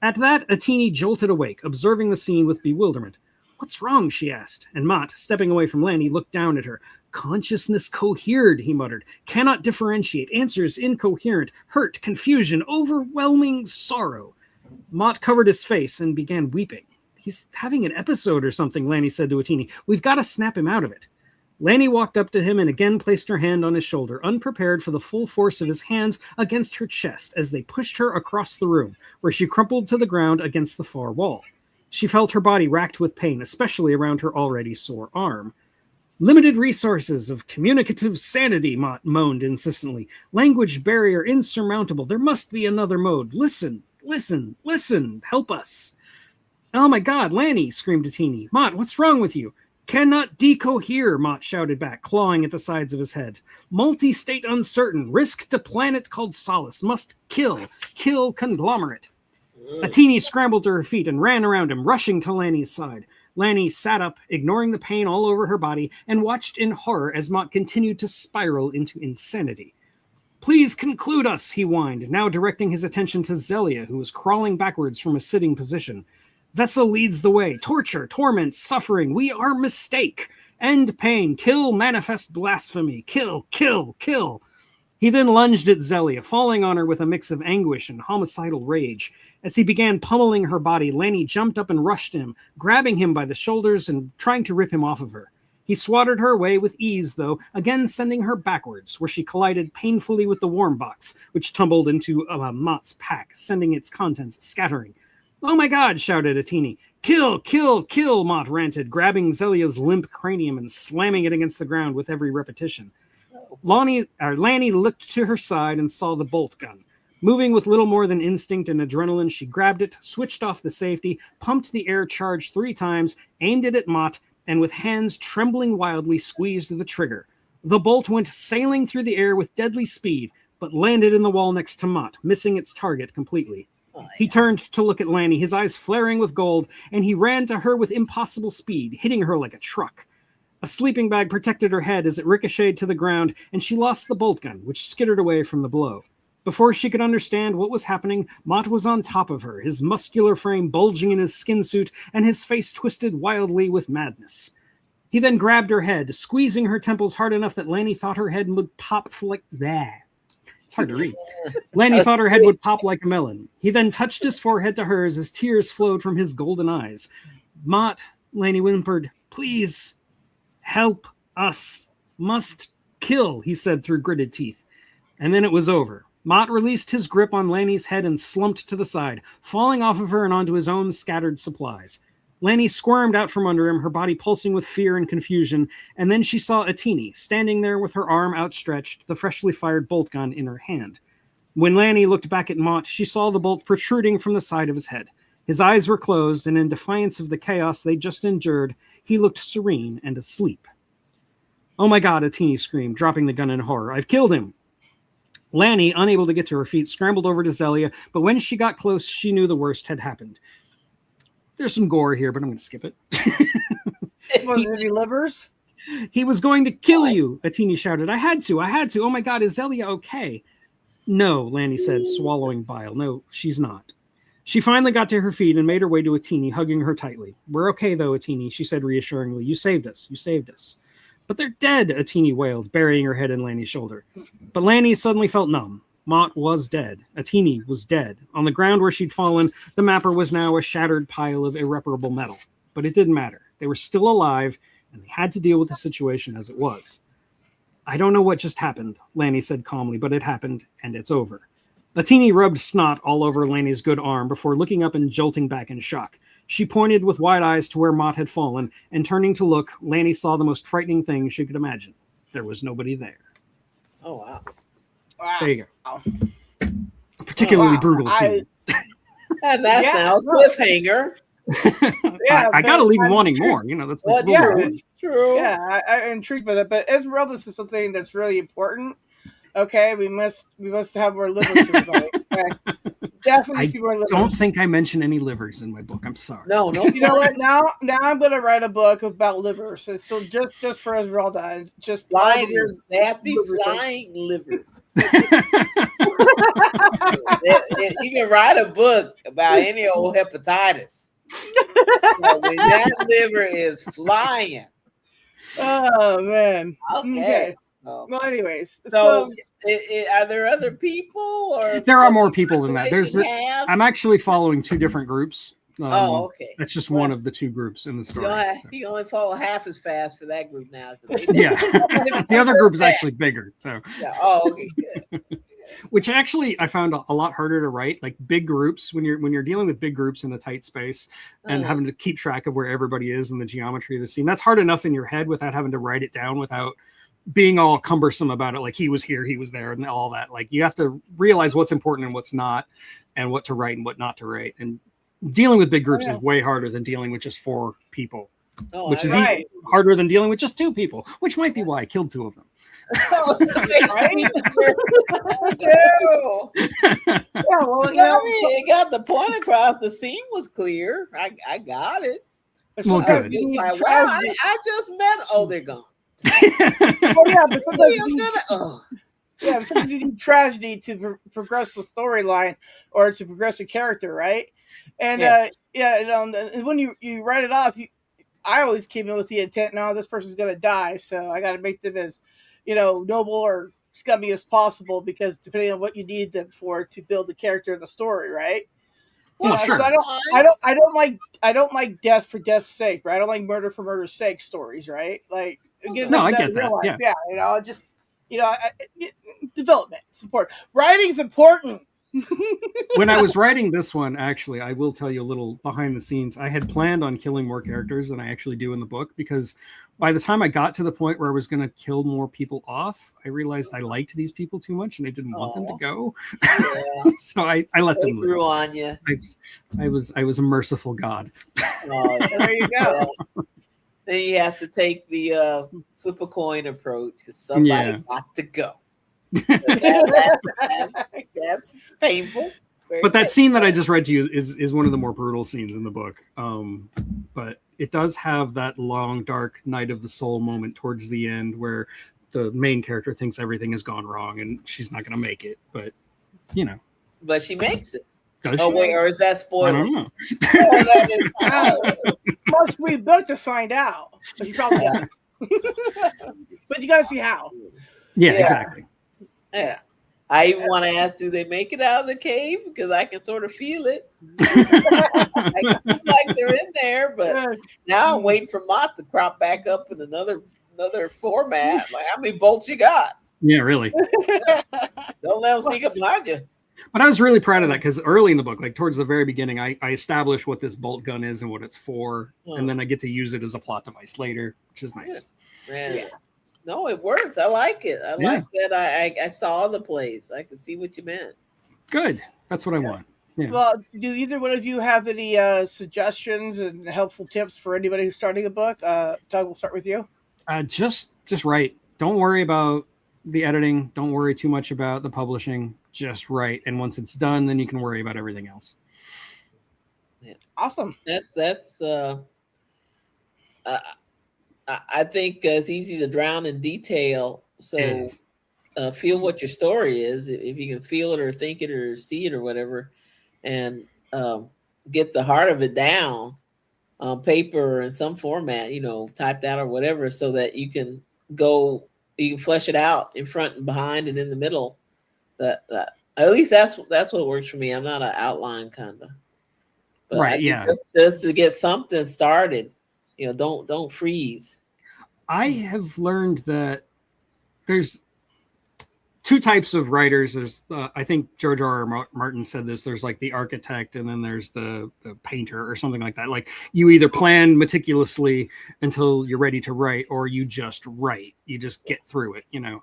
At that, Atini jolted awake, observing the scene with bewilderment. What's wrong, she asked, and Mott, stepping away from Lanny, looked down at her. Consciousness cohered, he muttered. Cannot differentiate. Answers incoherent. Hurt, confusion, overwhelming sorrow. Mott covered his face and began weeping. He's having an episode or something, Lanny said to Atini. We've got to snap him out of it. Lanny walked up to him and again placed her hand on his shoulder, unprepared for the full force of his hands against her chest as they pushed her across the room, where she crumpled to the ground against the far wall. She felt her body racked with pain, especially around her already sore arm. Limited resources of communicative sanity, Mott moaned insistently. Language barrier insurmountable. There must be another mode. Listen, listen, listen. Help us. Oh my God, Lanny, screamed Atini. Mott, what's wrong with you? Cannot decohere, Mott shouted back, clawing at the sides of his head. Multi-state uncertain. Risk to planet called Solace. Must kill. Kill conglomerate. Atini scrambled to her feet and ran around him, rushing to Lanny's side. Lanny sat up, ignoring the pain all over her body, and watched in horror as Mott continued to spiral into insanity. Please conclude us, he whined, now directing his attention to Zelia, who was crawling backwards from a sitting position. Vessel leads the way. Torture, torment, suffering. We are mistake. End pain. Kill manifest blasphemy. Kill, kill, kill. He then lunged at Zelia, falling on her with a mix of anguish and homicidal rage. As he began pummeling her body, Lanny jumped up and rushed him, grabbing him by the shoulders and trying to rip him off of her. He swatted her away with ease, though, again sending her backwards, where she collided painfully with the warm box, which tumbled into Mott's pack, sending its contents scattering. Oh my God, shouted Atini. Kill, kill, kill, Mott ranted, grabbing Zelia's limp cranium and slamming it against the ground with every repetition. Lanny looked to her side and saw the bolt gun. Moving with little more than instinct and adrenaline, she grabbed it, switched off the safety, pumped the air charge 3 times, aimed it at Mott, and with hands trembling wildly squeezed the trigger. The bolt went sailing through the air with deadly speed, but landed in the wall next to Mott, missing its target completely. He turned to look at Lanny, his eyes flaring with gold, and he ran to her with impossible speed, hitting her like a truck. A sleeping bag protected her head as it ricocheted to the ground, and she lost the bolt gun, which skittered away from the blow. Before she could understand what was happening, Mott was on top of her, his muscular frame bulging in his skin suit, and his face twisted wildly with madness. He then grabbed her head, squeezing her temples hard enough that Lanny thought her head would pop like that. It's hard to read. Lanny thought her head would pop like a melon. He then touched his forehead to hers as tears flowed from his golden eyes. Mott, Lanny whimpered, please, help us. Must kill, he said through gritted teeth. And then it was over. Mott released his grip on Lanny's head and slumped to the side, falling off of her and onto his own scattered supplies. Lanny squirmed out from under him, her body pulsing with fear and confusion, and then she saw Atini, standing there with her arm outstretched, the freshly fired bolt gun in her hand. When Lanny looked back at Mott, she saw the bolt protruding from the side of his head. His eyes were closed, and in defiance of the chaos they just endured, he looked serene and asleep. Oh my God, Atini screamed, dropping the gun in horror. I've killed him! Lanny, unable to get to her feet, scrambled over to Zelia, but when she got close, she knew the worst had happened. There's some gore here, but I'm going to skip it. Any livers? He was going to kill you, Atini shouted. I had to. Oh my God, is Zelia okay? No, Lanny said, swallowing bile. No, she's not. She finally got to her feet and made her way to Atini, hugging her tightly. We're okay, though, Atini, she said reassuringly. You saved us. But they're dead, Atini wailed, burying her head in Lanny's shoulder. But Lanny suddenly felt numb. Mott was dead. Atini was dead. On the ground where she'd fallen, the mapper was now a shattered pile of irreparable metal. But it didn't matter. They were still alive, and they had to deal with the situation as it was. I don't know what just happened, Lanny said calmly, but it happened, and it's over. Atini rubbed snot all over Lanny's good arm before looking up and jolting back in shock. She pointed with wide eyes to where Mott had fallen, and turning to look, Lanny saw the most frightening thing she could imagine. There was nobody there. Oh, wow. There you go. A particularly brutal scene. And that's now a cliffhanger. I gotta leave him wanting more. That's true. Yeah, I'm intrigued by that. But Esmeralda is something that's really important. Okay, we must have more livers. Okay? Definitely more livers. I don't think I mentioned any livers in my book. I'm sorry. No. You know what? Now I'm gonna write a book about livers. So just for Esmeralda, just flying. They have to be flying livers. You can write a book about any old hepatitis. When that liver is flying. Oh man. Okay. Well, anyways, so are there other people, or there are more people than that? I'm actually following two different groups. Okay. That's just one of the two groups in the story. You only follow half as fast for that group now. Yeah, the other group is actually bigger. So. Yeah. Oh, okay. Good. Which actually I found a lot harder to write. Like big groups, when you're dealing with big groups in a tight space and having to keep track of where everybody is and the geometry of the scene, that's hard enough in your head without having to write it down, without being all cumbersome about it. Like he was here, he was there, and all that. Like you have to realize what's important and what's not, and what to write and what not to write. And dealing with big groups is way harder than dealing with just 4 people, which is even harder than dealing with just 2 people, which might be why I killed 2 of them. It got the point across. The scene was clear. I got it. Well, good. Like, wow, I just met. Oh, they're gone. Sometimes you need tragedy to progress the storyline or to progress a character, right? And when you write it off, I always came in with the intent, no, this person's gonna die, so I got to make them as noble or scummy as possible, because depending on what you need them for to build the character in the story, right? Well, sure. So I don't like death for death's sake, right? I don't like murder for murder's sake stories, right? Like, I get that. Development is important. Writing's important. When I was writing this one, actually, I will tell you a little behind the scenes. I had planned on killing more characters than I actually do in the book, because by the time I got to the point where I was going to kill more people off, I realized I liked these people too much and I didn't want them to go. Yeah. So I let them grew on you. I was a merciful God. There you go. Then you have to take the flip a coin approach, because somebody got to go. That's painful. But that scene that I just read to you is one of the more brutal scenes in the book. But it does have that long, dark night of the soul moment towards the end where the main character thinks everything has gone wrong and she's not going to make it. But, But she makes it. Does she? Wait, or is that spoiler? I don't know. Must we both to find out. But you probably don't. But you got to see how. Yeah, exactly. Yeah. I even want to ask, do they make it out of the cave? Because I can sort of feel it. I feel like they're in there, but now I'm waiting for Mott to crop back up in another format. Like, how many bolts you got? Yeah, really. Don't let them sneak up behind you. But I was really proud of that, because early in the book, like towards the very beginning, I established what this bolt gun is and what it's for, and then I get to use it as a plot device later, which is nice. Yeah. No, it works. I like it. I like that. I saw the place. I could see what you meant. Good. That's what I want. Yeah. Well, do either one of you have any suggestions and helpful tips for anybody who's starting a book? Doug, we'll start with you. Just write. Don't worry about the editing. Don't worry too much about the publishing. Just write. And once it's done, then you can worry about everything else. Yeah. Awesome. That's I think it's easy to drown in detail. So feel what your story is. If you can feel it or think it or see it or whatever, and get the heart of it down on paper or in some format, typed out or whatever, so that you can flesh it out in front and behind and in the middle. That at least that's what works for me. I'm not an outline kind of. But right. Yeah. Just to get something started. Don't freeze. I have learned that there's two types of writers. There's, I think George R.R. Martin said this. There's like the architect, and then there's the painter or something like that. Like you either plan meticulously until you're ready to write, or you just write. You just get through it, you know.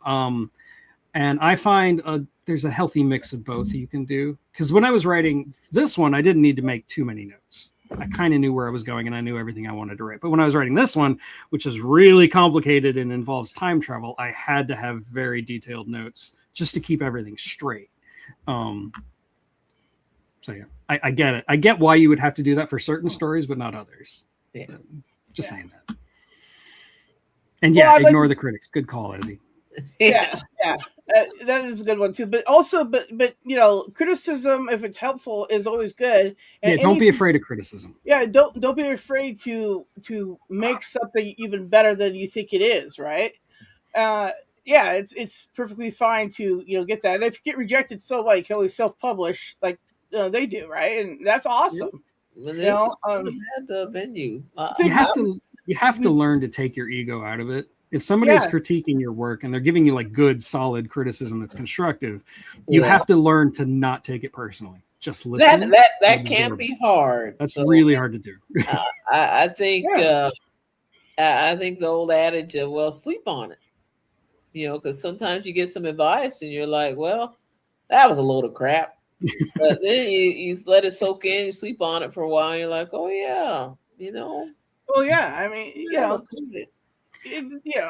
And I find there's a healthy mix of both you can do. Because when I was writing this one, I didn't need to make too many notes. I kind of knew where I was going and I knew everything I wanted to write. But when I was writing this one, which is really complicated and involves time travel, I had to have very detailed notes just to keep everything straight. So yeah, I get it. I get why you would have to do that for certain stories, but not others. Yeah. Just saying that. And yeah, ignore the critics. Good call, Ezzy. Yeah. That is a good one too. But also, but you know, criticism, if it's helpful, is always good. And don't be afraid of criticism. Yeah, don't be afraid to make something even better than you think it is, right? Yeah, it's perfectly fine to, you know, get that. And if you get rejected, so like, you can always self-publish like they do, right? And that's awesome. Yeah. You know, had the venue. You have to learn to take your ego out of it. If somebody is critiquing your work and they're giving you like good, solid criticism that's constructive, you have to learn to not take it personally. Just listen. That can be hard. That's really hard to do. I think I think the old adage of, well, sleep on it. You know, because sometimes you get some advice and you're like, well, that was a load of crap. But then you let it soak in, you sleep on it for a while, and you're like, oh yeah, you know. Well, yeah, I mean,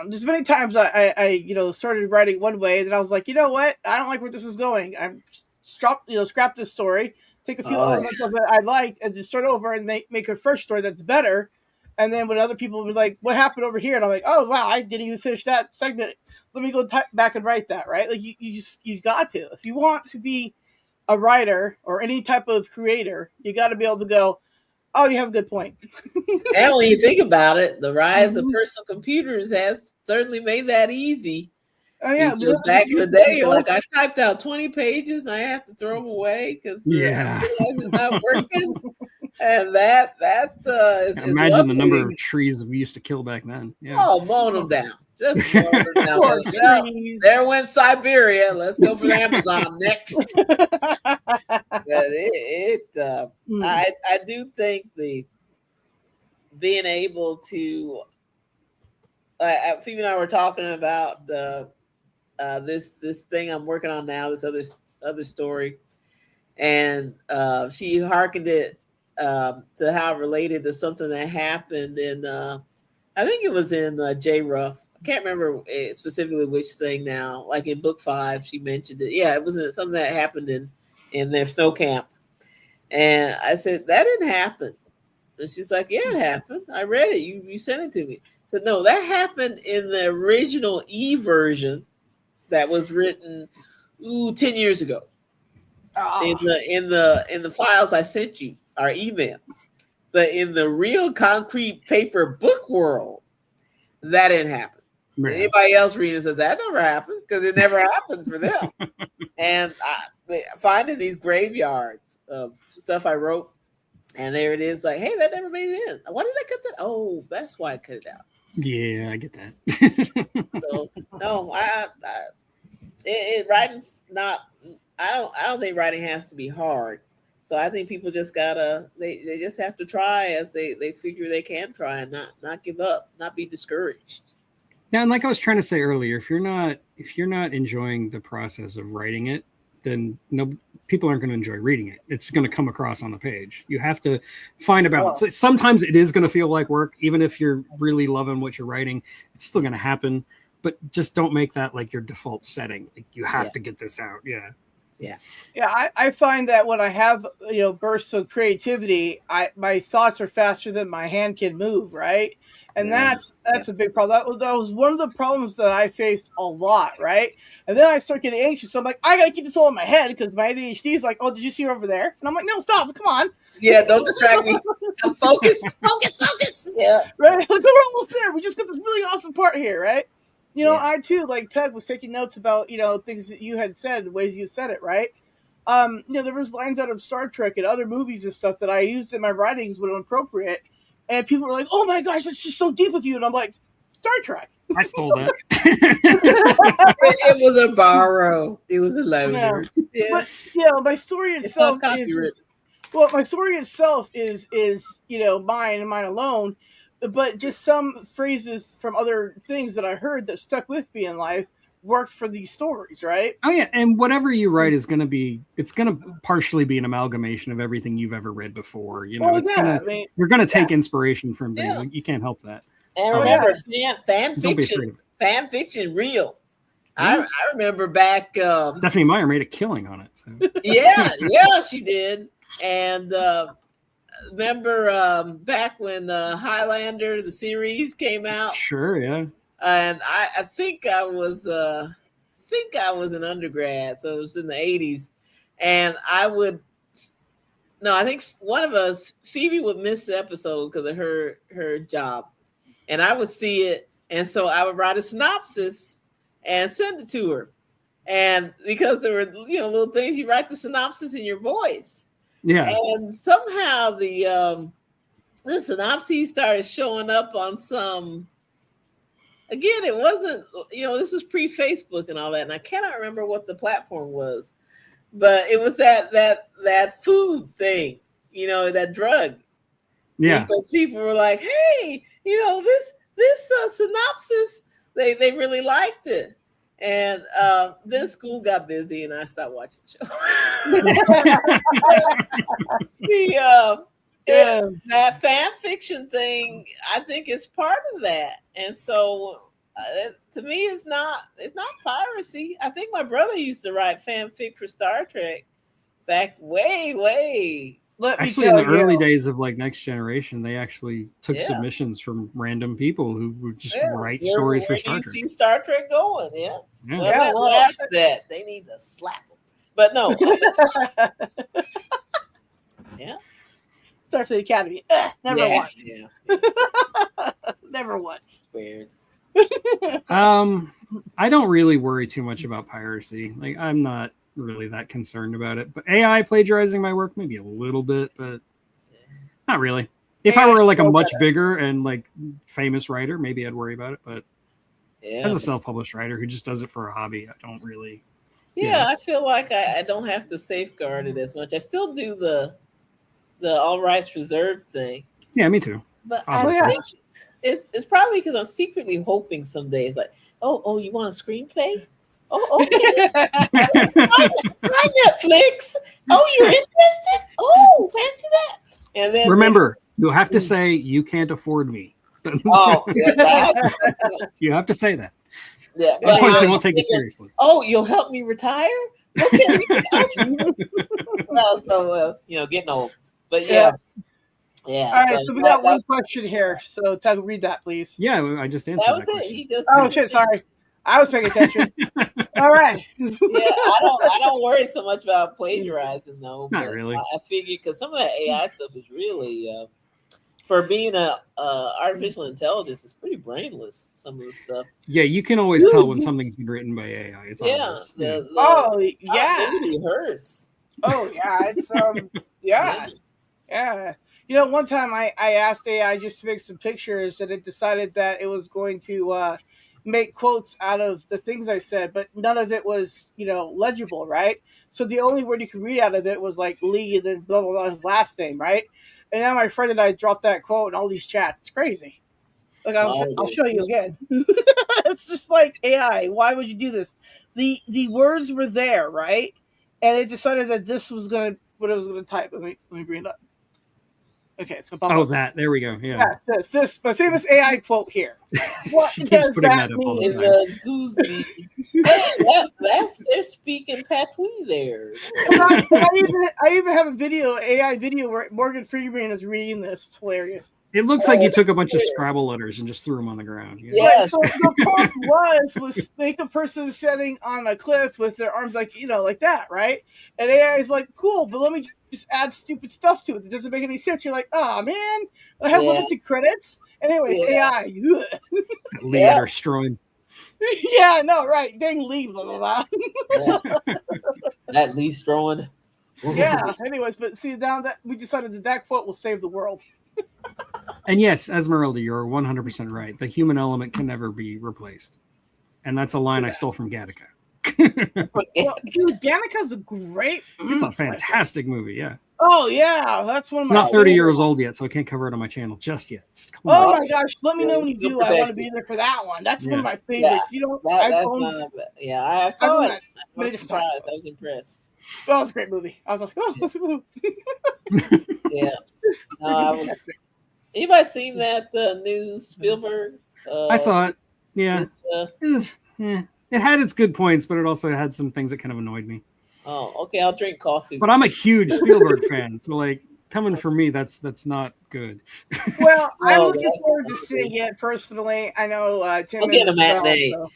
there's many times I you know, started writing one way, and then I was like, you know what, I don't like where this is going. I'm scrap this story, take a few elements of it I like, and just start over and make a fresh story that's better. And then when other people were like, what happened over here? And I'm like, oh wow, I didn't even finish that segment. Let me go back and write that, right? Like you got to, if you want to be a writer or any type of creator, you got to be able to go, oh, you have a good point. And when you think about it, the rise of personal computers has certainly made that easy. Oh yeah, back in the day, you're like, I typed out 20 pages and I have to throw them away because it's not working. And that is imagine the number of trees we used to kill back then. Yeah. Oh, mowing them down. Just mowing them down. Well, there went Siberia. Let's go for the Amazon next. I do think being able to. Phoebe and I were talking about this thing I'm working on now. This other story, and she hearkened it to how it related to something that happened in I think it was in J. Ruff. I can't remember specifically which thing now. Like in book 5, she mentioned it. Yeah, it was something that happened in their snow camp. And I said, that didn't happen. And she's like, yeah, it happened. I read it. You sent it to me. I said, no, that happened in the original version that was written 10 years ago. In the files I sent you, our emails. But in the real concrete paper book world, that didn't happen. Right. Anybody else reading said that never happened because it never happened for them. And finding these graveyards of stuff I wrote, and there it is, like, hey, that never made it in. Why did I cut that? Oh, that's why I cut it out. Yeah, I get that. So no, writing's not. I don't think writing has to be hard. So I think people just gotta they just have to try as they figure they can try and not give up, not be discouraged. Yeah, and like I was trying to say earlier, if you're not enjoying the process of writing it, then people aren't going to enjoy reading it. It's going to come across on the page. You have to find a balance. Well, sometimes it is going to feel like work, even if you're really loving what you're writing. It's still going to happen, but just don't make that like your default setting. Like you have to get this out. Yeah. I find that when I have bursts of creativity, my thoughts are faster than my hand can move, right? And that's a big problem. That was one of the problems that I faced a lot, right? And then I start getting anxious. So I'm like, I gotta keep this all in my head because my ADHD is like, oh, did you see her over there? And I'm like, no, stop, come on. Yeah, don't distract me. I'm focused. Focus. Yeah. Right? Like, we're almost there. We just got this really awesome part here, right? I too, like Tug was taking notes about, things that you had said, the ways you said it, right? There was lines out of Star Trek and other movies and stuff that I used in my writings when appropriate. And people were like, oh my gosh, that's just so deep of you. And I'm like, Star Trek. I stole that. It was a borrow. It was a loaner. Yeah. But you know, my story itself is well, my story itself is you know mine and mine alone. But just some phrases from other things that I heard that stuck with me in life worked for these stories, right? Oh yeah, and whatever you write is going to be, it's going to partially be an amalgamation of everything you've ever read before. You know, Well, it's yeah, gonna, I mean, you're going to take inspiration from things. Yeah. You can't help that. And remember, fan Don't be afraid fiction, of it. fan fiction, real. Yeah. I remember back. Stephanie Meyer made a killing on it. So. Yeah, she did. And remember back when Highlander, the series, came out. Sure, yeah. And I think I was an undergrad, so it was in the 80s. And I think one of us, Phoebe, would miss the episode because of her job. And I would see it, and so I would write a synopsis and send it to her. And because there were, you know, little things, you write the synopsis in your voice. Yeah. And somehow the synopsis started showing up on some. Again, it wasn't, you know, this was pre-Facebook and all that, and I cannot remember what the platform was, but it was that food thing, you know, that drug. Yeah. Because people were like, hey, you know, this synopsis, they really liked it. And then school got busy and I stopped watching the show. That fan fiction thing, I think, is part of that. And so to me, it's not piracy. I think my brother used to write fanfic for Star Trek back way. Actually, in the early days of like Next Generation, they actually took submissions from random people who would just write stories for Star Trek. See Star Trek going, yeah. Yeah. Well, that's that. They need to slap them. But no. Yeah. Star Trek Academy. Never once. Yeah. Never once. It's weird. I don't really worry too much about piracy. Like, I'm not really that concerned about it. But AI plagiarizing my work, maybe a little bit, but not really. If I were like a much bigger and like famous writer, maybe I'd worry about it. But as a self-published writer who just does it for a hobby, I don't really. Yeah, I feel like I don't have to safeguard it as much. I still do the all rights reserved thing. Yeah, me too. But I think it's probably because I'm secretly hoping someday it's like, oh, you want a screenplay? Oh, okay. Hi, Netflix. Oh, you're interested? Oh, fancy that. And then remember, you'll have to say you can't afford me. You have to say that. Yeah. Otherwise, they won't take it seriously. Oh, you'll help me retire? Okay. So, getting old. But yeah. All right, so we got one question here. So, Tug, read that, please. Yeah, I just answered that question. Oh shit! Sorry, I was paying attention. All right. Yeah, I don't worry so much about plagiarizing though. Not really. I figure because some of that AI stuff is really, for being a artificial intelligence, it's pretty brainless. Some of the stuff. Yeah, you can always tell when something's been written by AI. It's obvious. It really hurts. Oh yeah, it's yeah. You know, one time I asked AI just to make some pictures, and it decided that it was going to make quotes out of the things I said, but none of it was, legible, right? So the only word you could read out of it was like Lee and then blah, blah, blah, his last name, right? And now my friend and I dropped that quote in all these chats. It's crazy. Like, I'll show you again. It's just like AI. Why would you do this? The words were there, right? And it decided that this was what it was going to type. Let me bring it up. Okay, so there we go. Yeah. Yes, this my famous AI quote here. What does that mean? That's they're speaking patois there. I even have a AI video where Morgan Freeman is reading this. It's hilarious. It looks like you took a bunch of Scrabble letters and just threw them on the ground. Yeah. Yes. So the point was make a person sitting on a cliff with their arms like that, right? And AI is like, cool, but let me just add stupid stuff to it. It doesn't make any sense. You're like, oh man, I have limited credits. Anyways, AI. Lee Strong. Yeah, no, right. Dang Lee, blah blah blah. That Lee Strong. Yeah. Anyways, but see, now that we decided that quote will save the world. And yes, Esmeralda, you're 100% right. The human element can never be replaced. And that's a line I stole from Gattaca. Well, dude, Gattaca's a great. It's a fantastic movie, yeah. Oh yeah, that's one of It's my. not 30 years old yet, so I can't cover it on my channel just yet. Just come Oh on. my gosh, let me know when you do. I want to be there for that one. That's one of my favorites. You know, that's not bad. Yeah, I saw it. I was surprised. I was impressed. That was a great movie. I was like, oh, that's a movie. Yeah. No, I was. Anybody seen that new Spielberg? I saw it. Yeah. It had its good points, but it also had some things that kind of annoyed me. Oh, okay. I'll drink coffee. But I'm a huge Spielberg fan, so like coming from me, that's not good. Well, I'm looking forward to seeing it personally. I know Tim. I'll get a matinee. So.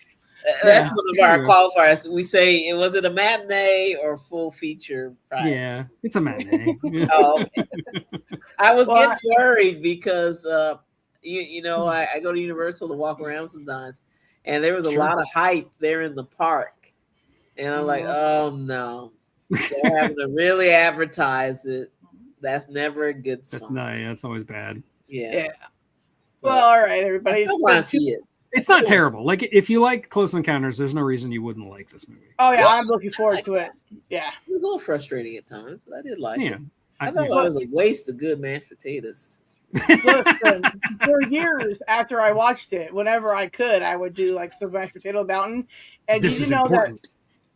That's one of our qualifiers. We say, was it a matinee or full feature price? Yeah, it's a matinee. Oh, okay. I was getting worried because you know I go to Universal to walk around sometimes, and there was a lot of hype there in the park, and I'm like, oh no, they're having to really advertise it. That's never a good sign. That's always bad. Yeah. Well, all right, everybody. I want to see it. It's not terrible. Like if you like Close Encounters, there's no reason you wouldn't like this movie. Oh yeah, I'm looking forward to it. Yeah, it was a little frustrating at times, but I did like it. I thought it was a waste of good mashed potatoes. Listen, for years after I watched it, whenever I could, I would do like some mashed potato mountain, and this is know important. that.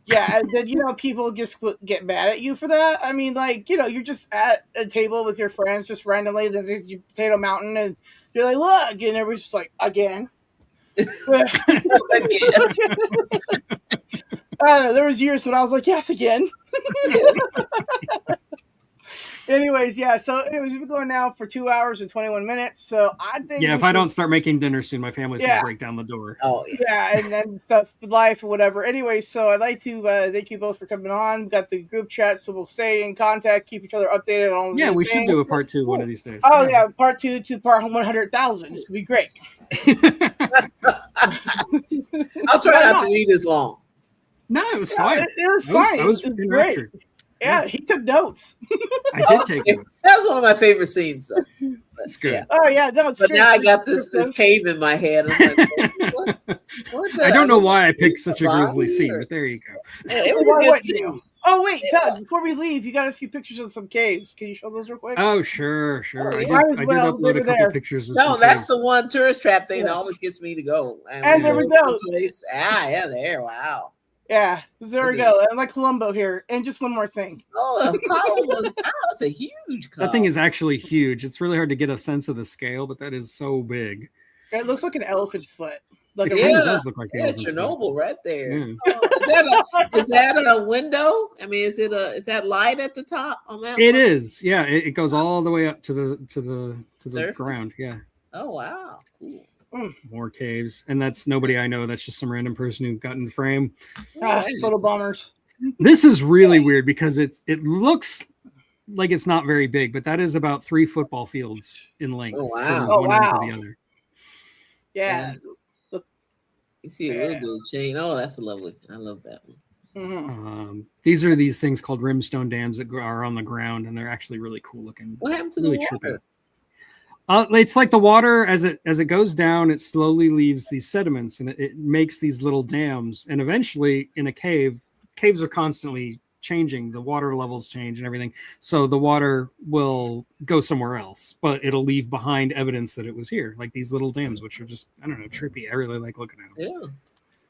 Yeah, and then people just get mad at you for that. I mean, like you're just at a table with your friends, just randomly, then you potato mountain, and you're like, look, and everyone's just like, again. I don't know. There was years when I was like, yes, again. Anyways, yeah. So anyways, we've been going now for 2 hours and 21 minutes. So I think if I don't start making dinner soon, my family's gonna break down the door. Oh yeah, and then stuff, life or whatever. Anyway, so I'd like to thank you both for coming on. We've got the group chat, so we'll stay in contact, keep each other updated on. Yeah, we should do a part 2 one of these days. Oh yeah, part 2 to part 100,000. This would be great. I'll try not to eat as long. No, it was fine. It was fine. It was great. Yeah, he took notes. I did take notes. That was one of my favorite scenes. That's good. Yeah. Oh yeah, no, it's but true. Now I got this cave in my head. I'm like, I don't know why I picked such a grisly scene, but there you go. Yeah, it was a good scene. Oh wait, Todd, before we leave, you got a few pictures of some caves. Can you show those real quick? Oh sure. Oh, I did upload a couple pictures. No, that's the one tourist trap thing that always gets me to go. And there we go. Yeah, there. Wow. Yeah, there we go. And like Columbo here. And just one more thing. Oh, the column that's a huge column. That thing is actually huge. It's really hard to get a sense of the scale, but that is so big. It looks like an elephant's foot. Like it really does look like Chernobyl right there. Yeah. Oh, is that a window? I mean, is that light at the top on that? It is. Yeah, it goes all the way up to the ground. Yeah. Oh wow, cool. More caves, and that's nobody I know. That's just some random person who got in the frame. Little bummers. This is really weird because it looks like it's not very big, but that is about 3 football fields in length. Oh wow! From one end to the other. Yeah. You see a little bit of chain. Oh, that's lovely. I love that one. Mm-hmm. These are these things called rimstone dams that are on the ground, and they're actually really cool looking. What happened to really the water? It's like the water as it goes down, it slowly leaves these sediments, and it makes these little dams. And eventually, in a caves are constantly changing. The water levels change and everything, so the water will go somewhere else, but it'll leave behind evidence that it was here, like these little dams, which are just trippy. I really like looking at them.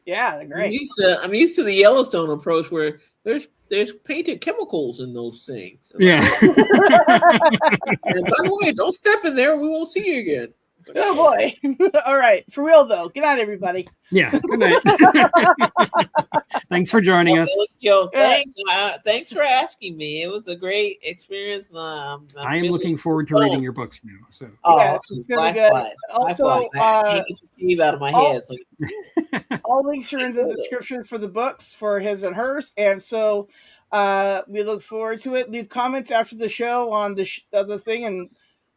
Yeah, they're great. I'm used to the Yellowstone approach where there's painted chemicals in those things. Yeah. And by the way, don't step in there. We won't see you again. Oh boy. All right. For real though. Good night, everybody. Yeah. Good night. Thanks for joining us. Yo, thanks for asking me. It was a great experience. I am looking forward to reading your books now. So. Yeah, it's gonna be good. Also, I can't get the Steve out of my head. So. All links are in the description for the books for his and hers, and so we look forward to it. Leave comments after the show on the other thing, and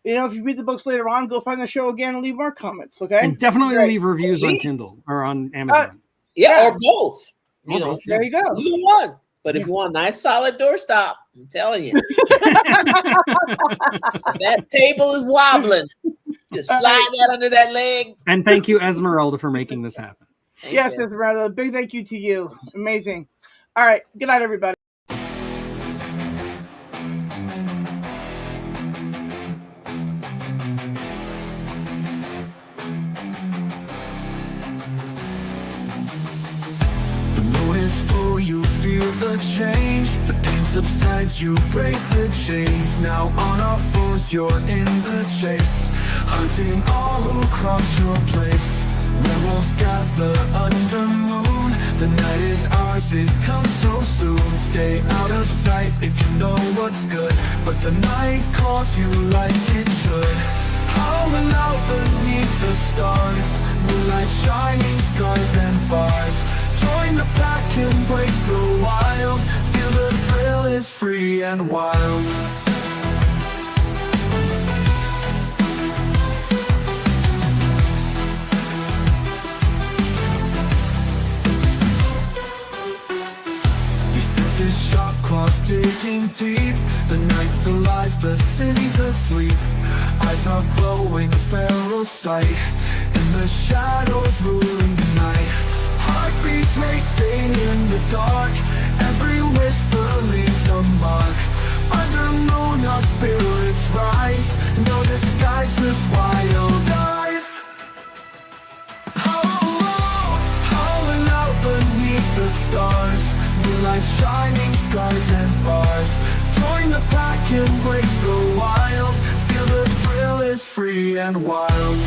if you read the books later on, go find the show again and leave more comments. Okay, and definitely leave reviews on Kindle or on Amazon. Or both. There you go. Either one. But if you want a nice solid doorstop, I'm telling you, that table is wobbling. Just slide that under that leg. And thank you, Esmeralda, for making this happen. Yes, Esmeralda. Big thank you to you. Amazing. All right. Good night, everybody. You feel the change, the pain subsides, you break the chains. Now on our foes, you're in the chase, hunting all across your place. Werewolves gather under moon, the night is ours, it comes so soon. Stay out of sight if you know what's good, but the night calls you like it should. Howling out beneath the stars, moonlight shining, scars and bars. Join the pack, embrace the wild. Feel the thrill is free and wild. Your senses sharp, claws digging deep. The night's alive, the city's asleep. Eyes are glowing, a feral sight. In the shadows ruling the night. Heartbeats racing in the dark. Every whisper leaves a mark. Under moon our spirits rise. No disguise, just wild eyes. Howling out beneath the stars. Moonlight shining, scars and bars. Join the pack, embrace the wild. Feel the thrill is free and wild.